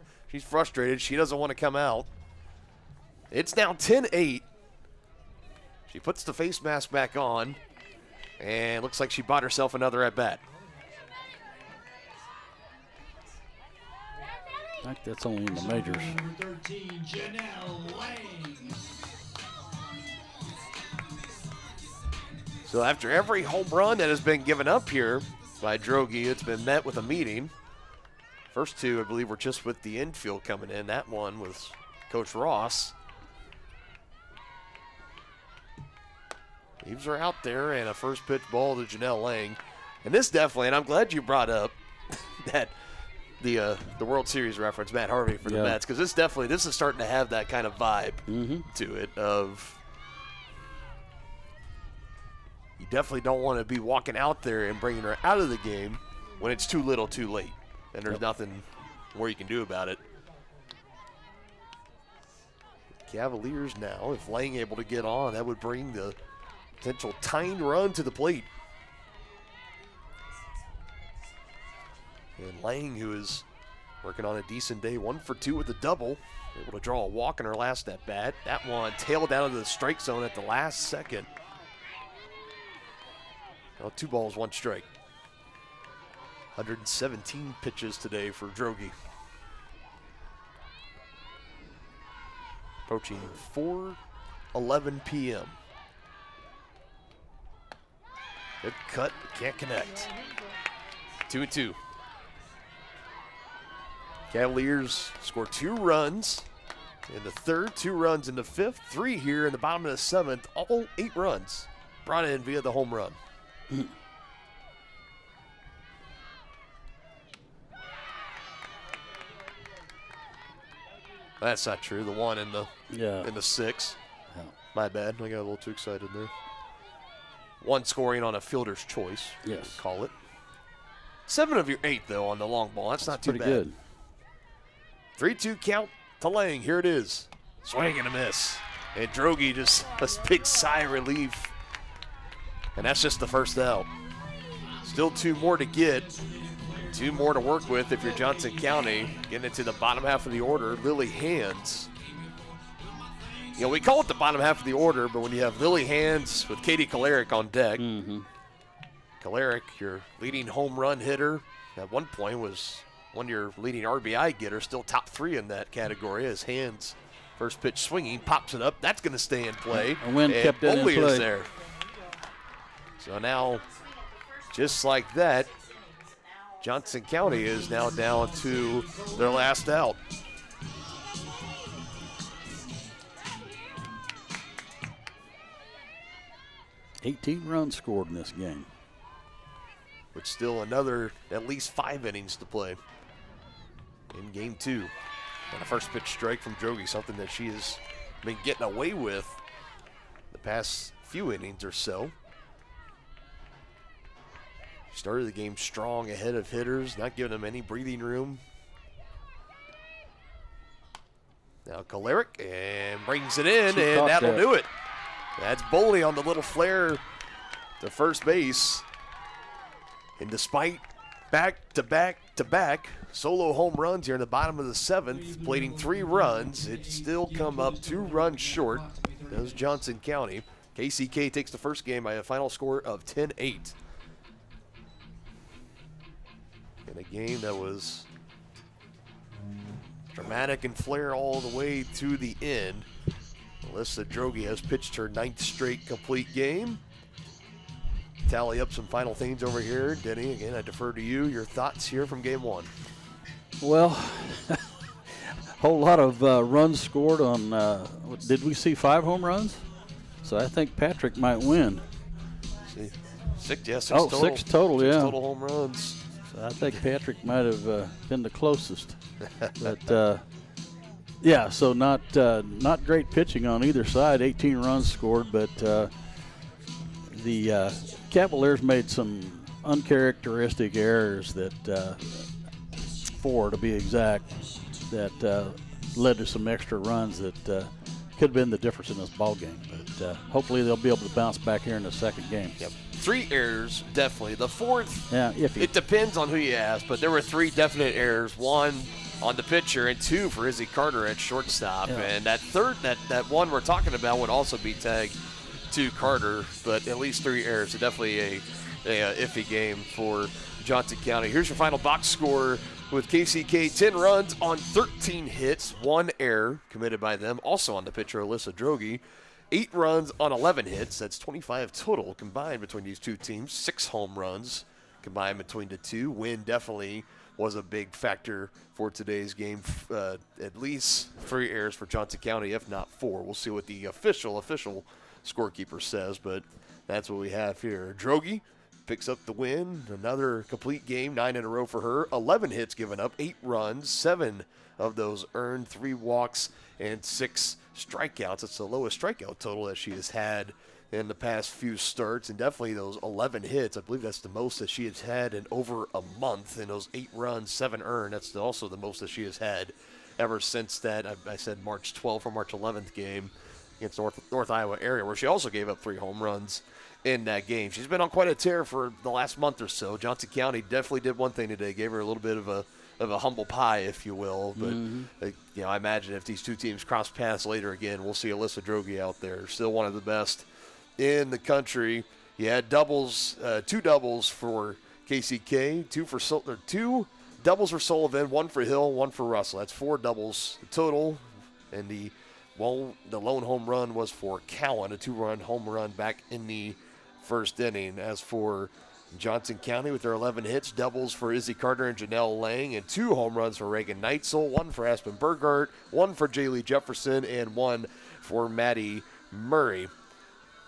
frustrated. She doesn't want to come out. It's now 10-8. She puts the face mask back on, and looks like she bought herself another at-bat. I think that's only in the majors. Number 13, Janelle Lang. So after every home run that has been given up here by Drogi, it's been met with a meeting. First 2, I believe, were just with the infield coming in. That one was Coach Ross. Leaves her out there, and a first pitch ball to Janelle Lang. And this definitely, and I'm glad you brought up that the World Series reference, Matt Harvey for the Mets, because this is starting to have that kind of vibe to it of you definitely don't want to be walking out there and bringing her out of the game when it's too little too late, and there's nothing more you can do about it. Cavaliers now, if Lang able to get on, that would bring the potential tying run to the plate. And Lang, who is working on a decent day, 1 for 2 with a double, able to draw a walk in her last at bat. That one tailed out of the strike zone at the last second. Well, 2 balls, 1 strike. 117 pitches today for Drogi. Approaching 4:11 p.m. Good cut, can't connect. 2-2. Cavaliers score 2 runs in the 3rd, 2 runs in the 5th, 3 here in the bottom of the 7th, all 8 runs brought in via the home run. That's not true. The one in the 6th. Yeah. My bad. I got a little too excited there. 1 scoring on a fielder's choice. Yes. Call it. 7 of your 8 though on the long ball. That's not too bad. Pretty good. 3-2 count to Lang. Here it is. Swing and a miss. And Drogi just a big sigh of relief. And that's just the first out. Still 2 more to get. 2 more to work with if you're Johnson County. Getting into the bottom half of the order, Lily Hands. We call it the bottom half of the order, but when you have Lily Hands with Katie Kolaric on deck, Kolaric, your leading home run hitter, at one point was one of your leading RBI getters, still top 3 in that category as Hands, first pitch swinging, pops it up. That's going to stay in play. A win kept it in play. Is there. So now, just like that, Johnson County is now down to their last out. 18 runs scored in this game. With still another at least 5 innings to play in game 2. And a first pitch strike from Droege, something that she has been getting away with the past few innings or so. Started the game strong ahead of hitters, not giving them any breathing room. Now Kalarick and brings it in, and that'll do it. That's Boley on the little flare to first base. And despite back-to-back solo home runs here in the bottom of the 7th, plating 3 runs, it still come up 2 runs short. That was Johnson County. KCK takes the first game by a final score of 10-8. In a game that was dramatic and flair all the way to the end. Alyssa Droege has pitched her 9th straight complete game. Tally up some final things over here. Denny, again, I defer to you. Your thoughts here from game 1. Well, a whole lot of runs scored on, did we see 5 home runs? So I think Patrick might win. See, 6 total. 6 total, yeah. 6 total home runs. So I think Patrick might have been the closest. But, yeah, so not great pitching on either side. 18 runs scored, but the Cavaliers made some uncharacteristic errors that 4 to be exact, that led to some extra runs that could have been the difference in this ball game. But hopefully they'll be able to bounce back here in the second game. Yep. 3 errors, definitely. The 4th, yeah, it depends on who you ask, but there were 3 definite errors. 1 on the pitcher and 2 for Izzy Carter at shortstop. Yeah. And that third, that one we're talking about would also be tagged to Carter, but at least 3 errors. So definitely a iffy game for Johnson County. Here's your final box score with KCK. 10 runs on 13 hits, 1 error committed by them. Also on the pitcher, Alyssa Droege. 8 runs on 11 hits. That's 25 total combined between these two teams. 6 home runs combined between the two. Wind definitely was a big factor for today's game. At least 3 errors for Johnson County, if not 4. We'll see what the official scorekeeper says, but that's what we have here. Droege picks up the win. Another complete game, 9 in a row for her. 11 hits given up, 8 runs, 7 of those earned, 3 walks, and 6 strikeouts. It's the lowest strikeout total that she has had in the past few starts, and definitely those 11 hits. I believe that's the most that she has had in over a month, and those 8 runs, 7 earned. That's also the most that she has had ever since that, I said March 12th or March 11th game against North Iowa area, where she also gave up 3 home runs in that game. She's been on quite a tear for the last month or so. Johnson County definitely did one thing today, gave her a little bit of a humble pie, if you will. But I imagine if these two teams cross paths later again, we'll see Alyssa Droege out there, still one of the best in the country. You had doubles, 2 doubles for KCK, 2 doubles for Sullivan, 1 for Hill, 1 for Russell. That's 4 doubles total, and the lone home run was for Cowan, a 2-run home run back in the first inning. As for Johnson County with their 11 hits, doubles for Izzy Carter and Janelle Lang, and 2 home runs for Reagan Neitzel, 1 for Aspen Burgart, 1 for Jaylee Jefferson, and 1 for Maddie Murray.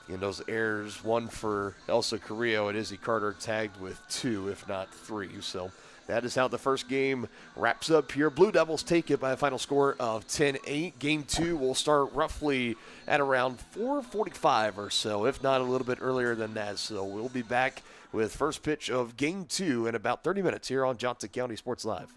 In those errors, 1 for Elsa Carrillo and Izzy Carter tagged with 2, if not 3. So that is how the first game wraps up here. Blue Devils take it by a final score of 10-8. Game 2 will start roughly at around 4:45 or so, if not a little bit earlier than that. So we'll be back with first pitch of Game 2 in about 30 minutes here on Johnson County Sports Live.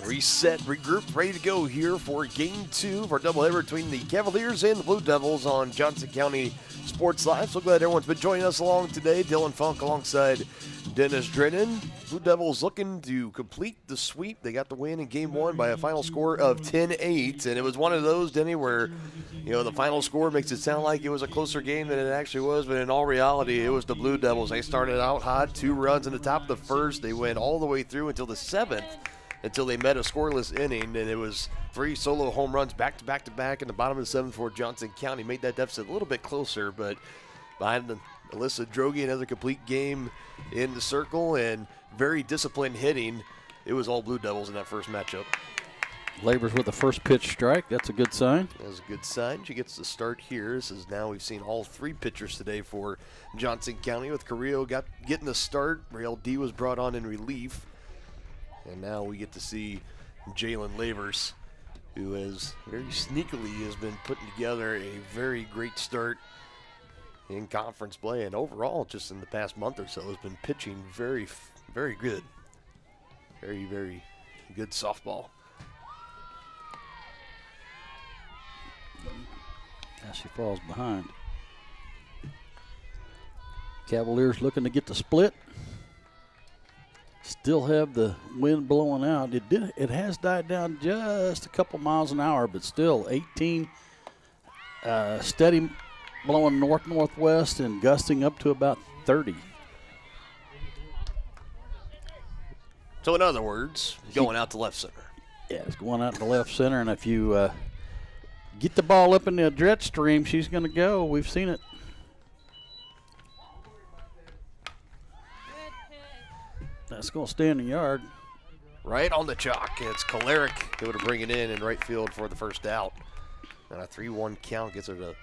Reset, regroup, ready to go here for Game 2 of our doubleheader between the Cavaliers and the Blue Devils on Johnson County Sports Live. So glad everyone's been joining us along today. Dylan Funk alongside Dennis Drennan. Blue Devils looking to complete the sweep. They got the win in Game 1 by a final score of 10-8. And it was one of those, Denny, where, you know, the final score makes it sound like it was a closer game than it actually was. But in all reality, it was the Blue Devils. They started out hot, 2 runs in the top of the first. They went all the way through until the 7th, until they met a scoreless inning. And it was 3 solo home runs back to back to back in the bottom of the 7th for Johnson County. Made that deficit a little bit closer, but behind the Alyssa Droege, another complete game in the circle and very disciplined hitting. It was all Blue Devils in that first matchup. Labors with the first pitch strike. That's a good sign. That's a good sign. She gets the start here. This is now we've seen all 3 pitchers today for Johnson County, with Carrillo getting the start. Rael D was brought on in relief. And now we get to see Jalen Lavers, who has very sneakily has been putting together a very great start in conference play, and overall just in the past month or so has been pitching very, very good. Very, very good softball. Now she falls behind. Cavaliers looking to get the split. Still have the wind blowing out. It has died down just a couple miles an hour, but still 18 steady, blowing north-northwest and gusting up to about 30. So in other words, going out to left center. Yeah, it's going out to left center, and if you get the ball up in the jet stream, she's going to go. We've seen it. That's going to stay in the yard. Right on the chalk. It's Kolaric able to bring it in right field for the first out. And a 3-1 count gets her to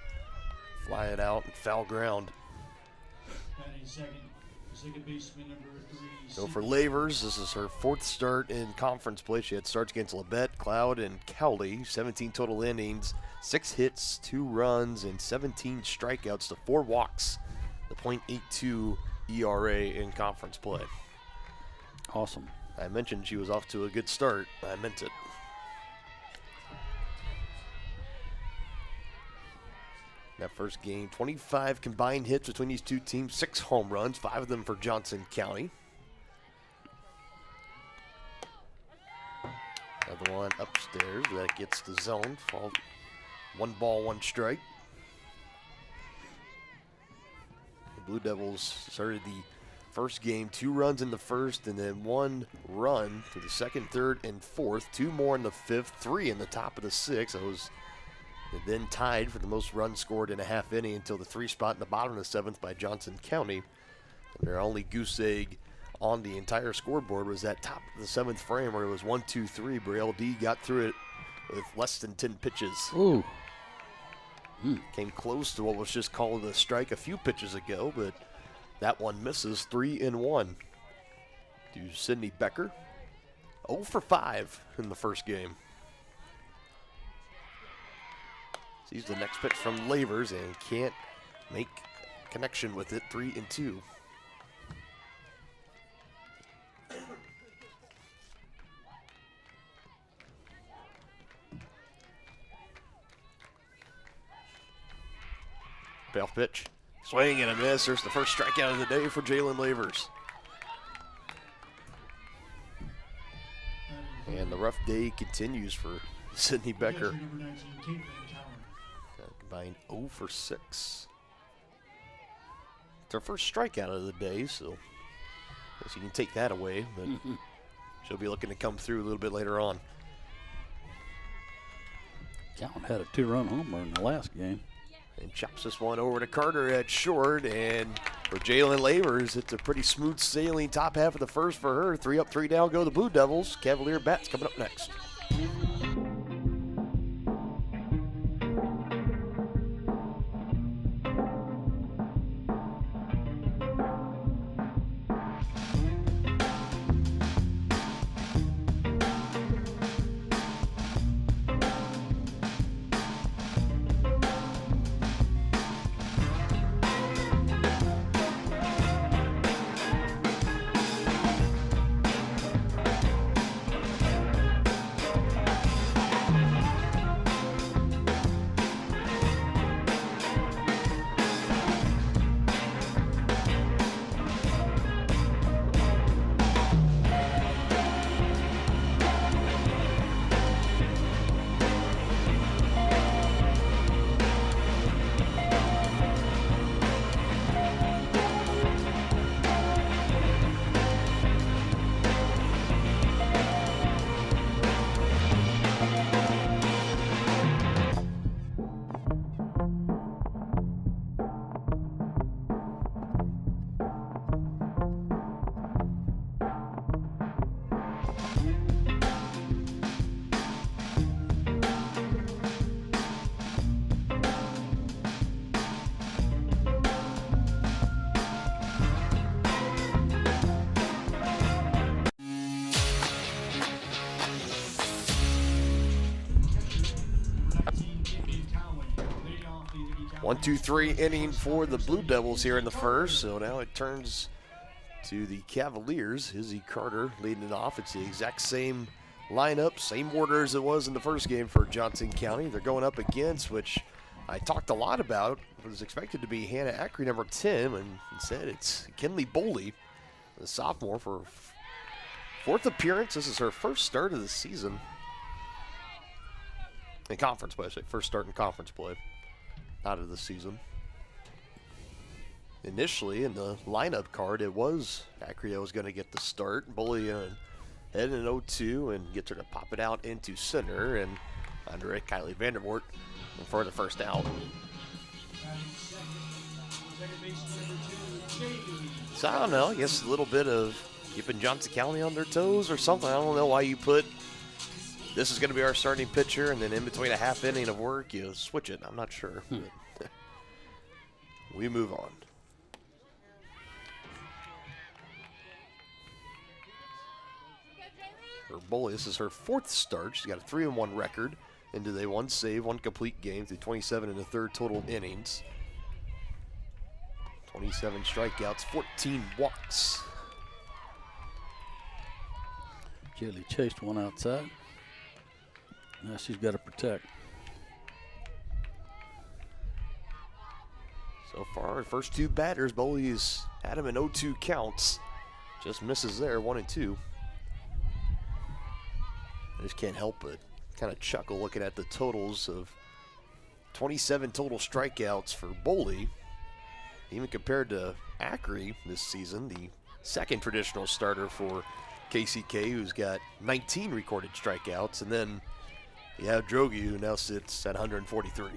fly it out and foul ground. Second baseman number 3. So for Lavers, this is her 4th start in conference play. She had starts against Labette, Cloud, and Cowley. 17 total innings, 6 hits, 2 runs, and 17 strikeouts to 4 walks. The .82 ERA in conference play. Awesome. I mentioned she was off to a good start. I meant it. That first game, 25 combined hits between these two teams, 6 home runs, 5 of them for Johnson County. Another one upstairs that gets the zone. 1 ball, 1 strike. The Blue Devils started the first game, 2 runs in the first, and then 1 run to the 2nd, 3rd, and 4th. 2 more in the 5th, 3 in the top of the 6th. Those then tied for the most runs scored in a half inning until the 3 spot in the bottom of the 7th by Johnson County. And their only goose egg on the entire scoreboard was that top of the 7th frame where it was 1, 2, 3. Braille D got through it with less than 10 pitches. Ooh. Came close to what was just called a strike a few pitches ago, but that one misses. 3-1 to Sydney Becker. 0 for 5 in the first game. Sees the next pitch from Lavers and can't make connection with it. 3-2. Payoff pitch. Swing and a miss. There's the first strikeout of the day for Jalen Lavers. And the rough day continues for Sydney Becker. Combined 0 for 6. It's her first strikeout of the day, so I guess you can take that away, but she'll be looking to come through a little bit later on. Count had a 2-run homer in the last game. And chops this one over to Carter at short, and for Jalen Lavers, it's a pretty smooth sailing top half of the first for her. 3 up, 3 down go the Blue Devils. Cavalier bats coming up next. 1-2-3 inning for the Blue Devils here in the first. So now it turns to the Cavaliers. Izzy Carter leading it off. It's the exact same lineup, same order as it was in the first game for Johnson County. They're going up against, which I talked a lot about. It was expected to be Hannah Ackery, number 10, and instead it's Kinley Boley, the sophomore, for fourth appearance. This is her first start of the season. In conference play, I say. First start in conference play. Out of the season. Initially, in the lineup card, it was Ackery that was going to get the start. Boley head in 0-2 and gets her to pop it out into center. And under it, Kylie Vandervoort for the first out. So I don't know, I guess a little bit of keeping Johnson County on their toes or something. I don't know why you put this is going to be our starting pitcher and then in between a half inning of work you switch it. I'm not sure. But we move on. For Boley, this is her fourth start. She's got a 3-1 record into a 1 save, 1 complete game through 27 1/3 total innings. 27 strikeouts, 14 walks. Jaylee chased one outside. Now she's got to protect. So far, the first 2 batters, Boley's had him in 0-2 counts. Just misses there, 1 and 2. I just can't help but kind of chuckle looking at the totals of 27 total strikeouts for Boley. Even compared to Ackery this season, the second traditional starter for KCK, who's got 19 recorded strikeouts. And then you have Drogi, who now sits at 143.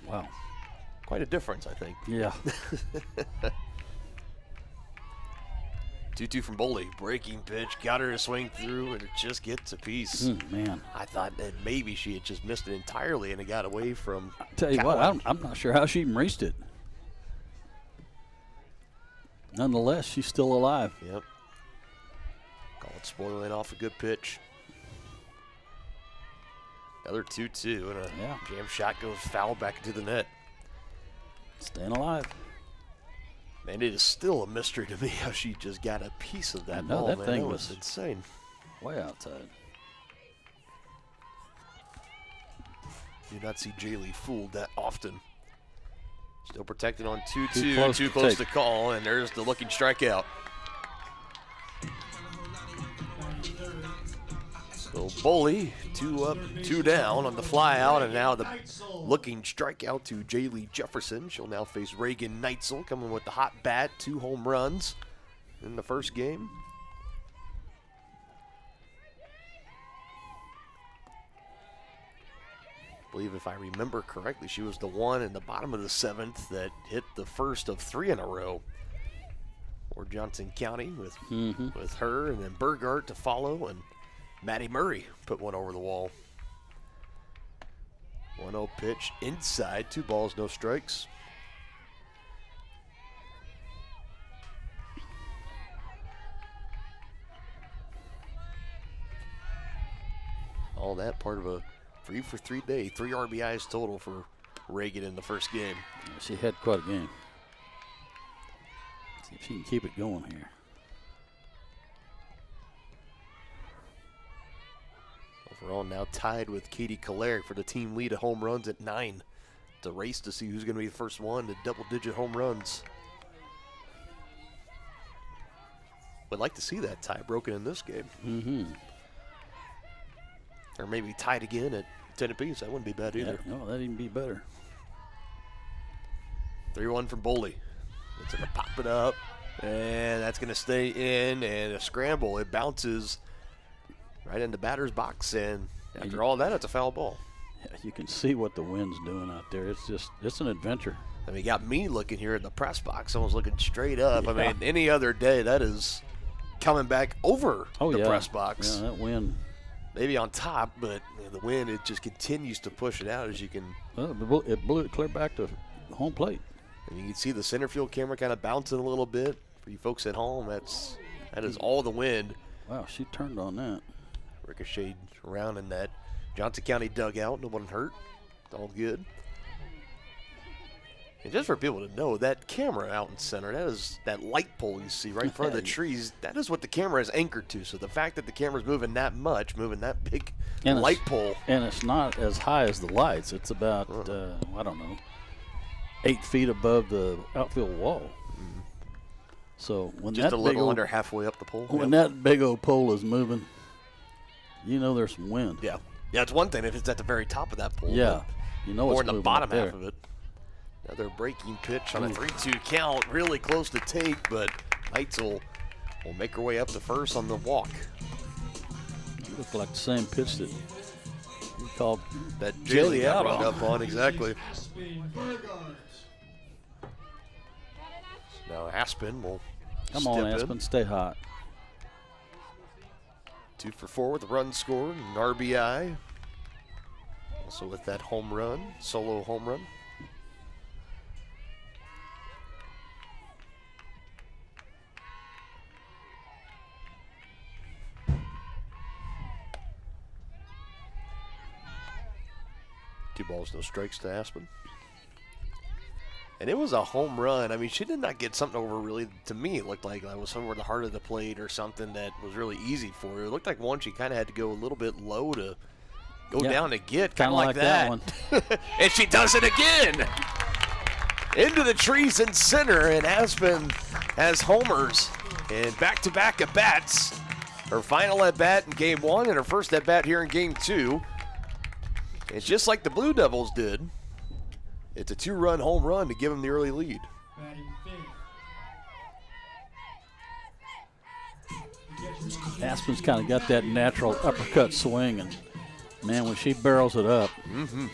Wow. Quite a difference, I think. Yeah. 2-2 from Boley. Breaking pitch. Got her to swing through, and it just gets a piece. Man. I thought that maybe she had just missed it entirely, and it got away from I'll tell you what, I'm not sure how she even reached it. Nonetheless, she's still alive. Yep. Call it spoiling off a good pitch. Another 2-2, and a jam shot goes foul back into the net. Staying alive. Man, it is still a mystery to me how she just got a piece of that ball. That man. thing That was insane. Way outside. Do not see Jaylee fooled that often. Still protected on 2-2. Too close to call, and there's the looking strikeout. So Boley, 2 up, 2 down on the fly out, and now the looking strikeout to Jaylee Jefferson. She'll now face Reagan Neitzel, coming with the hot bat, 2 home runs in the first game. I believe if I remember correctly, she was the one in the bottom of the 7th that hit the first of 3 in a row for Johnson County with her, and then Burgart to follow, and Maddie Murray put one over the wall. 1-0 pitch inside, 2 balls, no strikes. All that part of a 3-for-3 day, 3 RBIs total for Reagan in the first game. Yeah, she had quite a game. See if she can keep it going here. Overall now tied with Katie Caleric for the team lead of home runs at 9. It's a race to see who's going to be the first one to double-digit home runs. Would like to see that tie broken in this game. Or maybe tied again at 10 apiece. That wouldn't be bad either. No, that'd even be better. 3-1 from Boley. It's going to pop it up, and that's going to stay in, and a scramble. It bounces right in the batter's box, and after all that, it's a foul ball. Yeah, you can see what the wind's doing out there. It's an adventure. I mean, got me looking here at the press box. Someone's looking straight up. Yeah. I mean, any other day, that is coming back over the press box. Yeah, that wind. Maybe on top, but the wind, it just continues to push it out as you can. Well, it blew it clear back to home plate. And you can see the center field camera kind of bouncing a little bit. For you folks at home, that is all the wind. Wow, she turned on that. Ricocheted around in that Johnson County dugout. No one hurt. It's all good. And just for people to know, that camera out in center, that light pole you see right in front of the trees, that is what the camera is anchored to. So the fact that the camera's moving that much, moving that big light pole. And it's not as high as the lights. It's about, I don't know, 8 feet above the outfield wall. Mm-hmm. So when just that a little under halfway up the pole. When that big old pole is moving, you know there's some wind. Yeah. Yeah, it's one thing if it's at the very top of that pole. Yeah. You know or it's in the bottom half of it. Another breaking pitch on a 3-2 count, really close to take, but Heitzel will make her way up to first on the walk. Looked like the same pitch that he called that Jaylee got run up on, exactly. Now Aspen will Come on, Aspen, stay hot. 2 for 4 with a run scored, an RBI. Also with that home run, solo home run. Two balls, no strikes to Aspen. And it was a home run. I mean, she did not get something over really, to me, it looked like it was somewhere in the heart of the plate or something that was really easy for her. It looked like one she kind of had to go a little bit low to go down to get, kind of like that. One. And she does it again. Into the trees in center, and Aspen has homers and back-to-back at-bats. Her final at-bat in Game 1 and her first at-bat here in Game 2. And just like the Blue Devils did, it's a 2-run home run to give them the early lead. Aspen's kind of got that natural uppercut swing, and man, when she barrels it up. Mm-hmm.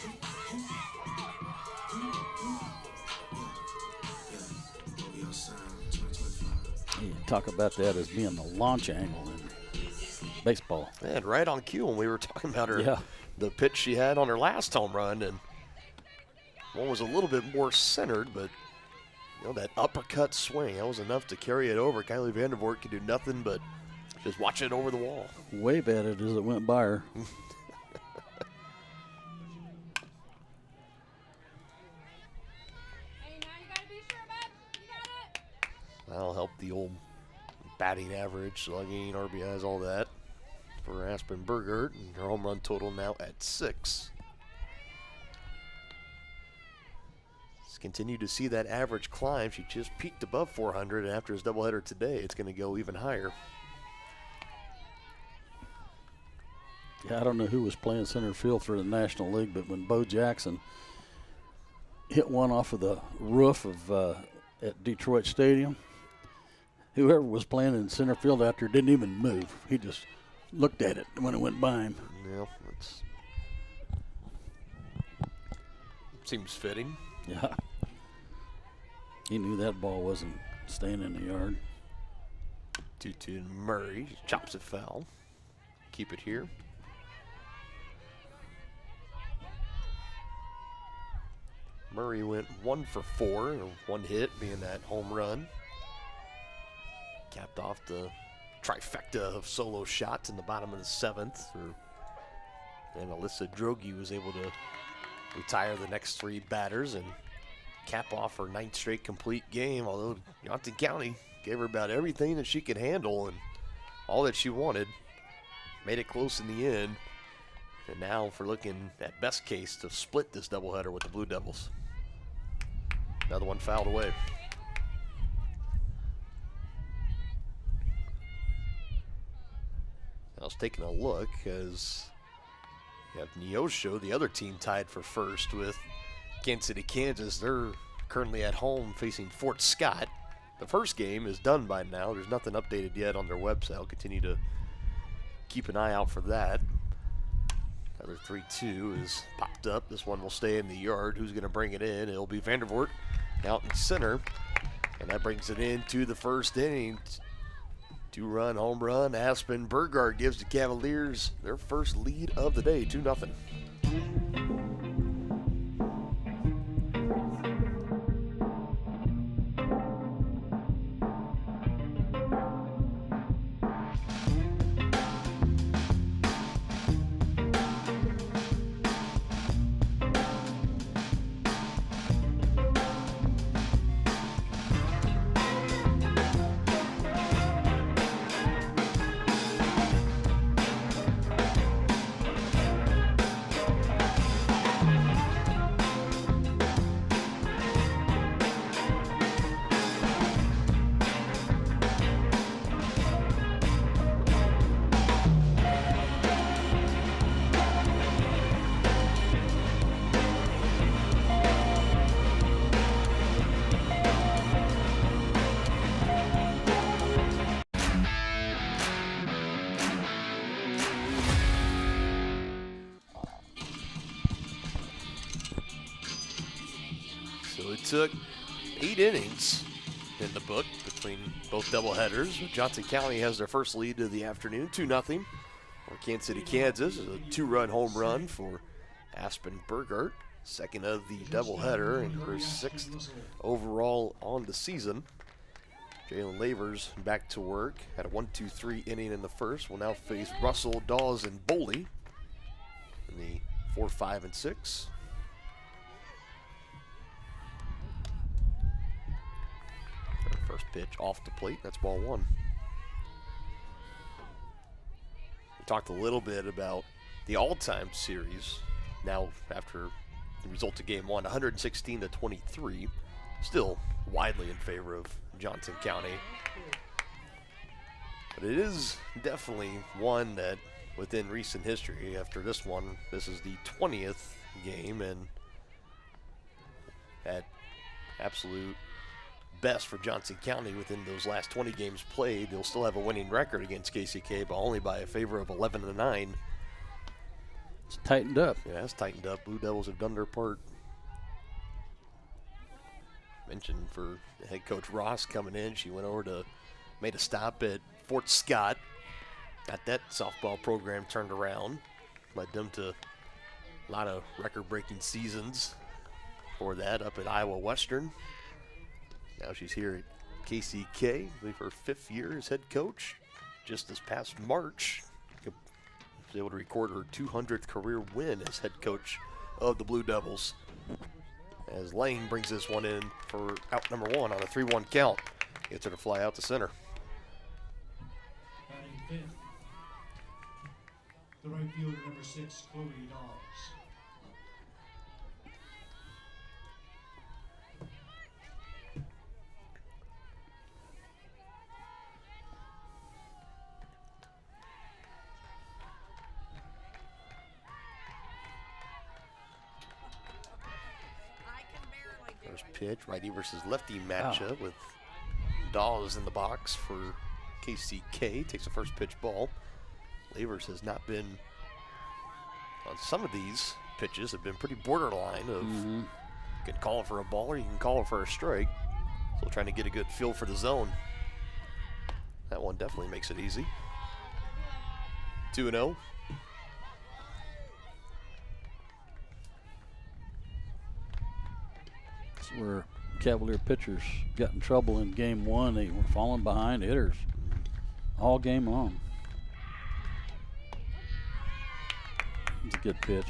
You talk about that as being the launch angle in baseball. And right on cue when we were talking about her, the pitch she had on her last home run, and one was a little bit more centered, but you know, that uppercut swing, that was enough to carry it over. Kylie Vandervoort could do nothing but just watch it over the wall. Wave at it as it went by her. That'll help the old batting average, slugging, RBIs, all that for Aspen Burgert, and her home run total now at 6. Let's continue to see that average climb. She just peaked above 400, and after his doubleheader today, it's going to go even higher. Yeah, I don't know who was playing center field for the National League, but when Bo Jackson hit one off of the roof of at Detroit Stadium, whoever was playing in center field out there didn't even move. He just looked at it when it went by him. Yeah, that's seems fitting. Yeah. He knew that ball wasn't staying in the yard. 2-2 Murray chops it foul. Keep it here. Murray went 1 for 4, and 1 hit being that home run. Capped off the trifecta of solo shots in the bottom of the 7th. And Alyssa Drogi was able to retire the next 3 batters and cap off her 9th straight complete game, although Youngstown County gave her about everything that she could handle and all that she wanted. Made it close in the end. And now if we're looking at best case to split this doubleheader with the Blue Devils. Another one fouled away. I was taking a look as you have Neosho, the other team, tied for first with Kansas City, Kansas. They're currently at home facing Fort Scott. The first game is done by now. There's nothing updated yet on their website. I'll continue to keep an eye out for that. Another 3-2 is popped up. This one will stay in the yard. Who's going to bring it in? It'll be Vandervoort out in center. And that brings it into the first inning. 2-run home run. Aspen Burgard gives the Cavaliers their first lead of the day, 2-0. took 8 innings in the book between both doubleheaders. Johnson County has their first lead of the afternoon, 2-0. For Kansas City, Kansas is a 2-run home run for Aspen Burgart, second of the doubleheader and her 6th overall on the season. Jalen Lavers back to work, had a 1-2-3 inning in the first. Will now face Russell, Dawes, and Boley in the 4, 5, and 6. Their first pitch off the plate, that's ball 1. We talked a little bit about the all-time series. Now, after the result of game 1, 116-23, still widely in favor of Johnson County. But it is definitely one that within recent history, after this one, this is the 20th game, and at absolute best for Johnson County within those last 20 games played, they'll still have a winning record against KCK, but only by a favor of 11-9. It's tightened up. Yeah, it's tightened up. Blue Devils have done their part. Mentioned for the head coach Ross coming in, she went over to, made a stop at Fort Scott, got that softball program turned around, led them to a lot of record-breaking seasons for that up at Iowa Western. Now she's here at KCK, I believe her 5th year as head coach. Just this past March, she was able to record her 200th career win as head coach of the Blue Devils. As Lane brings this one in for out number 1 on a 3-1 count. Gets her to fly out to center. Batting 5th, the right fielder, number 6, Chloe Dawes. First pitch, righty versus lefty matchup with Dawes in the box for KCK. Takes the first pitch ball. Lavers has not been, on some of these pitches, have been pretty borderline of you can call it for a ball or you can call it for a strike. Still trying to get a good feel for the zone. That one definitely makes it easy. 2-0. Where Cavalier pitchers got in trouble in game 1. They were falling behind hitters all game long. It's a good pitch.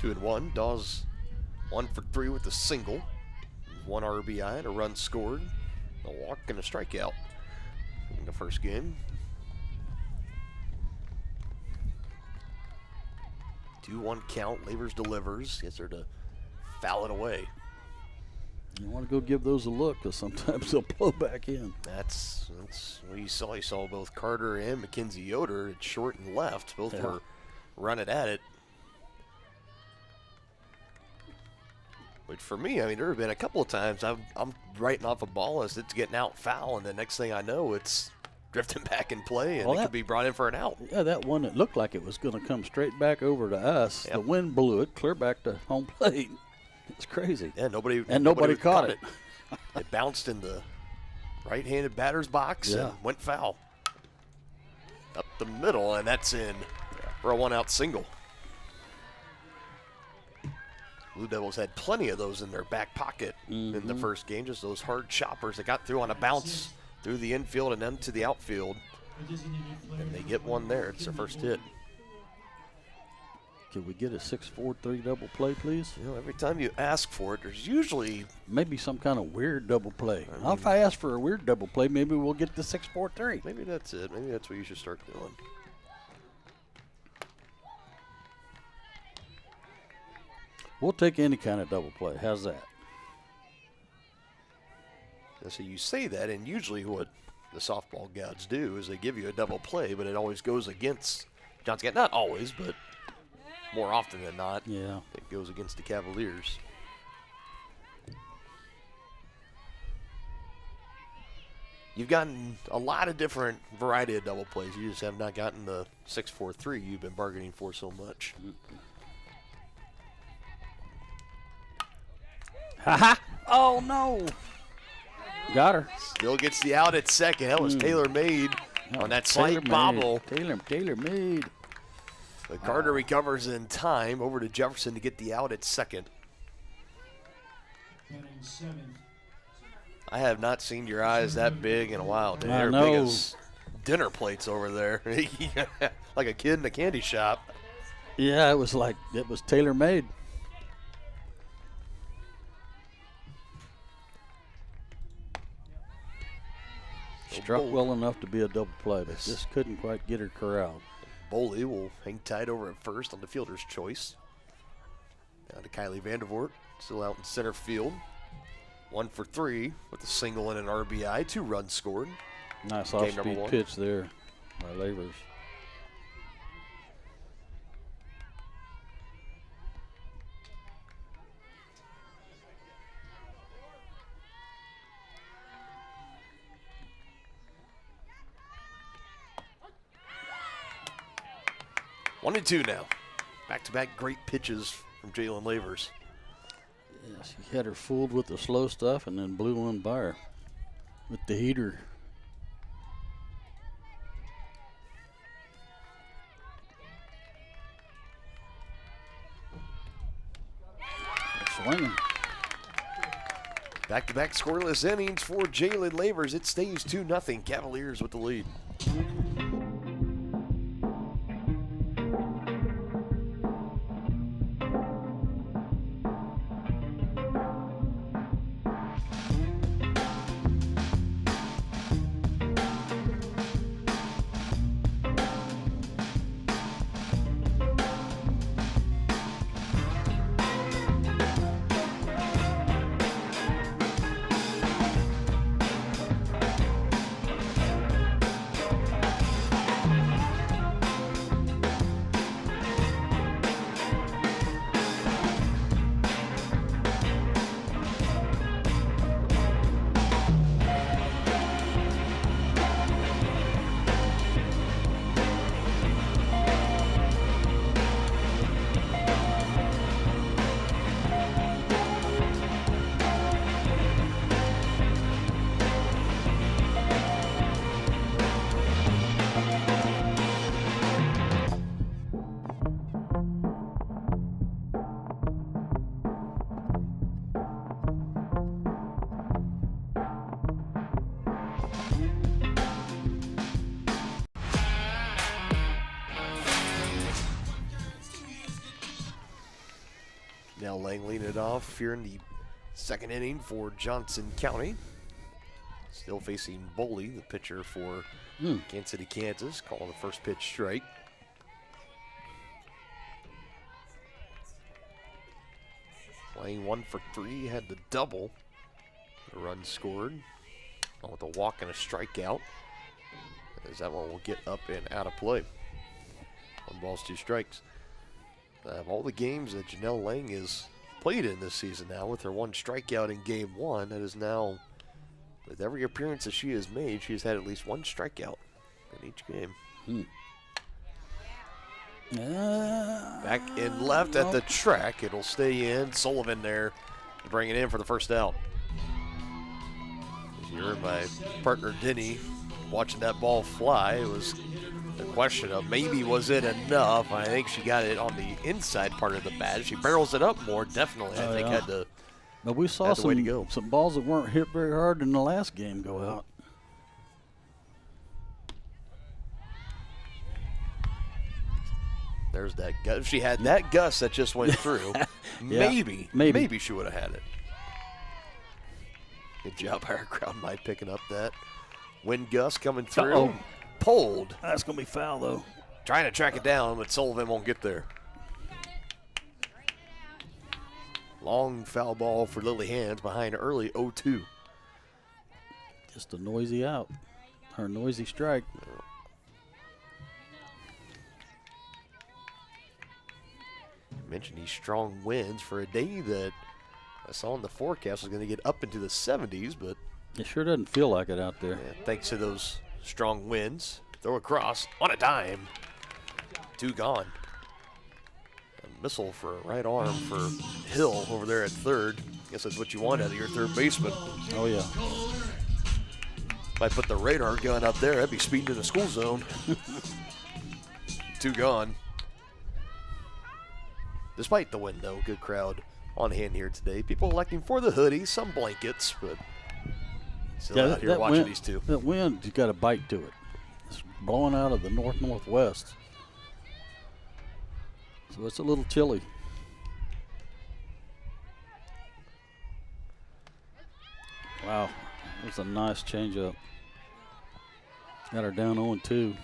2-1. Dawes 1 for 3 with a single. 1 RBI and a run scored. A walk and a strikeout in the first game. 2-1 count. Lavers delivers. Gets her to foul it away. You want to go give those a look because sometimes they'll blow back in. That's what you saw. You saw both Carter and Mackenzie Yoder at short and left. Both were running at it. But for me, I mean, there have been a couple of times I'm writing off a ball as it's getting out foul, and the next thing I know, it's drifting back in play, and it could be brought in for an out. Yeah, that one that looked like it was going to come straight back over to us. Yep. The wind blew it clear back to home plate. It's crazy. Yeah, nobody caught it. It bounced in the right-handed batter's box and went foul. Up the middle, and that's in for a 1-out single. Blue Devils had plenty of those in their back pocket in the first game, just those hard choppers that got through on a bounce through the infield and then to the outfield. And they get one there. It's their first hit. Can we get a 6-4-3 double play, please? You know, every time you ask for it, there's usually maybe some kind of weird double play. If I ask for a weird double play, maybe we'll get the 6-4-3. Maybe that's it. Maybe that's what you should start doing. We'll take any kind of double play. How's that? So you say that, and usually what the softball gods do is they give you a double play, but it always goes against Johnson. Not always, but more often than not, it goes against the Cavaliers. You've gotten a lot of different variety of double plays. You just have not gotten the 6-4-3 you've been bargaining for so much. Ha-ha! Oh, no. Got her. Still gets the out at second. That was tailor-made on that slight bobble. Tailor-made. But Carter recovers in time over to Jefferson to get the out at second. I have not seen your eyes that big in a while. They're big as dinner plates over there. Like a kid in a candy shop. Yeah, it was tailor-made. Struck well enough to be a double play, but just couldn't quite get her corralled. Boley will hang tight over at first on the fielder's choice. Down to Kylie Vandervoort, still out in center field. 1 for 3 with a single and an RBI. 2 runs scored. Nice off-speed pitch there by Lavers. One and 2 now. Back-to-back great pitches from Jalen Lavers. Yes, he had her fooled with the slow stuff and then blew one by her with the heater. Swinging. Back-to-back scoreless innings for Jalen Lavers. It stays 2-0. Cavaliers with the lead. Now Lang leading it off here in the second inning for Johnson County. Still facing Boley, the pitcher for Kansas City, Kansas, calling the first pitch strike. Lang 1 for 3, had the double. The run scored, with a walk and a strikeout. As that one will get up and out of play. 1 ball, 2 strikes. Of all the games that Janelle Lang has played in this season now, with her 1 strikeout in game 1, that is now, with every appearance that she has made, she has had at least 1 strikeout in each game. Back in left at the track. It'll stay in. Sullivan there to bring it in for the first out. As you heard my partner Denny watching that ball fly, it was the question of maybe was it enough. I think she got it on the inside part of the bat. If she barrels it up more, definitely I think had the But we saw some balls that weren't hit very hard in the last game go out. There's that gust. If she had that gust that just went through, maybe she would have had it. Good job by our crowd, Mike, picking up that wind gust coming through. Pulled. That's going to be foul, though. Trying to track it down, but Sullivan won't get there. Long foul ball for Lily Hands behind early 0-2. Just a noisy out. Her noisy strike. Mentioned these strong winds for a day that I saw in the forecast was going to get up into the 70s, but it sure doesn't feel like it out there. Yeah, thanks to those strong winds. Throw across on a dime. 2 gone. A missile for a right arm for Hill over there at third. Guess that's what you want out of your third baseman. Oh, yeah. If I put the radar gun up there, that'd be speeding to the school zone. 2 gone. Despite the wind, though, good crowd on hand here today. People electing for the hoodies, some blankets, but still out here watching these two. That wind, you got a bite to it. It's blowing out of the north-northwest. So it's a little chilly. Wow, that's a nice changeup. Got her down 0-2.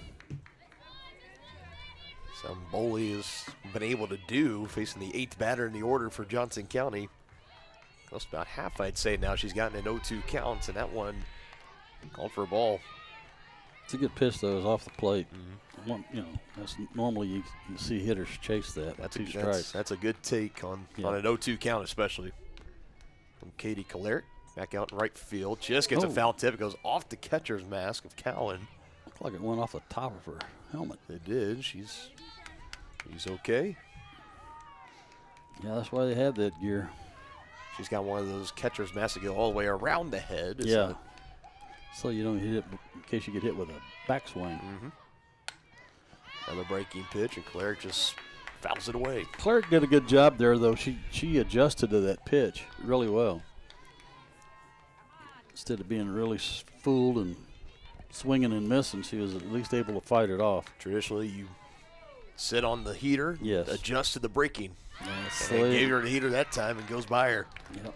Some Boley has been able to do, facing the 8th batter in the order for Johnson County. Close about half, I'd say, now. She's gotten an 0-2 count, and that one called for a ball. It's a good pitch, though. It's off the plate. That's normally you see hitters chase that. That's 2 strikes. That's a good take on an 0-2 count, especially. From Katie Kalerick, back out in right field. Just gets a foul tip. It goes off the catcher's mask of Cowan. Looked like it went off the top of her helmet. It did. She's okay. Yeah, that's why they have that gear. She's got one of those catcher's masks that go all the way around the head. Yeah. So you don't hit it in case you get hit with a backswing. Another breaking pitch, and Claire just fouls it away. Claire did a good job there, though. She adjusted to that pitch really well. Instead of being really fooled and swinging and missing, she was at least able to fight it off. Traditionally, you sit on the heater, adjust to the breaking. And gave her the heater that time and goes by her. Yep.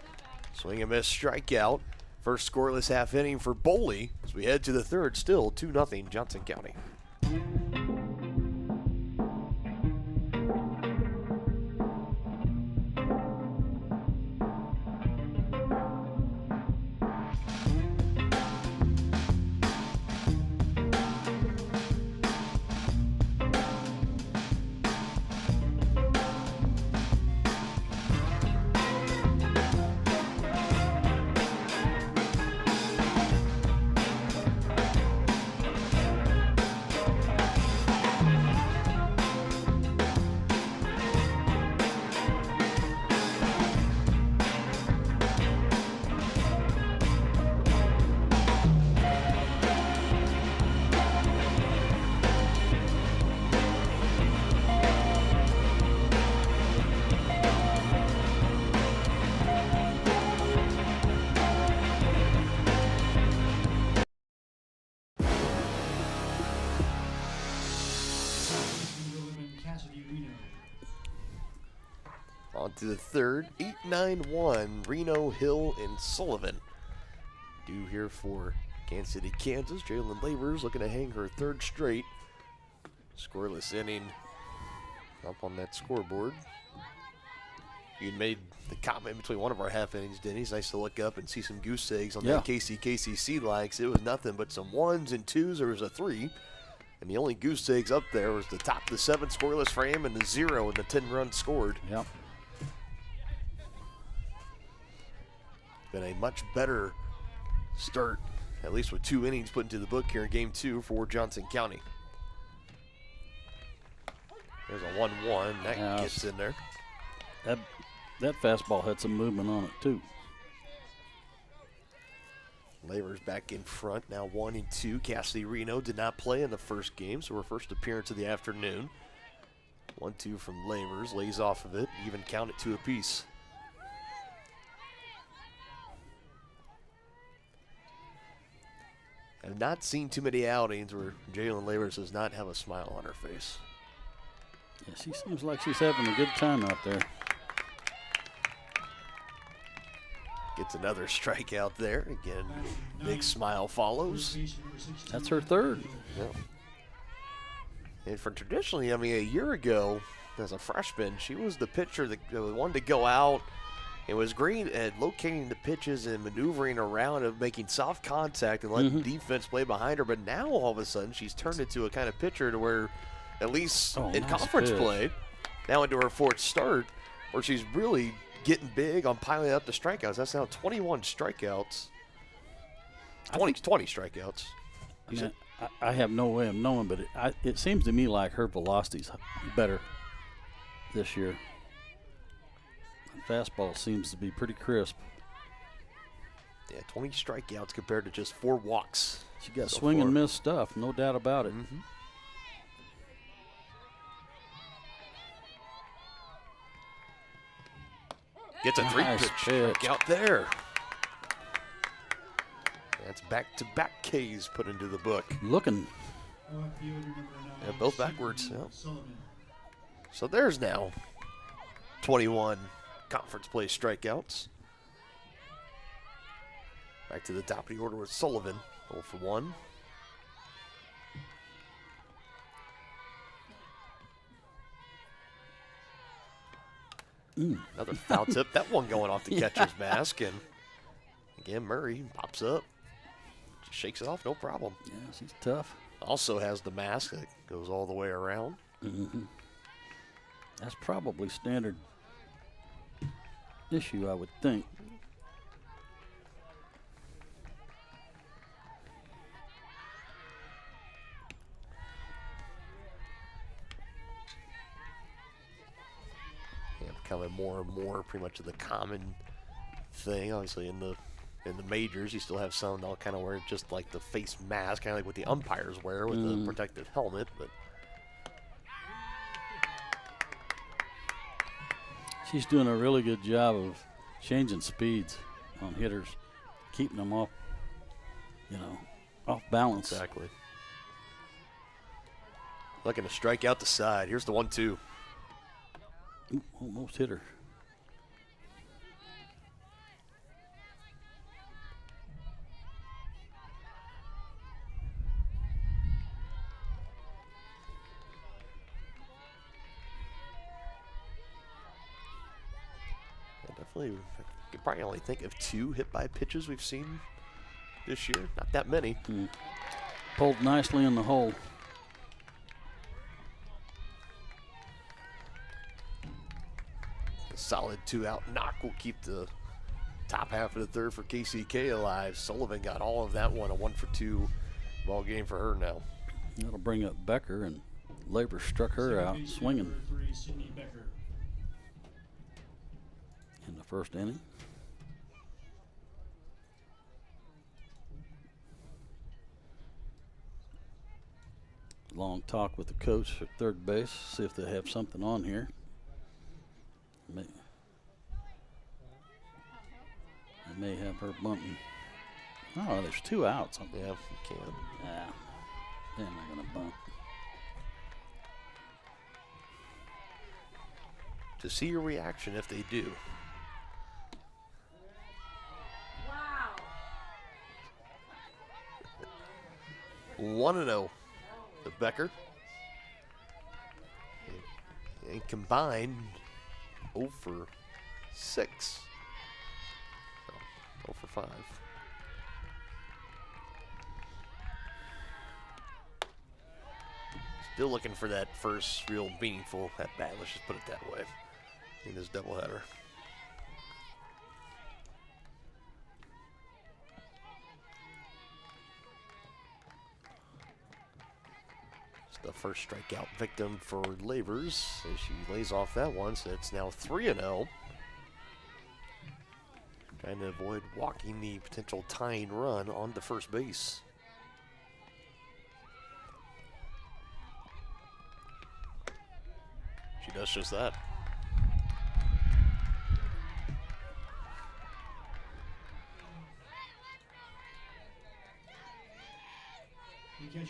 Swing and miss, strikeout. First scoreless half inning for Boley as we head to the third, still 2-0 Johnson County. On to the third, 8-9-1, Reno, Hill, and Sullivan. Due here for Kansas City, Kansas. Jalen Lavers looking to hang her third straight. Scoreless inning up on that scoreboard. You made the comment between one of our half innings, Denny. It's nice to look up and see some goose eggs on that KCKCC line. It was nothing but some 1s and 2s. There was a 3. And the only goose eggs up there was the top of the 7 scoreless frame and the 0 and the 10 runs scored. Yep. Been a much better start, at least with 2 innings put into the book here in Game 2 for Johnson County. There's a 1-1. That gets in there. That fastball had some movement on it, too. Lavers back in front, now 1-2. Cassidy Reno did not play in the first game, so her first appearance of the afternoon. 1-2 from Lavers, lays off of it, even count at 2 apiece. I've not seen too many outings where Jalen Lavers does not have a smile on her face. Yeah, she seems like she's having a good time out there. Gets another strikeout there. Again, big smile follows. That's her third. Yeah. And for traditionally, I mean, a year ago, as a freshman, she was the pitcher that wanted to go out and was great at locating the pitches and maneuvering around and making soft contact and letting the defense play behind her. But now, all of a sudden, she's turned into a kind of pitcher to where, at least in conference play, now into her 4th start, where she's really getting big on piling up the strikeouts. That's now 21 strikeouts. 20 strikeouts. I have no way of knowing, but it seems to me like her velocity's better. this year. The fastball seems to be pretty crisp. Yeah, 20 strikeouts compared to just 4 walks. She got swing and miss stuff, no doubt about it. Gets a 3-pitch strikeout there. That's back-to-back Ks put into the book. Looking. Yeah, both backwards. Yeah. So there's now 21 conference play strikeouts. Back to the top of the order with Sullivan, 0 for 1. Another foul tip. That one going off the catcher's mask. And again, Murray pops up. Just shakes it off, no problem. Yeah, she's tough. Also has the mask that goes all the way around. That's probably standard issue, I would think. Yeah, becoming more and more pretty much of the common thing. Obviously in the majors, you still have some that'll kind of wear just like the face mask, kind of like what the umpires wear with the protective helmet. But she's doing a really good job of changing speeds on hitters, keeping them off, off balance. Exactly. Looking to strike out the side. Here's the 1-2. Ooh, almost hit her. Definitely, I could probably only think of 2 hit-by pitches we've seen this year. Not that many. Pulled nicely in the hole. A solid 2-out knock will keep the top half of the third for KCK alive. Sullivan got all of that one, a 1-for-2 ball game for her now. That'll bring up Becker, and Labor struck her out swinging in the first inning. Long talk with the coach at third base, see if they have something on here. They may have her bunting. Oh, there's 2 outs. Yeah, you can. Yeah, they're not going to bunt. To see your reaction if they do. Wow. 1-0 to Becker. And combined 0 for 6. 0 for 5. Still looking for that first real meaningful at bat. Let's just put it that way in this doubleheader. It's the first strikeout victim for Labors as she lays off that one, so it's now 3-0. Trying to avoid walking the potential tying run on to first base. She does just that. This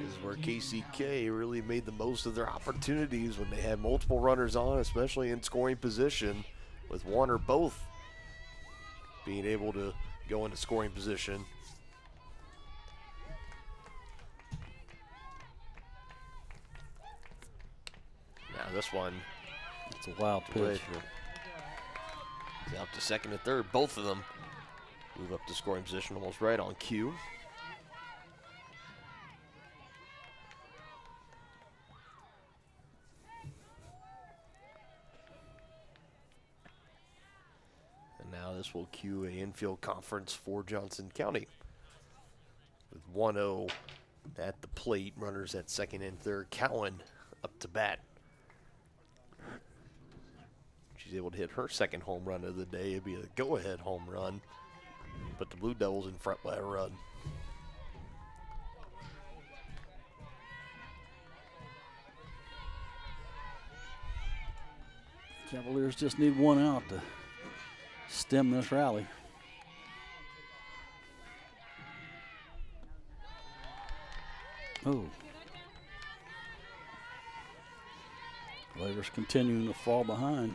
is where KCK really made the most of their opportunities when they had multiple runners on, especially in scoring position, with one or both being able to go into scoring position. Now this one, it's a wild pitch. It's out to second and third. Both of them move up to scoring position, almost right on cue. Now this will cue an infield conference for Johnson County. With 1-0 at the plate, runners at second and third. Cowan up to bat. she's able to hit her second home run of the day, it'd be a go-ahead home run. But the Blue Devils in front by a run. Cavaliers just need one out to stem this rally. Oh. Cavaliers continuing to fall behind.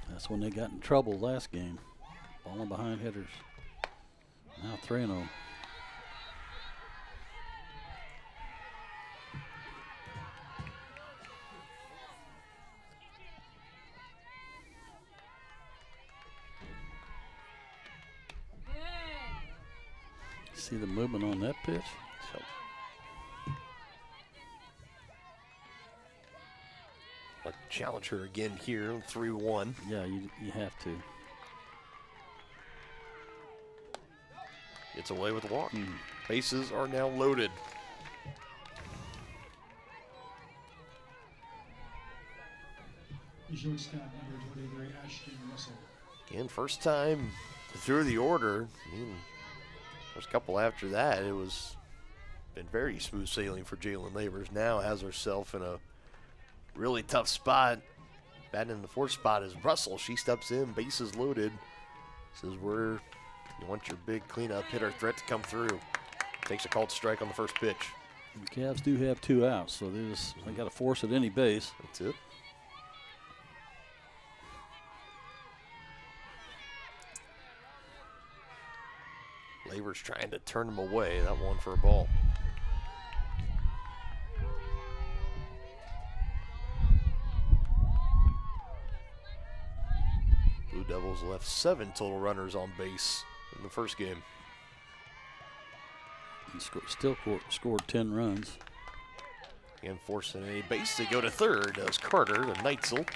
That's when they got in trouble last game. Falling behind hitters. Now 3-0. See the movement on that pitch? Let's challenge her again here, 3-1. Yeah, you have to. Gets away with the walk. Bases are now loaded. Shortstop number 23, Ashton Russell. Again, first time through the order. I mean, there's a couple after that. It was been very smooth sailing for Jalen Labors. Now has herself in a really tough spot. Batting in the fourth spot is Russell. She steps in, bases loaded. This is where you want your big cleanup hitter threat to come through. Takes a called strike on the first pitch. The Cavs do have 2 outs, so they got to force at any base. That's it. Labors trying to turn him away. That one for a ball. Blue Devils left 7 total runners on base in the first game. And still scored 10 runs. And forcing a base to go to third does Carter to Neitzel.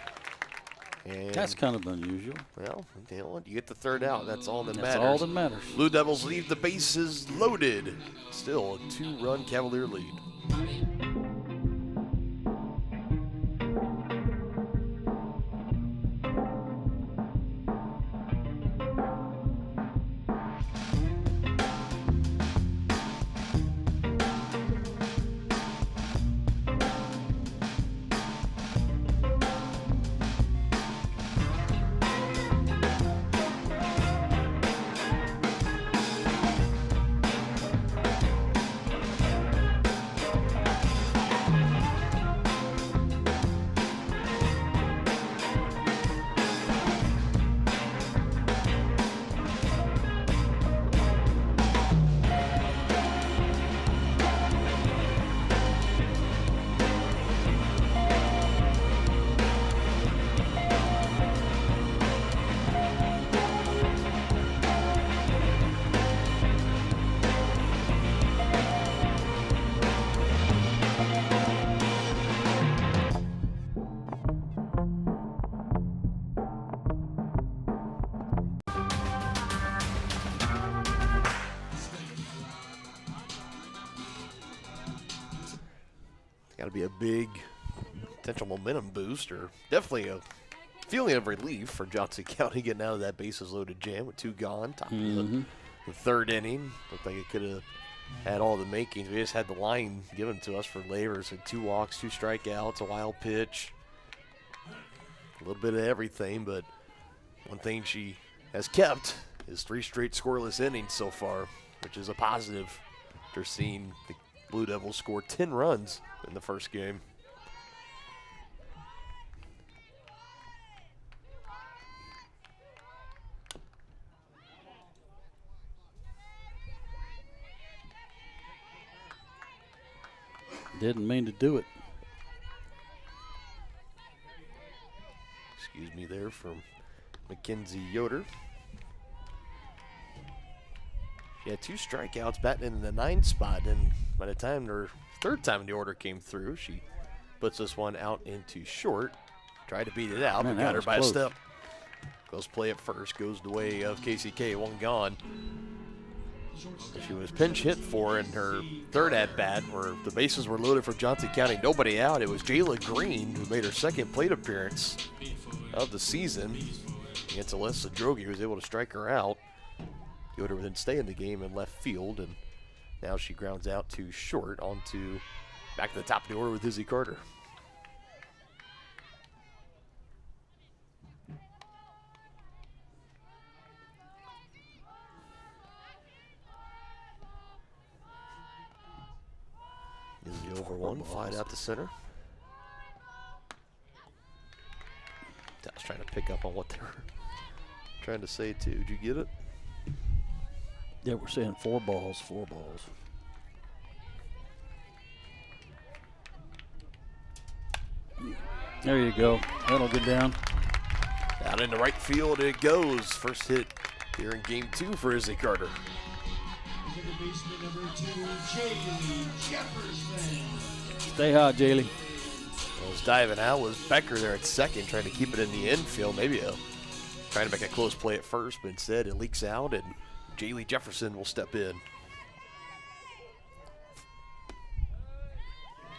And that's kind of unusual. Well, you know what? You get the third out. That's all that matters. That's all that matters. Blue Devils leave the bases loaded. Still a 2-run Cavalier lead. Got to be a big potential momentum boost, or definitely a feeling of relief for Johnson County getting out of that bases loaded jam with 2 gone. Top of the third inning. Looked like it could have had all the makings. We just had the line given to us for Labors. And 2 walks, 2 strikeouts, a wild pitch. A little bit of everything, but one thing she has kept is 3 straight scoreless innings so far, which is a positive after seeing the Blue Devils score 10 runs in the first game. Didn't mean to do it. Excuse me there from Mackenzie Yoder. She had 2 strikeouts batting in the 9th spot, and by the time her third time in the order came through, she puts this one out into short. Tried to beat it out, but got her by a step. Close play at first, goes the way of KCK, 1 gone. She was pinch hit for in her third at-bat where the bases were loaded for Johnson County. Nobody out. It was Jayla Green who made her second plate appearance of the season against Alyssa Drogi, who was able to strike her out. Yoder would then stay in the game in left field, and now she grounds out to short onto back to the top of the order with Izzy Carter. Izzy over one, flying out to center. I was trying to pick up on what they were trying to say too. Did you get it? Yeah, we're saying 4 balls, 4 balls. There you go. That'll get down. Out into right field it goes. First hit here in game 2 for Izzy Carter. Stay hot, Jaylee. Was diving out was Becker there at second, trying to keep it in the infield. Maybe trying to make a close play at first, but instead it leaks out, and Jaylee Jefferson will step in.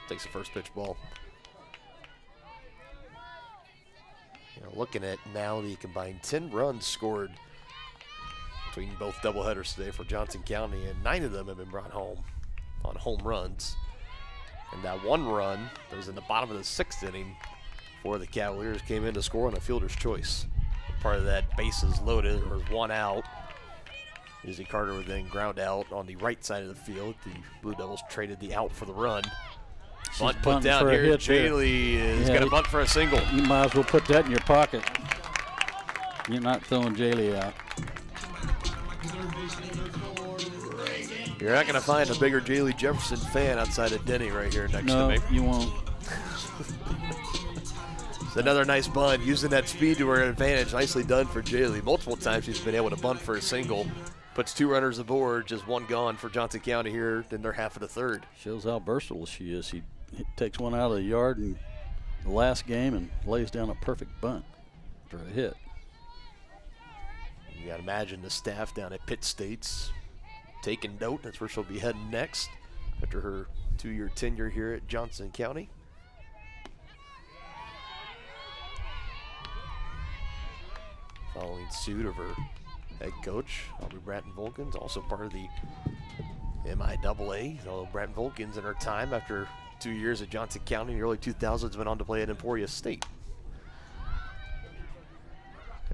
Takes the first pitch ball. Looking at now the combined 10 runs scored between both doubleheaders today for Johnson County, and 9 of them have been brought home on home runs. And that 1 run that was in the bottom of the 6th inning for the Cavaliers came in to score on a fielder's choice. Part of that bases loaded, there was 1 out. Izzy Carter would then ground out on the right side of the field. The Blue Devils traded the out for the run. Bunt put down here. Jaylee is going to bunt for a single. You might as well put that in your pocket. You're not throwing Jaylee out. You're not going to find a bigger Jaylee Jefferson fan outside of Denny right here next to me. No, you won't. It's another nice bunt, using that speed to her advantage. Nicely done for Jaylee. Multiple times she's been able to bunt for a single. Puts 2 runners aboard, just 1 gone for Johnson County here in their half of the 3rd. Shows how versatile she is. She takes one out of the yard in the last game and lays down a perfect bunt for a hit. You got to imagine the staff down at Pitt State's taking note. That's where she'll be heading next after her 2-year tenure here at Johnson County. Following suit of her head coach, Aubrey Bratton-Volkins, also part of the MIAA. Although Bratton-Volkins in her time after 2 years at Johnson County in the early 2000s went on to play at Emporia State.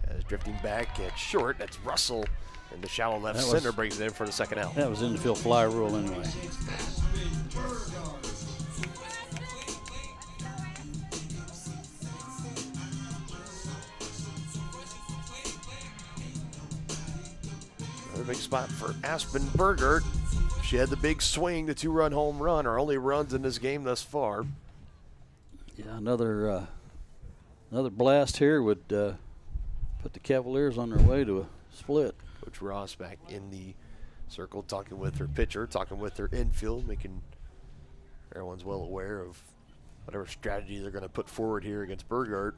As drifting back at short, that's Russell in the shallow left center, brings it in for the second out. That was infield fly rule anyway. Another big spot for Aspen Burgert. She had the big swing, the 2-run home run, her only runs in this game thus far. Yeah, another blast here would put the Cavaliers on their way to a split. Coach Ross back in the circle, talking with her pitcher, talking with her infield, making everyone's well aware of whatever strategy they're going to put forward here against Burgert.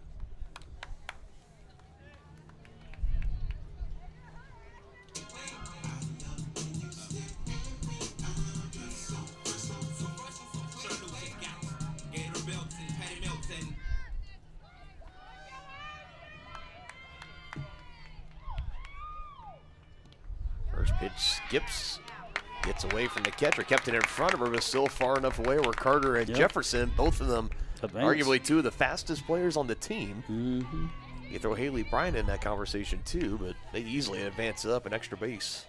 First pitch skips, gets away from the catcher, kept it in front of her, but still far enough away where Carter and Jefferson, both of them arguably 2 of the fastest players on the team. Mm-hmm. You throw Haley Bryant in that conversation too, but they easily advance up an extra base.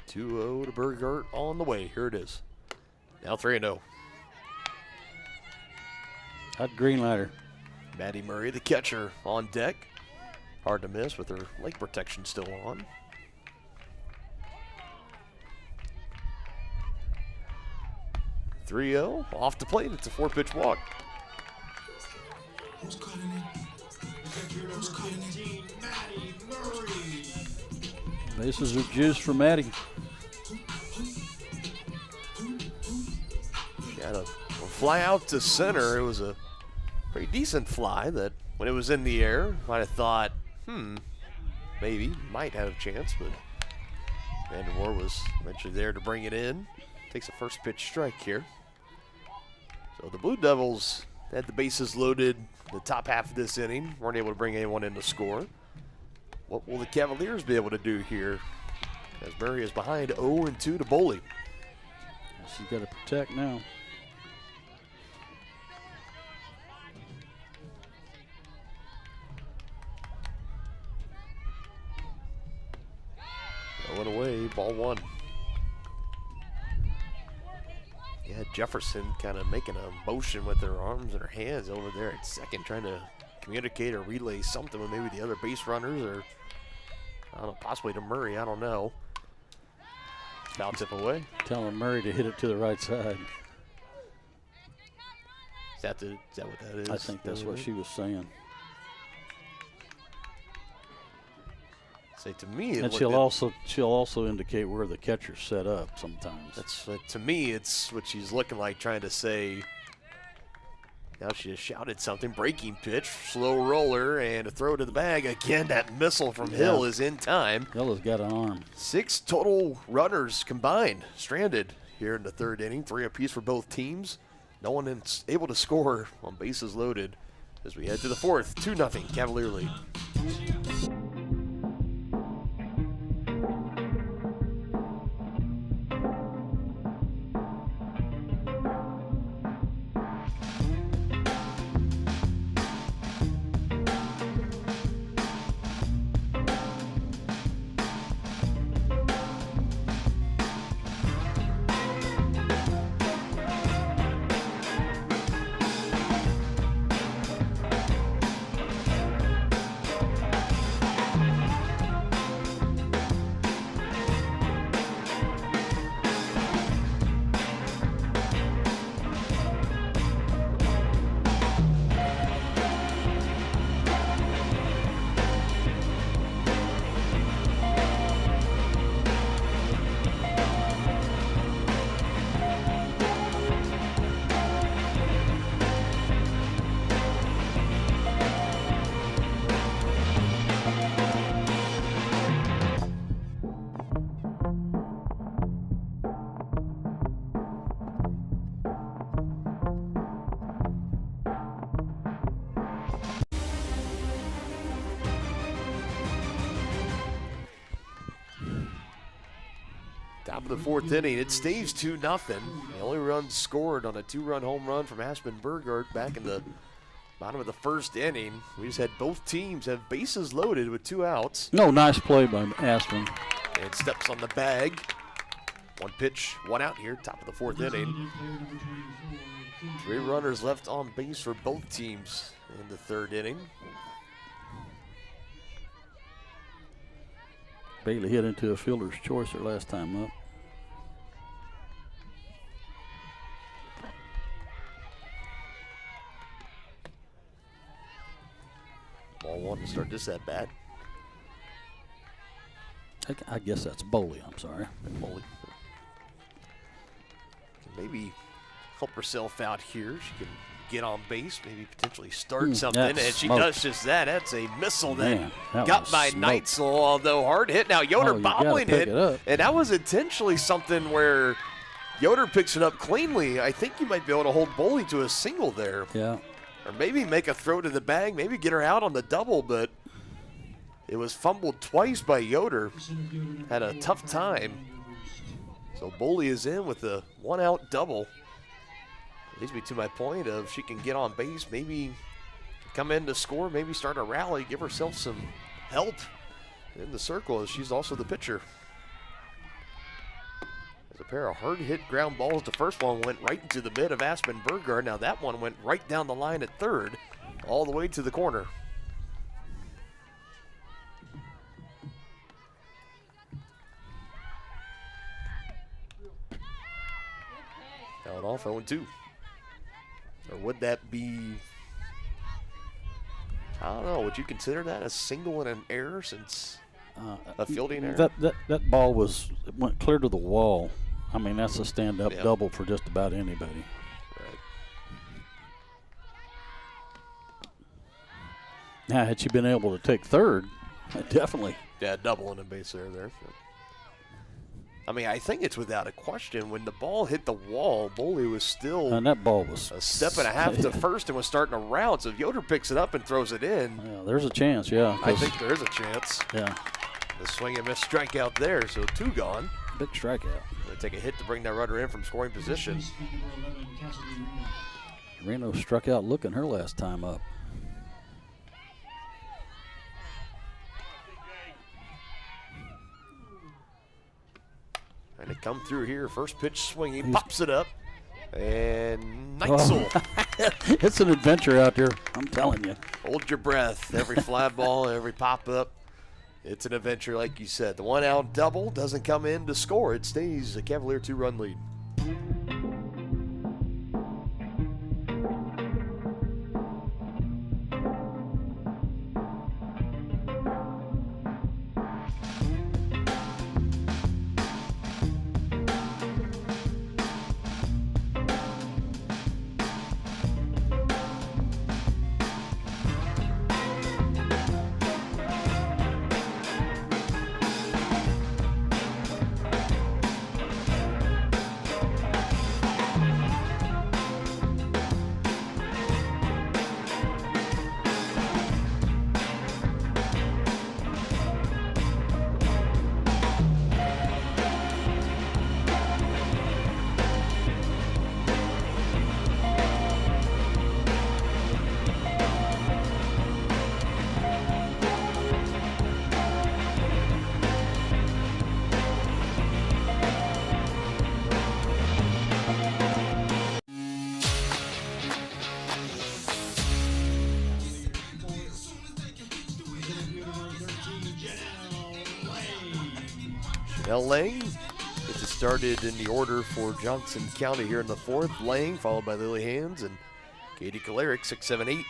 (2-0) to Burgert on the way. Here it is. Now 3-0. Hot green lighter. Maddie Murray, the catcher, on deck. Hard to miss with her leg protection still on. (3-0) off the plate. It's a 4-pitch walk. Who's cutting it? Who's cutting it? Maddie Murray. Bases are juiced for Maddie. Had a fly out to center. It was a pretty decent fly that when it was in the air, might have thought, maybe, might have a chance, but Vandermoor was eventually there to bring it in. Takes a first pitch strike here. So the Blue Devils had the bases loaded the top half of this inning. Weren't able to bring anyone in to score. What will the Cavaliers be able to do here? As Murray is behind 0-2 to Boley. She's got to protect now. Going away, ball one. Yeah, Jefferson kind of making a motion with her arms and her hands over there at second, trying to communicate or relay something with maybe the other base runners, or I don't know, possibly to Murray, I don't know. Foul tip away. Telling Murray to hit it to the right side. Is that what that is? I think that's what she was saying. Say to me, and she'll also indicate where the catcher's set up sometimes. That's to me, it's what she's looking like, trying to say. Now she just shouted something. Breaking pitch, slow roller, and a throw to the bag. Again, that missile from Hill is in time. Hill has got an arm. 6 total runners combined stranded here in the third inning. 3 apiece for both teams. No one is able to score on bases loaded as we head to the fourth. 2-0 Cavalier lead. Top of the fourth inning, it stays 2-0. The only run scored on a 2-run home run from Aspen Burgard back in the bottom of the first inning. We just had both teams have bases loaded with 2 outs. No, nice play by Aspen. And steps on the bag. 1 pitch, 1 out here, top of the fourth inning. 3 runners left on base for both teams in the third inning. Bailey hit into a fielder's choice her last time up. Ball 1 to start this at bat. I guess that's Boley, I'm sorry. Boley. Can maybe help herself out here. She can get on base, maybe potentially start something, and she does just that. That's a missile that got by Neitzel, although hard hit. Now Yoder bobbling it, and that was intentionally something where Yoder picks it up cleanly. I think you might be able to hold Boley to a single there. Yeah. Or maybe make a throw to the bag, maybe get her out on the double, but it was fumbled twice by Yoder. Had a tough time. So Boley is in with a 1-out double. Leads me to my point of she can get on base, maybe come in to score, maybe start a rally, give herself some help in the circle as she's also the pitcher. There's a pair of hard-hit ground balls. The first one went right into the mid of Aspen Burgard. Now that one went right down the line at third, all the way to the corner. Down off 0-2. Or would that be, I don't know, would you consider that a single and an error since a fielding error? That ball went clear to the wall. I mean, that's a stand-up double for just about anybody. Now, had she been able to take third, definitely. Yeah, doubling a base there. I mean, I think it's without a question. When the ball hit the wall, Boley was still And that ball was a step and a half to first and was starting to route. So if Yoder picks it up and throws it in, Yeah, there's a chance, yeah. I think there is a chance. Yeah. The swing and miss strikeout there, so 2 gone. Big strikeout. Going to take a hit to bring that runner in from scoring position. Reno struck out looking her last time up. And it come through here. First pitch swinging, pops it up. And Neitzel. It's an adventure out there, I'm telling you. Hold your breath. Every fly ball, every pop up. It's an adventure, like you said. The 1-out double doesn't come in to score. It stays a Cavalier 2-run lead. Chanel Lang gets it started in the order for Johnson County here in the 4th. Lang followed by Lily Hands and Katie Kalarick, 6, 7, 8.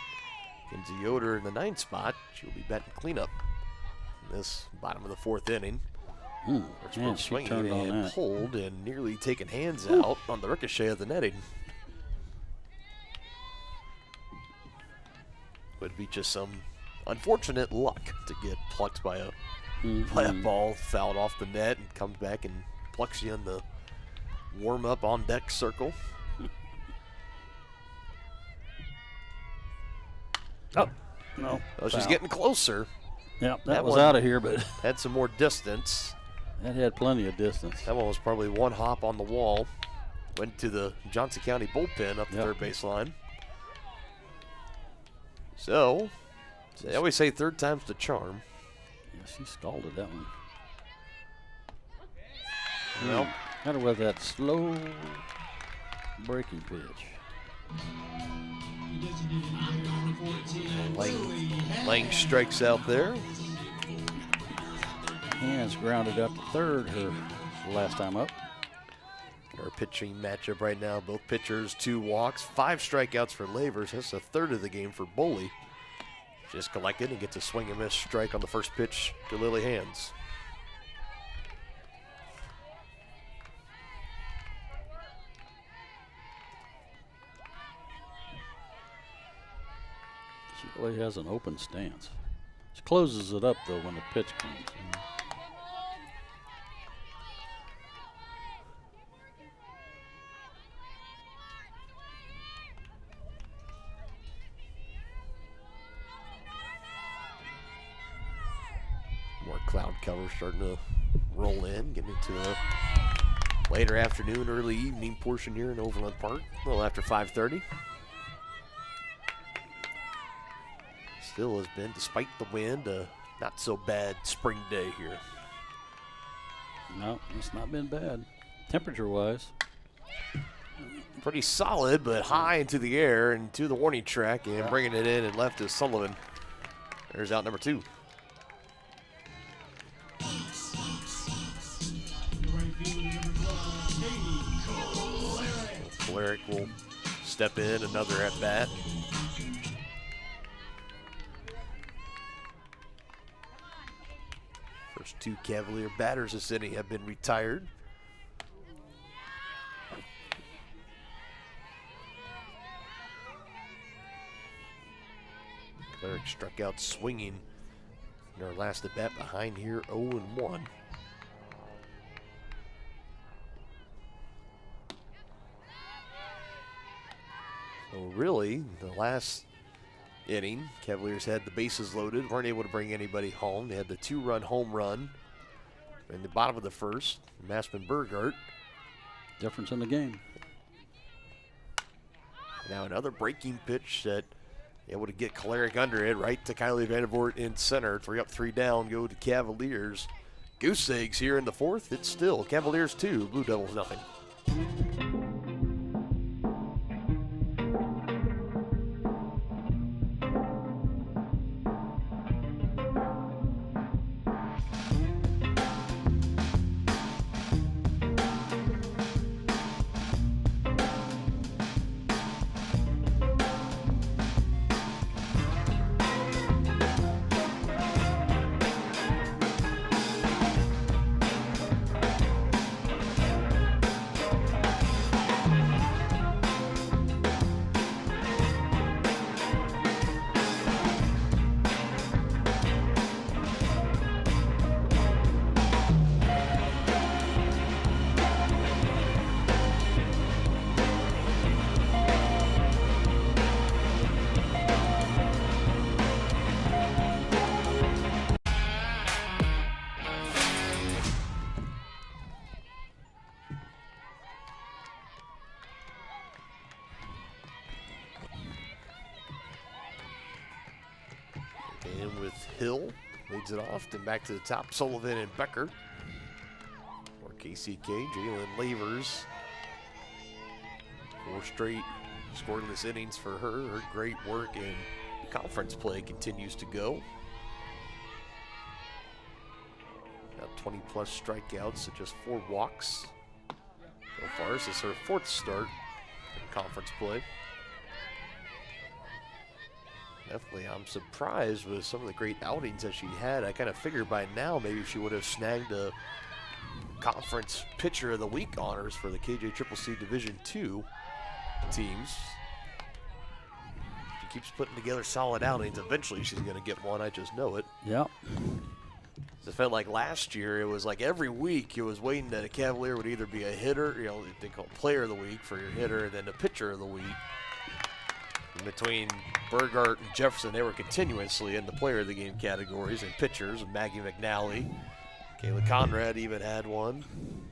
Kenzie Yoder in the 9th spot. She'll be batting cleanup in this bottom of the 4th inning. Man, she swinging turned on and that. pulled and nearly taken hands out on the ricochet of the netting. Would be just some unfortunate luck to get plucked by a ball fouled off the net and comes back and plucks you in the warm-up on deck circle. Oh, no. Oh, she's Foul. getting closer. Yeah, that was one out of here, but had some more distance. that had plenty of distance. That one was probably one hop on the wall. Went to the Johnson County bullpen up the third baseline. So, they always say third time's the charm. Yeah, she scalded that one. Well, Had her with that slow breaking pitch. Lang strikes out there. Hands grounded up to third her last time up. Our pitching matchup right now, both pitchers, 2 walks, 5 strikeouts for Lavers. That's a third of the game for Boley. Just collected and gets a swing and miss strike on the first pitch to Lily Hands. She really has an open stance. She closes it up though when the pitch comes. More cloud cover starting to roll in, getting into the later afternoon, early evening portion here in Overland Park, a little after 5:30. Still has been, despite the wind, a not so bad spring day here. No, it's not been bad. Temperature-wise. Pretty solid, but high into the air and to the warning track and bringing it in and left is Sullivan. There's out number 2. Kalarick will step in, another at bat. First 2 Cavalier batters this inning have been retired. Cleric struck out swinging in our last at bat behind here, 0-1. So really, the last inning, Cavaliers had the bases loaded, weren't able to bring anybody home. They had the 2-run home run in the bottom of the first, Massman Burgart. Difference in the game. Now another breaking pitch that able to get Cleric under it, right to Kylie Vandervoort in center. 3 up, 3 down, go to Cavaliers. Goose eggs here in the fourth. It's still Cavaliers 2, Blue Devils nothing. And with Hill, leads it off, then back to the top, Sullivan and Becker. For KCK, Jalen Lavers. 4 straight scoreless innings for her. Her great work in conference play continues to go. Got 20 plus strikeouts and just 4 walks so far. This is her 4th start in conference play. Definitely, I'm surprised with some of the great outings that she had. I kind of figured by now maybe she would have snagged a conference pitcher of the week honors for the KJCCC Division II teams. She keeps putting together solid outings. Eventually she's going to get one. I just know it. Yep. It felt like last year, it was like every week you was waiting that a Cavalier would either be a hitter, you know, they call it player of the week for your hitter, and then the pitcher of the week. And between Burgart and Jefferson, they were continuously in the player of the game categories, and pitchers, Maggie McNally. Kayla Conrad even had one.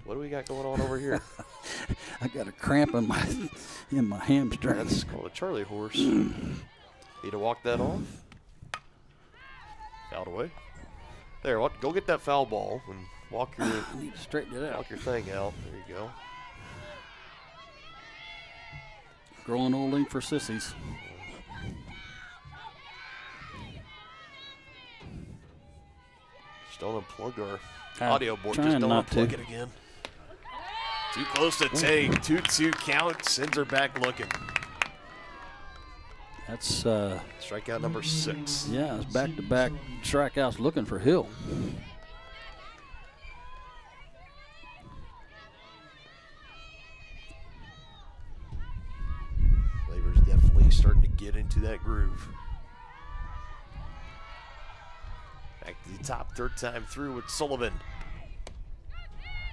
What do we got going on over here? I got a cramp in my hamstring. That's called a Charlie horse. Need to walk that off. Out away. There, go get that foul ball and walk your. I need to straighten it out. Walk your thing out. There you go. Growing old ain't for sissies. Just don't unplug our audio board. Trying Just don't not unplug to. it again. Too close to take. 2-2 count. Sends her back looking. That's strikeout number 6. Yeah, it's back-to-back strikeouts looking for Hill. Lavers definitely starting to get into that groove. Back to the top, 3rd time through with Sullivan.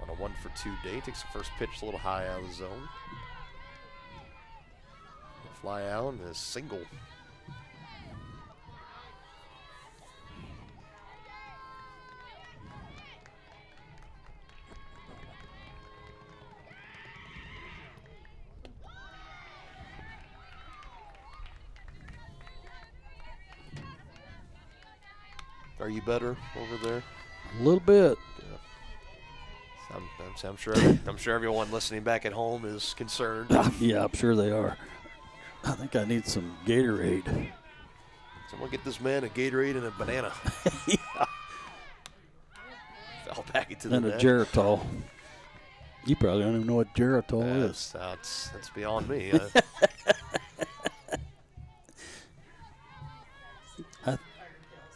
On a 1-for-2 day, takes the first pitch a little high out of the zone. Fly out and a single. Are you better over there? A little bit. Yeah. I'm sure everyone listening back at home is concerned. Yeah, I'm sure they are. I think I need some Gatorade. Someone get this man a Gatorade and a banana. Yeah. Fell back into the And a net. Geritol. You probably don't even know what Geritol is. That's beyond me.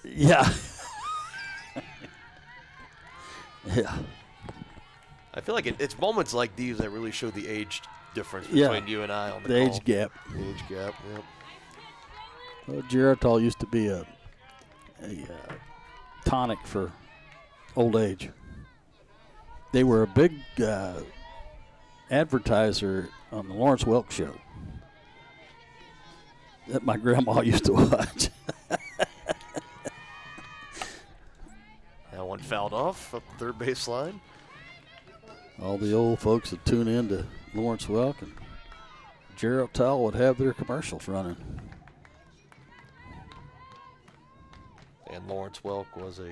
Yeah. Yeah. I feel like it's moments like these that really show the age difference between you and I on the The call. age gap. The age gap, yep. Well, Geritol used to be a tonic for old age. They were a big advertiser on the Lawrence Welk show that my grandma used to watch. That one fouled off up the third baseline. All the old folks would tune in to Lawrence Welk, and Geritol would have their commercials running. And Lawrence Welk was a...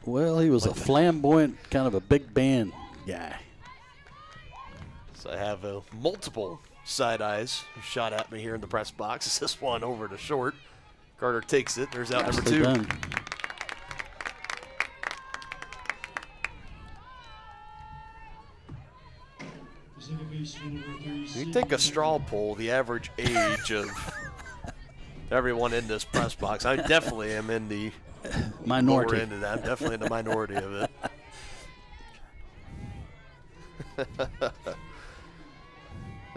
Well, he was a flamboyant, kind of a big band guy. So I have multiple side eyes shot at me here in the press box. This one over to short. Carter takes it. There's out number 2. Done. You take a straw poll, the average age of everyone in this press box. I definitely am in the minority. lower end of that. I'm definitely in the minority of it.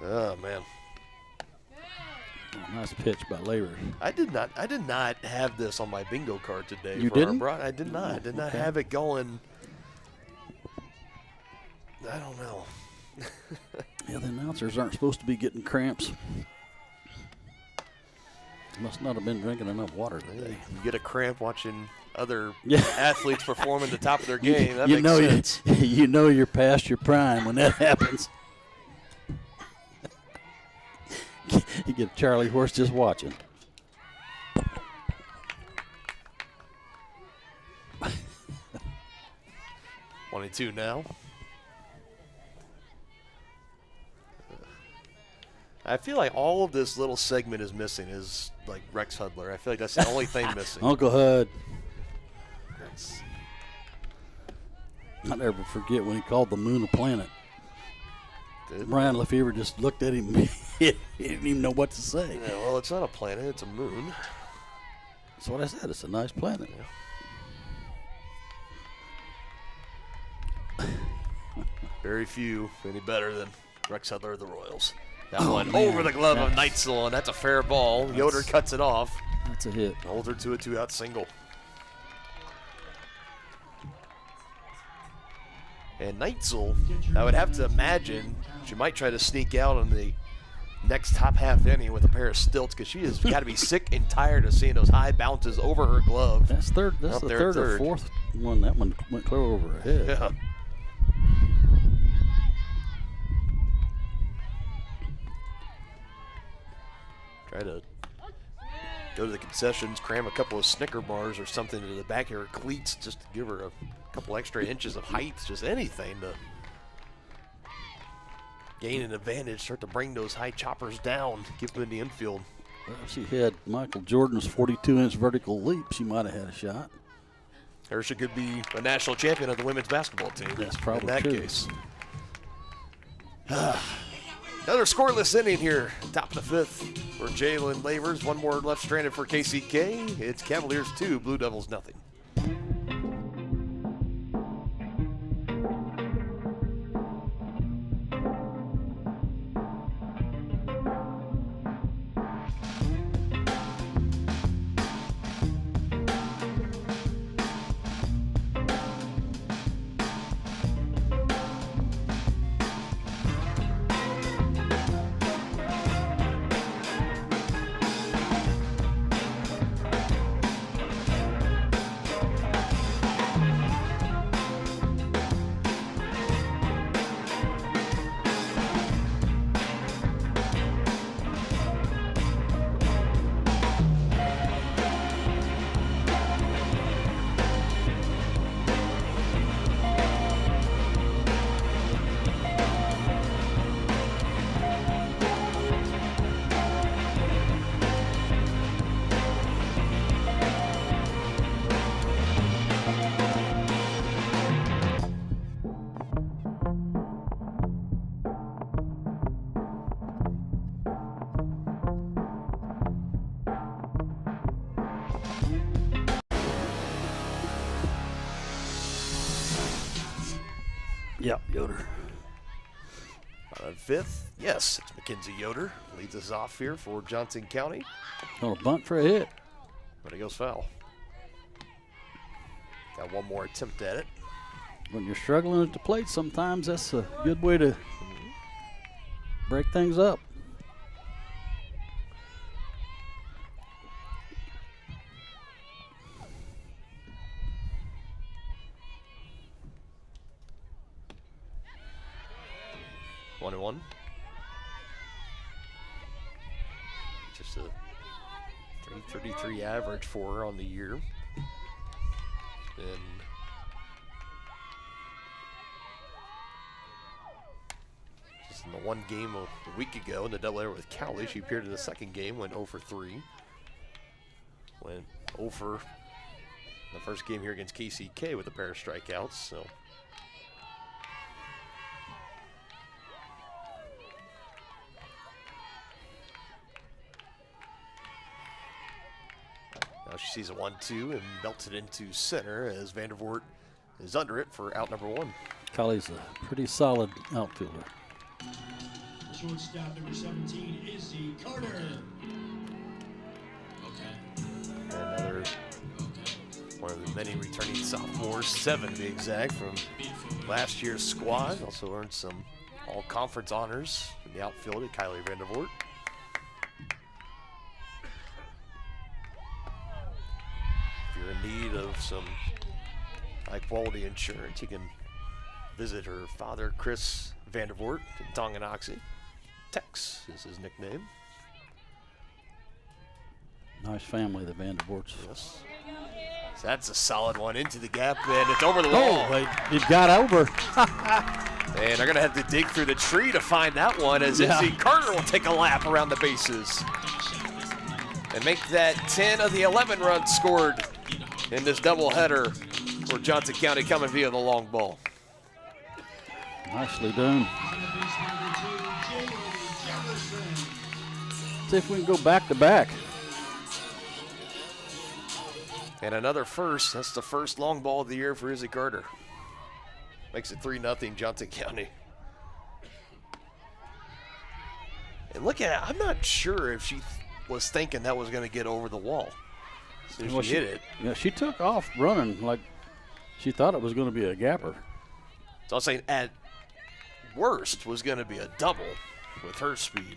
Oh man. Oh, nice pitch by Labor. I did not have this on my bingo card today. You didn't? I did not. I did not have it going. I don't know. Yeah, the announcers aren't supposed to be getting cramps. Must not have been drinking enough water today. You get a cramp watching other athletes perform at the top of their game. That you makes sense. You know you're past your prime when that happens. You get a Charlie horse just watching. $22 now. I feel like all of this little segment is missing is like Rex Hudler. I feel like that's the only thing missing. Uncle Hud. That's... I'll never forget when he called the moon a planet. Brian Lefevre just looked at him. He didn't even know what to say. Yeah, well, it's not a planet. It's a moon. That's what I said. It's a nice planet. Yeah. Very few any better than Rex Hudler of the Royals. That one man. over the glove of Neitzel, and that's a fair ball. Yoder cuts it off. That's a hit. Holds her to a 2-out single. And Neitzel, I would have to imagine she might try to sneak out on the next top half inning with a pair of stilts because she has got to be sick and tired of seeing those high bounces over her glove. That's third. That's the third or fourth one. That one went clear over her head. Yeah. Try to go to the concessions, cram a couple of Snicker bars or something into the back of her cleats just to give her a couple extra inches of height, just anything to gain an advantage, start to bring those high choppers down, keep them in the infield. Well, if she had Michael Jordan's 42-inch vertical leap, she might have had a shot. Or she could be a national champion of the women's basketball team. That's probably in that true. case. Another scoreless inning here, top of the fifth for Jalen Lavers. One more left stranded for KCK. It's Cavaliers 2, Blue Devils nothing. Yep, Yoder. Fifth, yes, it's Mackenzie Yoder. Leads us off here for Johnson County. On a bunt for a hit. But he goes foul. Got one more attempt at it. When you're struggling at the plate, sometimes that's a good way to break things up. One and one. Just a 333 average for her on the year. And just in the one game a week ago in the doubleheader with Cowley, she appeared in the second game, went 0 for 3. Went 0 for the first game here against KCK with a pair of strikeouts. So now she sees a 1-2 and belts it into center as Vandervoort is under it for out number 1. Colley's a pretty solid outfielder. Shortstop number 17, Izzy Carter. Another one of the many returning sophomores, 7 to be exact, from last year's squad. Also earned some all-conference honors in the outfield at Kylie Vandervoort. If you're in need of some high-quality insurance, you can visit her father, Chris Vandervoort, in Tonganoxie. Tex is his nickname. Nice family, the Vandervoorts. Yes. So that's a solid one into the gap, and it's over the wall. Oh, it got over. And they're going to have to dig through the tree to find that one as Izzy Carter will take a lap around the bases and make that 10 of the 11 runs scored in this doubleheader for Johnson County coming via the long ball. Nicely done. See if we can go back to back. And another first. That's the first long ball of the year for Izzy Carter. Makes it 3-0 Johnson County. And look at it. I'm not sure if she was thinking that was going to get over the wall. As soon as she hit it. Yeah, she took off running like she thought it was going to be a gapper. So I was saying at worst was going to be a double with her speed.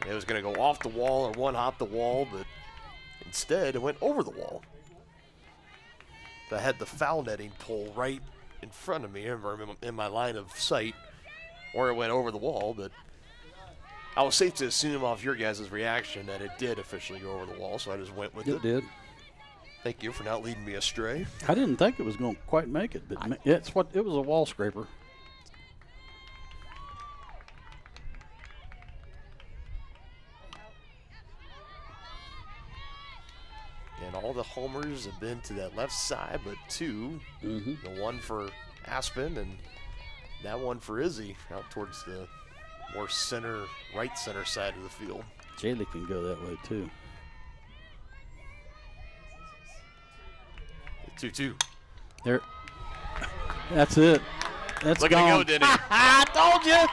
It was going to go off the wall or one hop the wall, but instead it went over the wall. I had the foul netting pole right in front of me, in my line of sight, or it went over the wall, but I was safe to assume off your guys' reaction that it did officially go over the wall, so I just went with it. It did. Thank you for not leading me astray. I didn't think it was going to quite make it, but it was a wall scraper. And all the homers have been to that left side, but 2. The one for Aspen and that one for Izzy out towards the more right center side of the field. Jaylee can go that way too. 2-2. There. That's it. That's Look gone. at it go, Denny. I told you.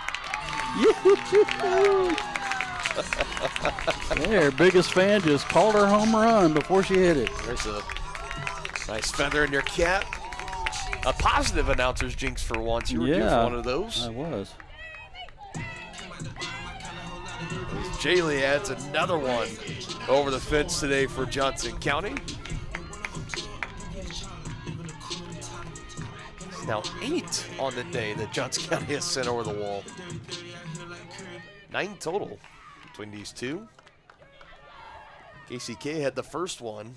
There, biggest fan just called her home run before she hit it. There's a nice feather in your cap. A positive announcer's jinx for once. You were due for one of those. I was. Jaylee adds another one over the fence today for Johnson County. It's now 8 on the day that Johnson County has sent over the wall. 9 total between these two. KCK had the first one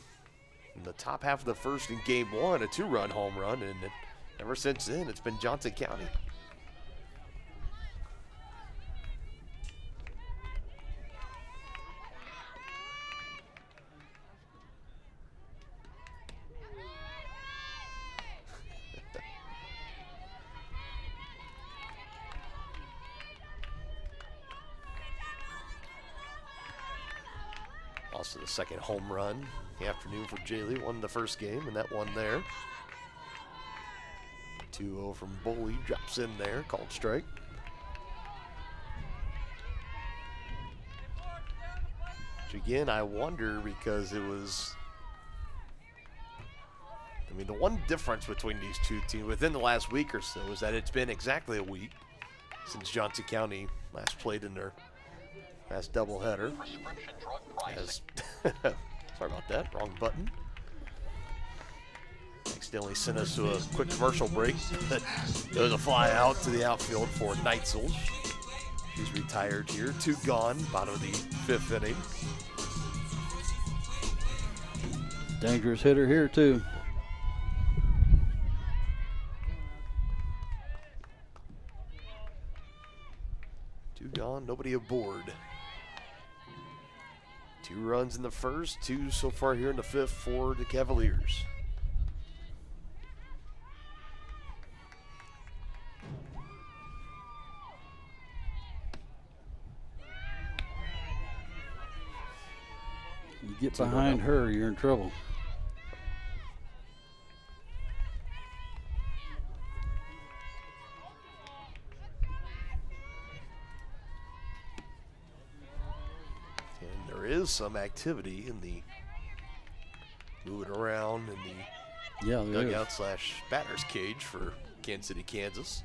in the top half of the first in game 1, a 2-run home run, and ever since then it's been Johnson County. Also the second home run in the afternoon for Jaylee. Won the first game, and that one there. 2-0 from Boley. Drops in there. Called strike. again, I wonder because it was, I mean, the one difference between these two teams within the last week or so is that it's been exactly a week since Johnson County last played in their last doubleheader. As sorry about that, wrong button. Accidentally sent us to a quick commercial break. But there was a fly out to the outfield for Neitzel. He's retired here. 2 gone, bottom of the 5th inning. Dangerous hitter here, too. Two gone, nobody aboard. 2 runs in the first, 2 so far here in the 5th for the Cavaliers. You get behind her, you're in trouble. And there is some activity in the moving around in the dugout / batter's cage for Kansas City, Kansas.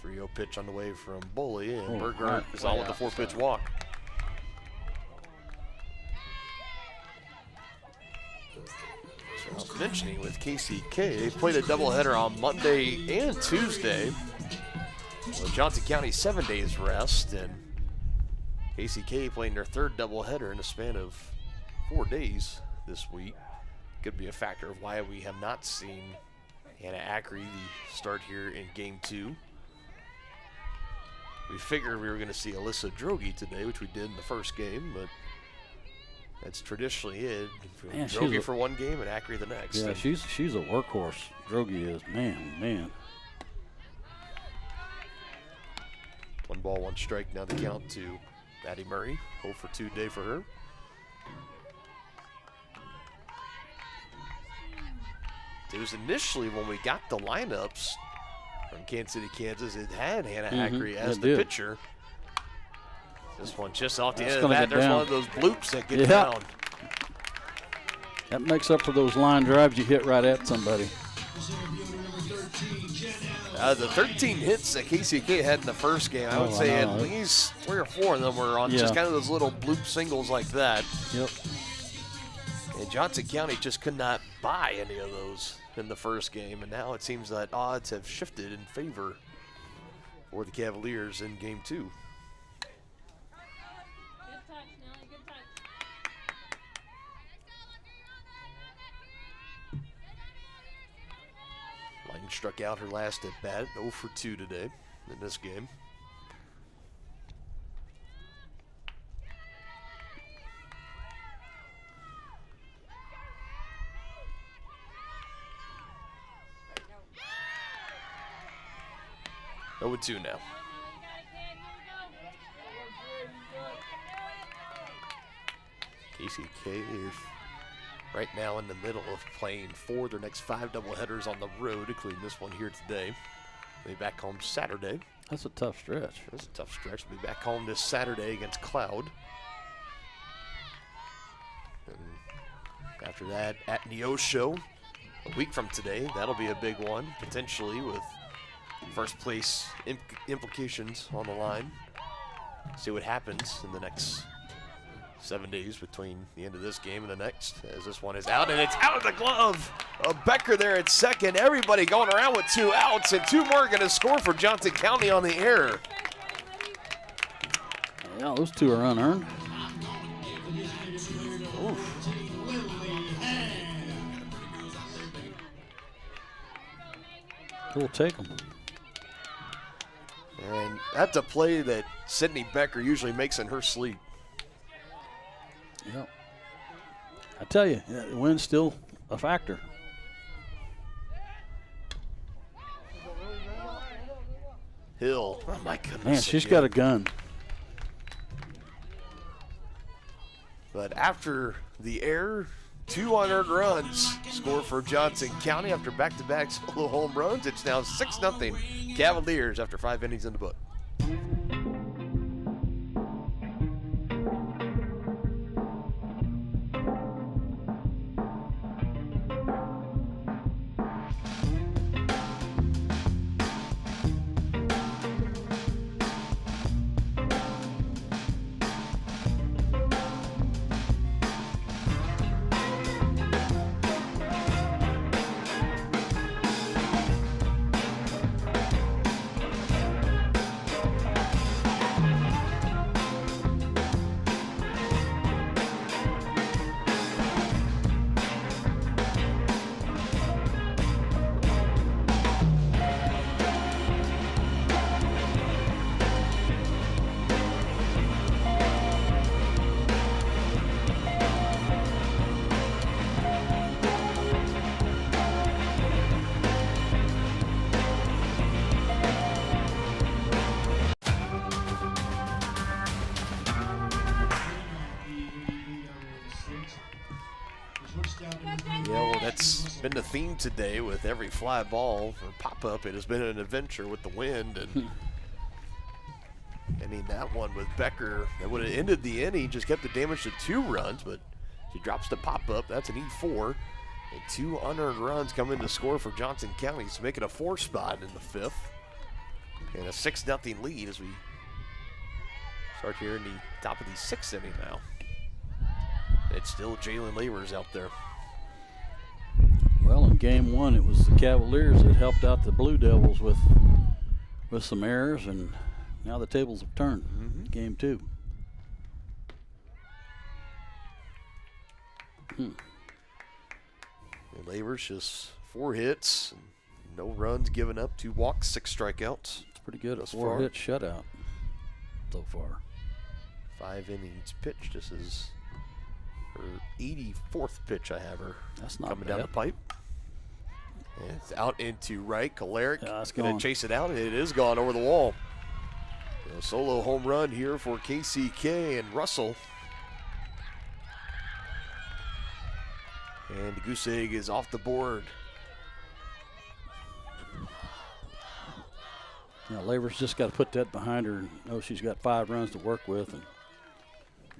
3-0 pitch on the way from Bully, and Berger is on with the 4-pitch walk. So I was mentioning with KCK, they played a doubleheader on Monday and Tuesday. Well, Johnson County 7 days rest, and KCK playing their 3rd doubleheader in a span of 4 days this week. Could be a factor of why we have not seen Hannah Ackery start here in Game 2. We figured we were going to see Alyssa Drogi today, which we did in the first game, but that's traditionally it. Man, Drogi for one game and Ackery the next. Yeah, she's a workhorse. Drogi is, man. 1 ball, 1 strike. Now the count to Maddie Murray. 0 for 2 day for her. It was initially when we got the lineups from Kansas City, Kansas, it had Hannah Ackery as the pitcher. This one just off the end of the bat. There's one of those bloops that get down. That makes up for those line drives you hit right at somebody. The 13 hits that KCK had in the first game, I would say at least 3 or 4 of them were on just kind of those little bloop singles like that. Yep. And Johnson County just could not buy any of those in the first game, and now it seems that odds have shifted in favor for the Cavaliers in Game 2. Line struck out her last at bat, 0 for 2 today in this game. Oh, 2 now. KCK is right now in the middle of playing 4 their next 5 doubleheaders on the road, including this one here today. They'll be back home Saturday. That's a tough stretch. That's a tough stretch. They'll be back home this Saturday against Cloud. And after that, at Neosho, a week from today, that'll be a big one, potentially with first place implications on the line. See what happens in the next 7 days between the end of this game and the next, as this one is out, and it's out of the glove of Becker there at second. Everybody going around with 2 outs, and 2 more going to score for Johnson County on the air. Yeah, those 2 are unearned. Oof. We'll take them. And that's a play that Sydney Becker usually makes in her sleep. Yep. I tell you, the wind's still a factor. Hill, oh my goodness. Man, she's got a gun. But after the air, 2 unearned runs scored for Johnson County after back-to-back solo home runs. It's now 6-0 Cavaliers after 5 innings in the book. been the theme today with every fly ball or pop-up. It has been an adventure with the wind. And ending that one with Becker. That would have ended the inning, just kept the damage to 2 runs, but she drops the pop-up. That's an E4. And 2 unearned runs come in to score for Johnson County, so make it a 4 spot in the 5th. And a 6-0 lead as we start here in the top of the 6th inning now. It's still Jalen Lavers out there. Well, in game 1, it was the Cavaliers that helped out the Blue Devils with some errors, and now the tables have turned. Game 2. And Lavers just 4 hits, and no runs given up, 2 walks, 6 strikeouts. It's pretty good. A 4-hit shutout so far. 5 innings pitched. This is her 84th pitch I have her. That's not coming bad. down the pipe. And it's out into right. Kolaric it's going gone. to chase it out, and it is gone over the wall. A solo home run here for KCK and Russell. And the goose egg is off the board. Now, Lavers just got to put that behind her and know she's got 5 runs to work with and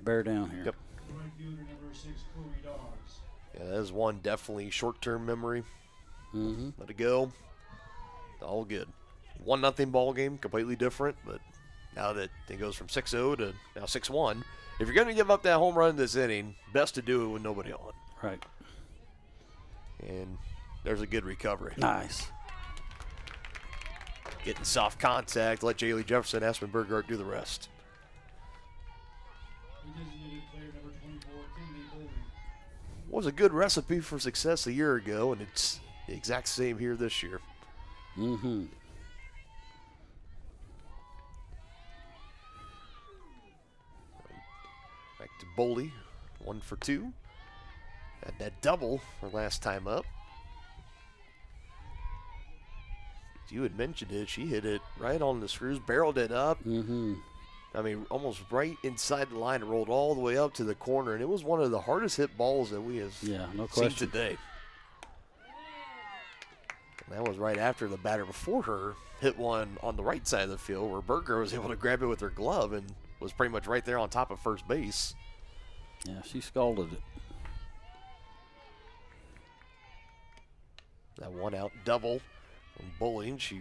bear down here. Yep. Right fielder number 6, Chloe Dogs. Yeah, that is one definitely short-term memory. Let it go. All good. 1-0 ball game, completely different, but now that it goes from 6-0 to now 6-1, if you're going to give up that home run this inning, best to do it with nobody on. Right. And there's a good recovery. Nice. Getting soft contact, let Jaylee Jefferson, Aspenberger do the rest. Designated player number 24, Kinley Bowling. Was a good recipe for success a year ago, and it's the exact same here this year. Back to Boley, 1 for 2. Had that double for last time up. You had mentioned it. She hit it right on the screws, barreled it up. I mean, almost right inside the line. It rolled all the way up to the corner, and it was one of the hardest hit balls that we have seen today. And that was right after the batter before her hit one on the right side of the field where Berger was able to grab it with her glove and was pretty much right there on top of first base. Yeah, she scalded it. That 1-out double from Bowling. I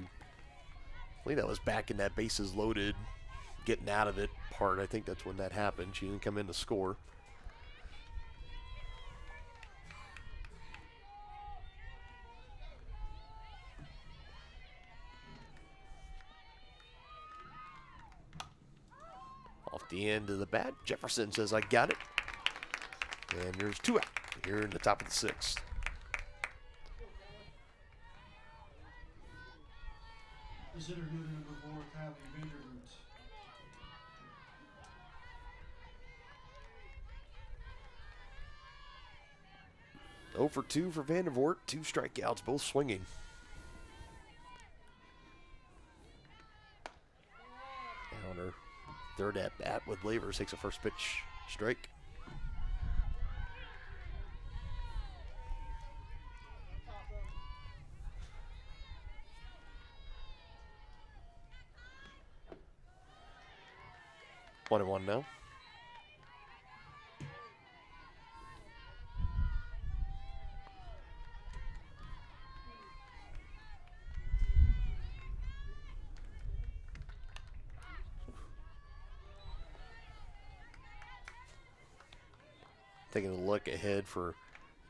believe that was back in that bases loaded, getting out of it part. I think that's when that happened. She didn't come in to score. Off the end of the bat, Jefferson says, I got it. And there's 2 out here in the top of the 6th. Visitor fielder number 4, Kylie Vanderroot. Oh for 2 for Vandervoort, 2 strikeouts, both swinging. On her 3rd at bat with Lavers, takes a first pitch strike. One and one now. Taking a look ahead for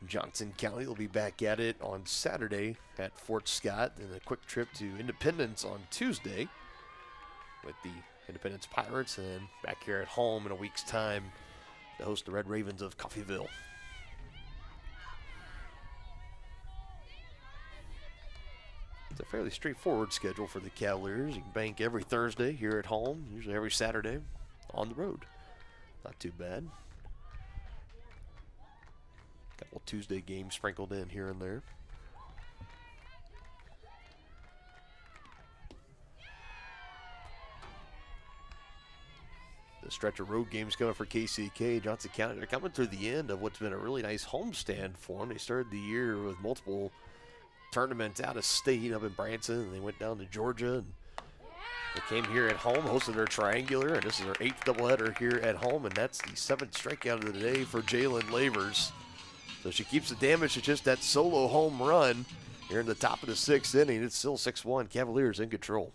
Johnson County. They'll be back at it on Saturday at Fort Scott, and a quick trip to Independence on Tuesday with the Independence Pirates, and then back here at home in a week's time to host the Red Ravens of Coffeyville. It's a fairly straightforward schedule for the Cavaliers. You can bank every Thursday here at home, usually every Saturday on the road. Not too bad. Couple Tuesday games sprinkled in here and there. A stretch of road games coming for KCK. Johnson County, they're coming to the end of what's been a really nice homestand for them. They started the year with multiple tournaments out of state up in Branson, and they went down to Georgia. And they came here at home, hosted their triangular, and this is their 8th doubleheader here at home, and that's the 7th strikeout of the day for Jalen Lavers. So she keeps the damage to just that solo home run here in the top of the 6th inning. It's still 6-1, Cavaliers in control.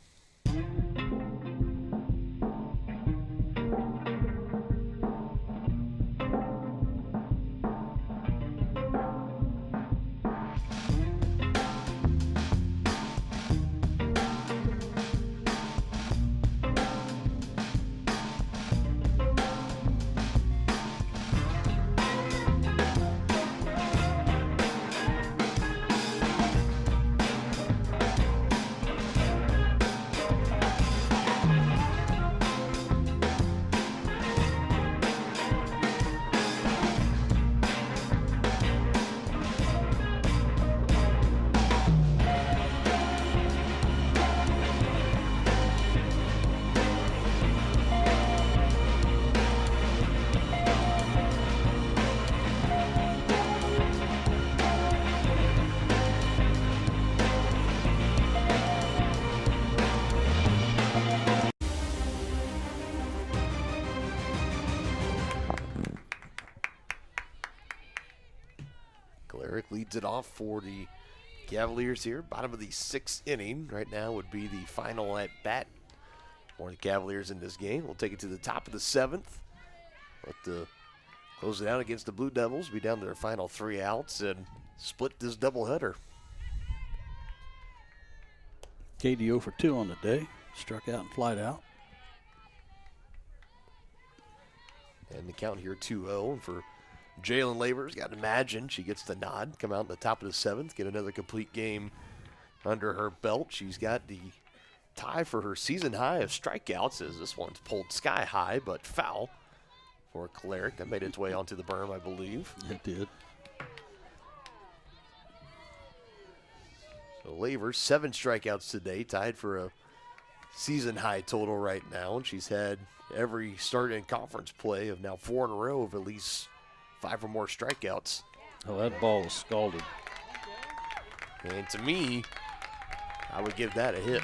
Leads it off for the Cavaliers here. Bottom of the 6th inning right now would be the final at bat for the Cavaliers in this game. We'll take it to the top of the 7th. But close it out against the Blue Devils. Be down to their final 3 outs and split this doubleheader. KDO for 2 on the day. Struck out and flied out. And the count here 2-0 for Jalen Lavers. Got to imagine she gets the nod, come out in the top of the 7th, get another complete game under her belt. She's got the tie for her season high of strikeouts, as this one's pulled sky high, but foul for Cleric. That made its way onto the berm, I believe. It did. So Lavers, 7 strikeouts today, tied for a season high total right now. And she's had every start in conference play of now 4 in a row of at least 5 or more strikeouts. Oh, that ball was scalded. And to me, I would give that a hit.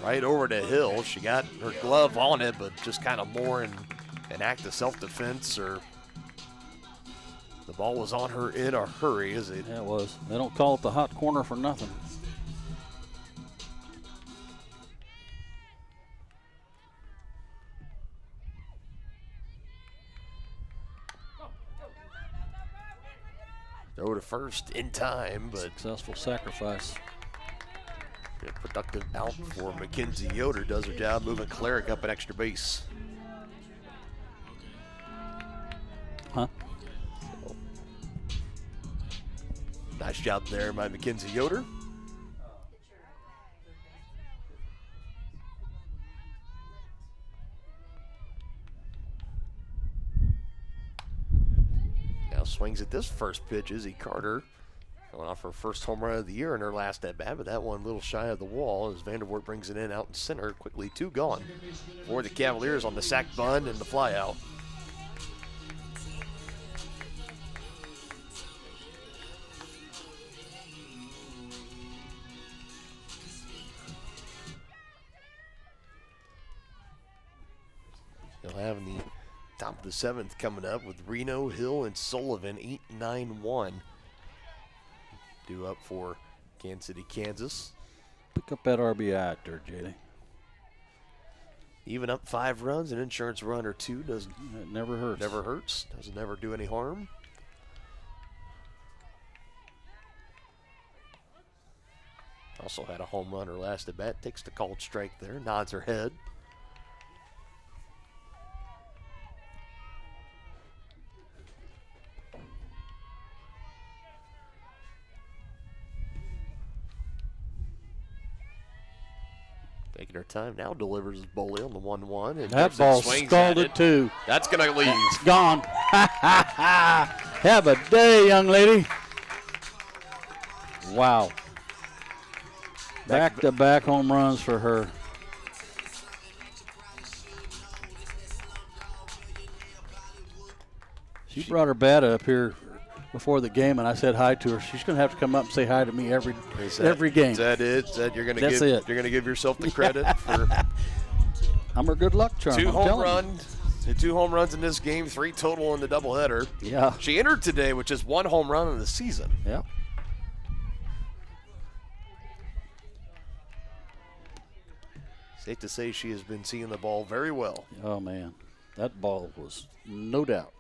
Right over to Hill. She got her glove on it, but just kind of more in an act of self-defense, or the ball was on her in a hurry. Is it? Yeah, it was. They don't call it the hot corner for nothing. Throw to first in time, but successful sacrifice. A productive out for Mackenzie Yoder. Does her job moving Cleric up an extra base. Huh? So, nice job there by Mackenzie Yoder. Now swings at this first pitch. Izzy Carter going off her first home run of the year in her last at bat, but that one a little shy of the wall as Vandervoort brings it in out in center. Quickly 2 gone for the Cavaliers on the sac bunt and the fly out. You'll have in the top of the 7th coming up with Reno, Hill, and Sullivan, 8-9-1. Due up for Kansas City, Kansas. Pick up that RBI out there, JD. Even up 5 runs, an insurance run or 2 doesn't. It never hurts. Never hurts. Doesn't ever do any harm. Also had a home run her last at bat. Takes the called strike there. Nods her head. Taking her time now, delivers Boley on the 1-1. And that ball scalded too. That's going to leave. It's gone. Have a day, young lady. Wow. Back-to-back home runs for her. She brought her bat up here before the game, and I said hi to her. She's going to have to come up and say hi to me every game. Is that it? Is that you're going to give yourself the credit for? I'm her good luck charm. Two home runs in this game, 3 total in the doubleheader. Yeah. She entered today with just 1 home run in the season. Yeah. Safe to say she has been seeing the ball very well. Oh, man. That ball was no doubt.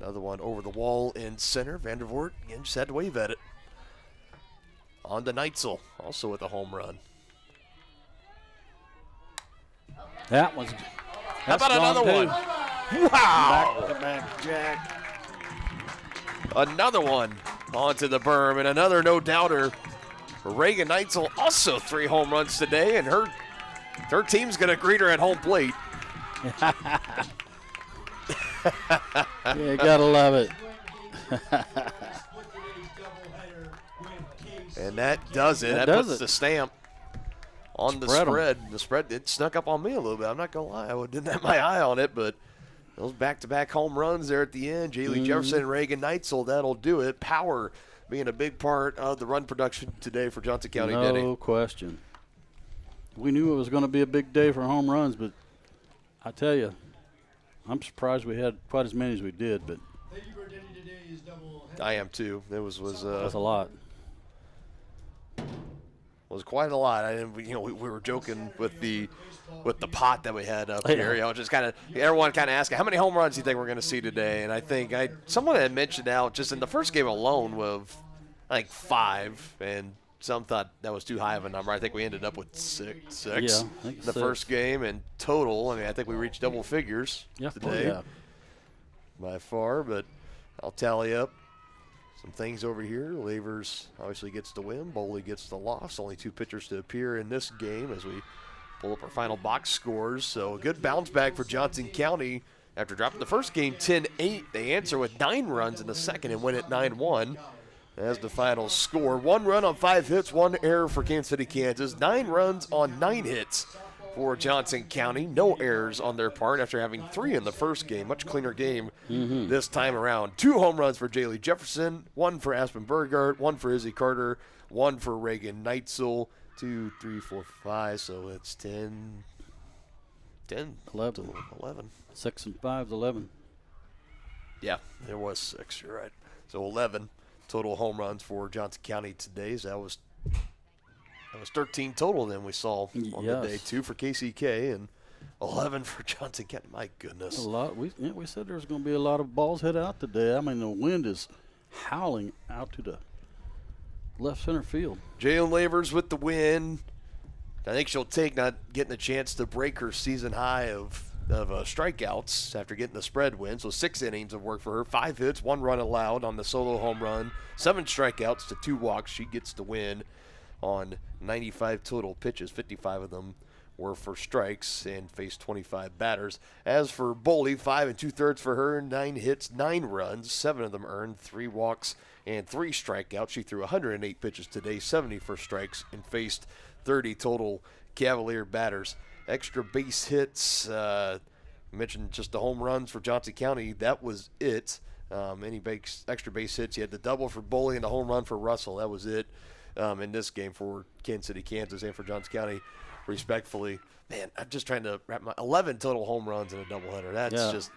Another one over the wall in center. Vandervoort, again, just had to wave at it. On to Neitzel, also with a home run. That was. How about another one? Wow! Back-to-back jack. Another one onto the berm, and another no-doubter. Reagan Neitzel, also 3 home runs today, and her team's going to greet her at home plate. You got to love it. And that does it. That puts the stamp on the spread. The spread, it snuck up on me a little bit. I'm not going to lie. I didn't have my eye on it, but those back-to-back home runs there at the end. Jaylee Jefferson and Reagan Neitzel, that'll do it. Power being a big part of the run production today for Johnson County. No question. We knew it was going to be a big day for home runs, but I tell you, I'm surprised we had quite as many as we did. But I am too. It was that's a lot. Was quite a lot. I didn't, we were joking with the pot that we had up here. Just kind of everyone kind of asking how many home runs do you think we're going to see today? And I think someone had mentioned out just in the first game alone with I think 5, and some thought that was too high of a number. I think we ended up with six in the first game, and total. I mean, I think we reached double figures today by far. But I'll tally up some things over here. Lavers obviously gets the win. Boley gets the loss. Only 2 pitchers to appear in this game as we pull up our final box scores. So a good bounce back for Johnson County after dropping the first game 10-8. They answer with 9 runs in the second and win it 9-1 as the final score. 1 run on 5 hits, 1 error for Kansas City, Kansas. 9 runs on 9 hits for Johnson County. No errors on their part after having 3 in the first game. Much cleaner game this time around. 2 home runs for Jaylee Jefferson, 1 for Aspen Burgart, 1 for Izzy Carter, 1 for Reagan Neitzel. 2, 3, 4, 5, so it's 10, 11. 6 and 5 is 11. Yeah, there was 6, you're right. So 11 total home runs for Johnson County today. So that was 13 total then we saw on the day. 2 for KCK and 11 for Johnson County. My goodness. A lot. We said there was going to be a lot of balls hit out today. I mean, the wind is howling out to the left center field. Jalen Lavers with the win. I think she'll take not getting a chance to break her season high of strikeouts after getting the spread win. So 6 innings of work for her. 5 hits, 1 run allowed on the solo home run. 7 strikeouts to 2 walks. She gets the win on 95 total pitches. 55 of them were for strikes and faced 25 batters. As for Boley, 5 2/3 for her. 9 hits, 9 runs. 7 of them earned, 3 walks and 3 strikeouts. She threw 108 pitches today, 70 for strikes, and faced 30 total Cavalier batters. Extra base hits, mentioned just the home runs for Johnson County. That was it. Extra base hits, you had the double for Boley and the home run for Russell. That was it in this game for Kansas City, Kansas, and for Johnson County, respectfully. Man, I'm just trying to wrap my 11 total home runs in a doubleheader.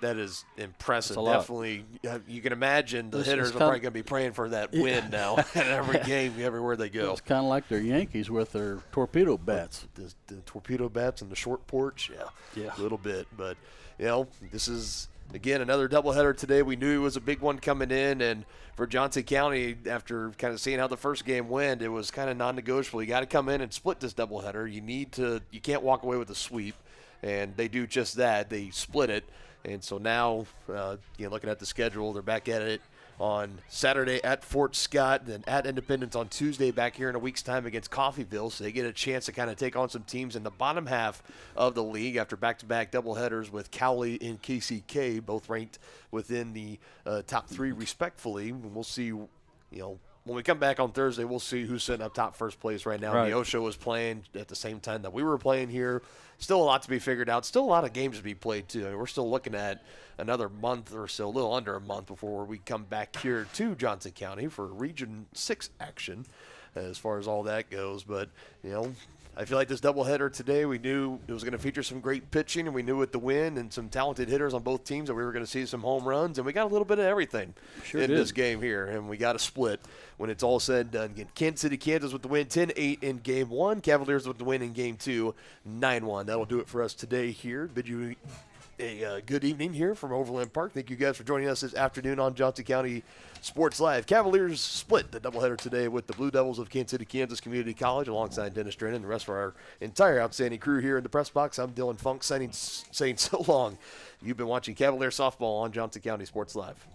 That is impressive. Definitely, you can imagine the hitters are probably going to be praying for that win now at every game, everywhere they go. It's kind of like their Yankees with their torpedo bats. The torpedo bats and the short porch, a little bit. But, this is, again, another doubleheader today. We knew it was a big one coming in, and for Johnson County, after kind of seeing how the first game went, it was kind of non-negotiable. You got to come in and split this doubleheader. You can't walk away with a sweep, and they do just that. They split it, and so now, looking at the schedule, they're back at it on Saturday at Fort Scott, then at Independence on Tuesday, back here in a week's time against Coffeyville. So they get a chance to kind of take on some teams in the bottom half of the league after back-to-back doubleheaders with Cowley and KCK, both ranked within the top 3 respectfully. And we'll see, when we come back on Thursday, we'll see who's sitting up top first place right now. Right. Neosho was playing at the same time that we were playing here. Still a lot to be figured out. Still a lot of games to be played, too. I mean, we're still looking at another month or so, a little under a month before we come back here to Johnson County for Region 6 action as far as all that goes. But, you know, I feel like this doubleheader today, we knew it was going to feature some great pitching, and we knew with the win and some talented hitters on both teams that we were going to see some home runs, and we got a little bit of everything in this game here, and we got a split when it's all said and done. Again, Kansas City, Kansas with the win, 10-8 in Game 1. Cavaliers with the win in Game 2, 9-1. That'll do it for us today here. Bid you a good evening here from Overland Park. Thank you guys for joining us this afternoon on Johnson County Sports Live. Cavaliers split the doubleheader today with the Blue Devils of Kansas City, Kansas Community College alongside Dennis Drennan and the rest of our entire outstanding crew here in the press box. I'm Dylan Funk saying so long. You've been watching Cavalier softball on Johnson County Sports Live.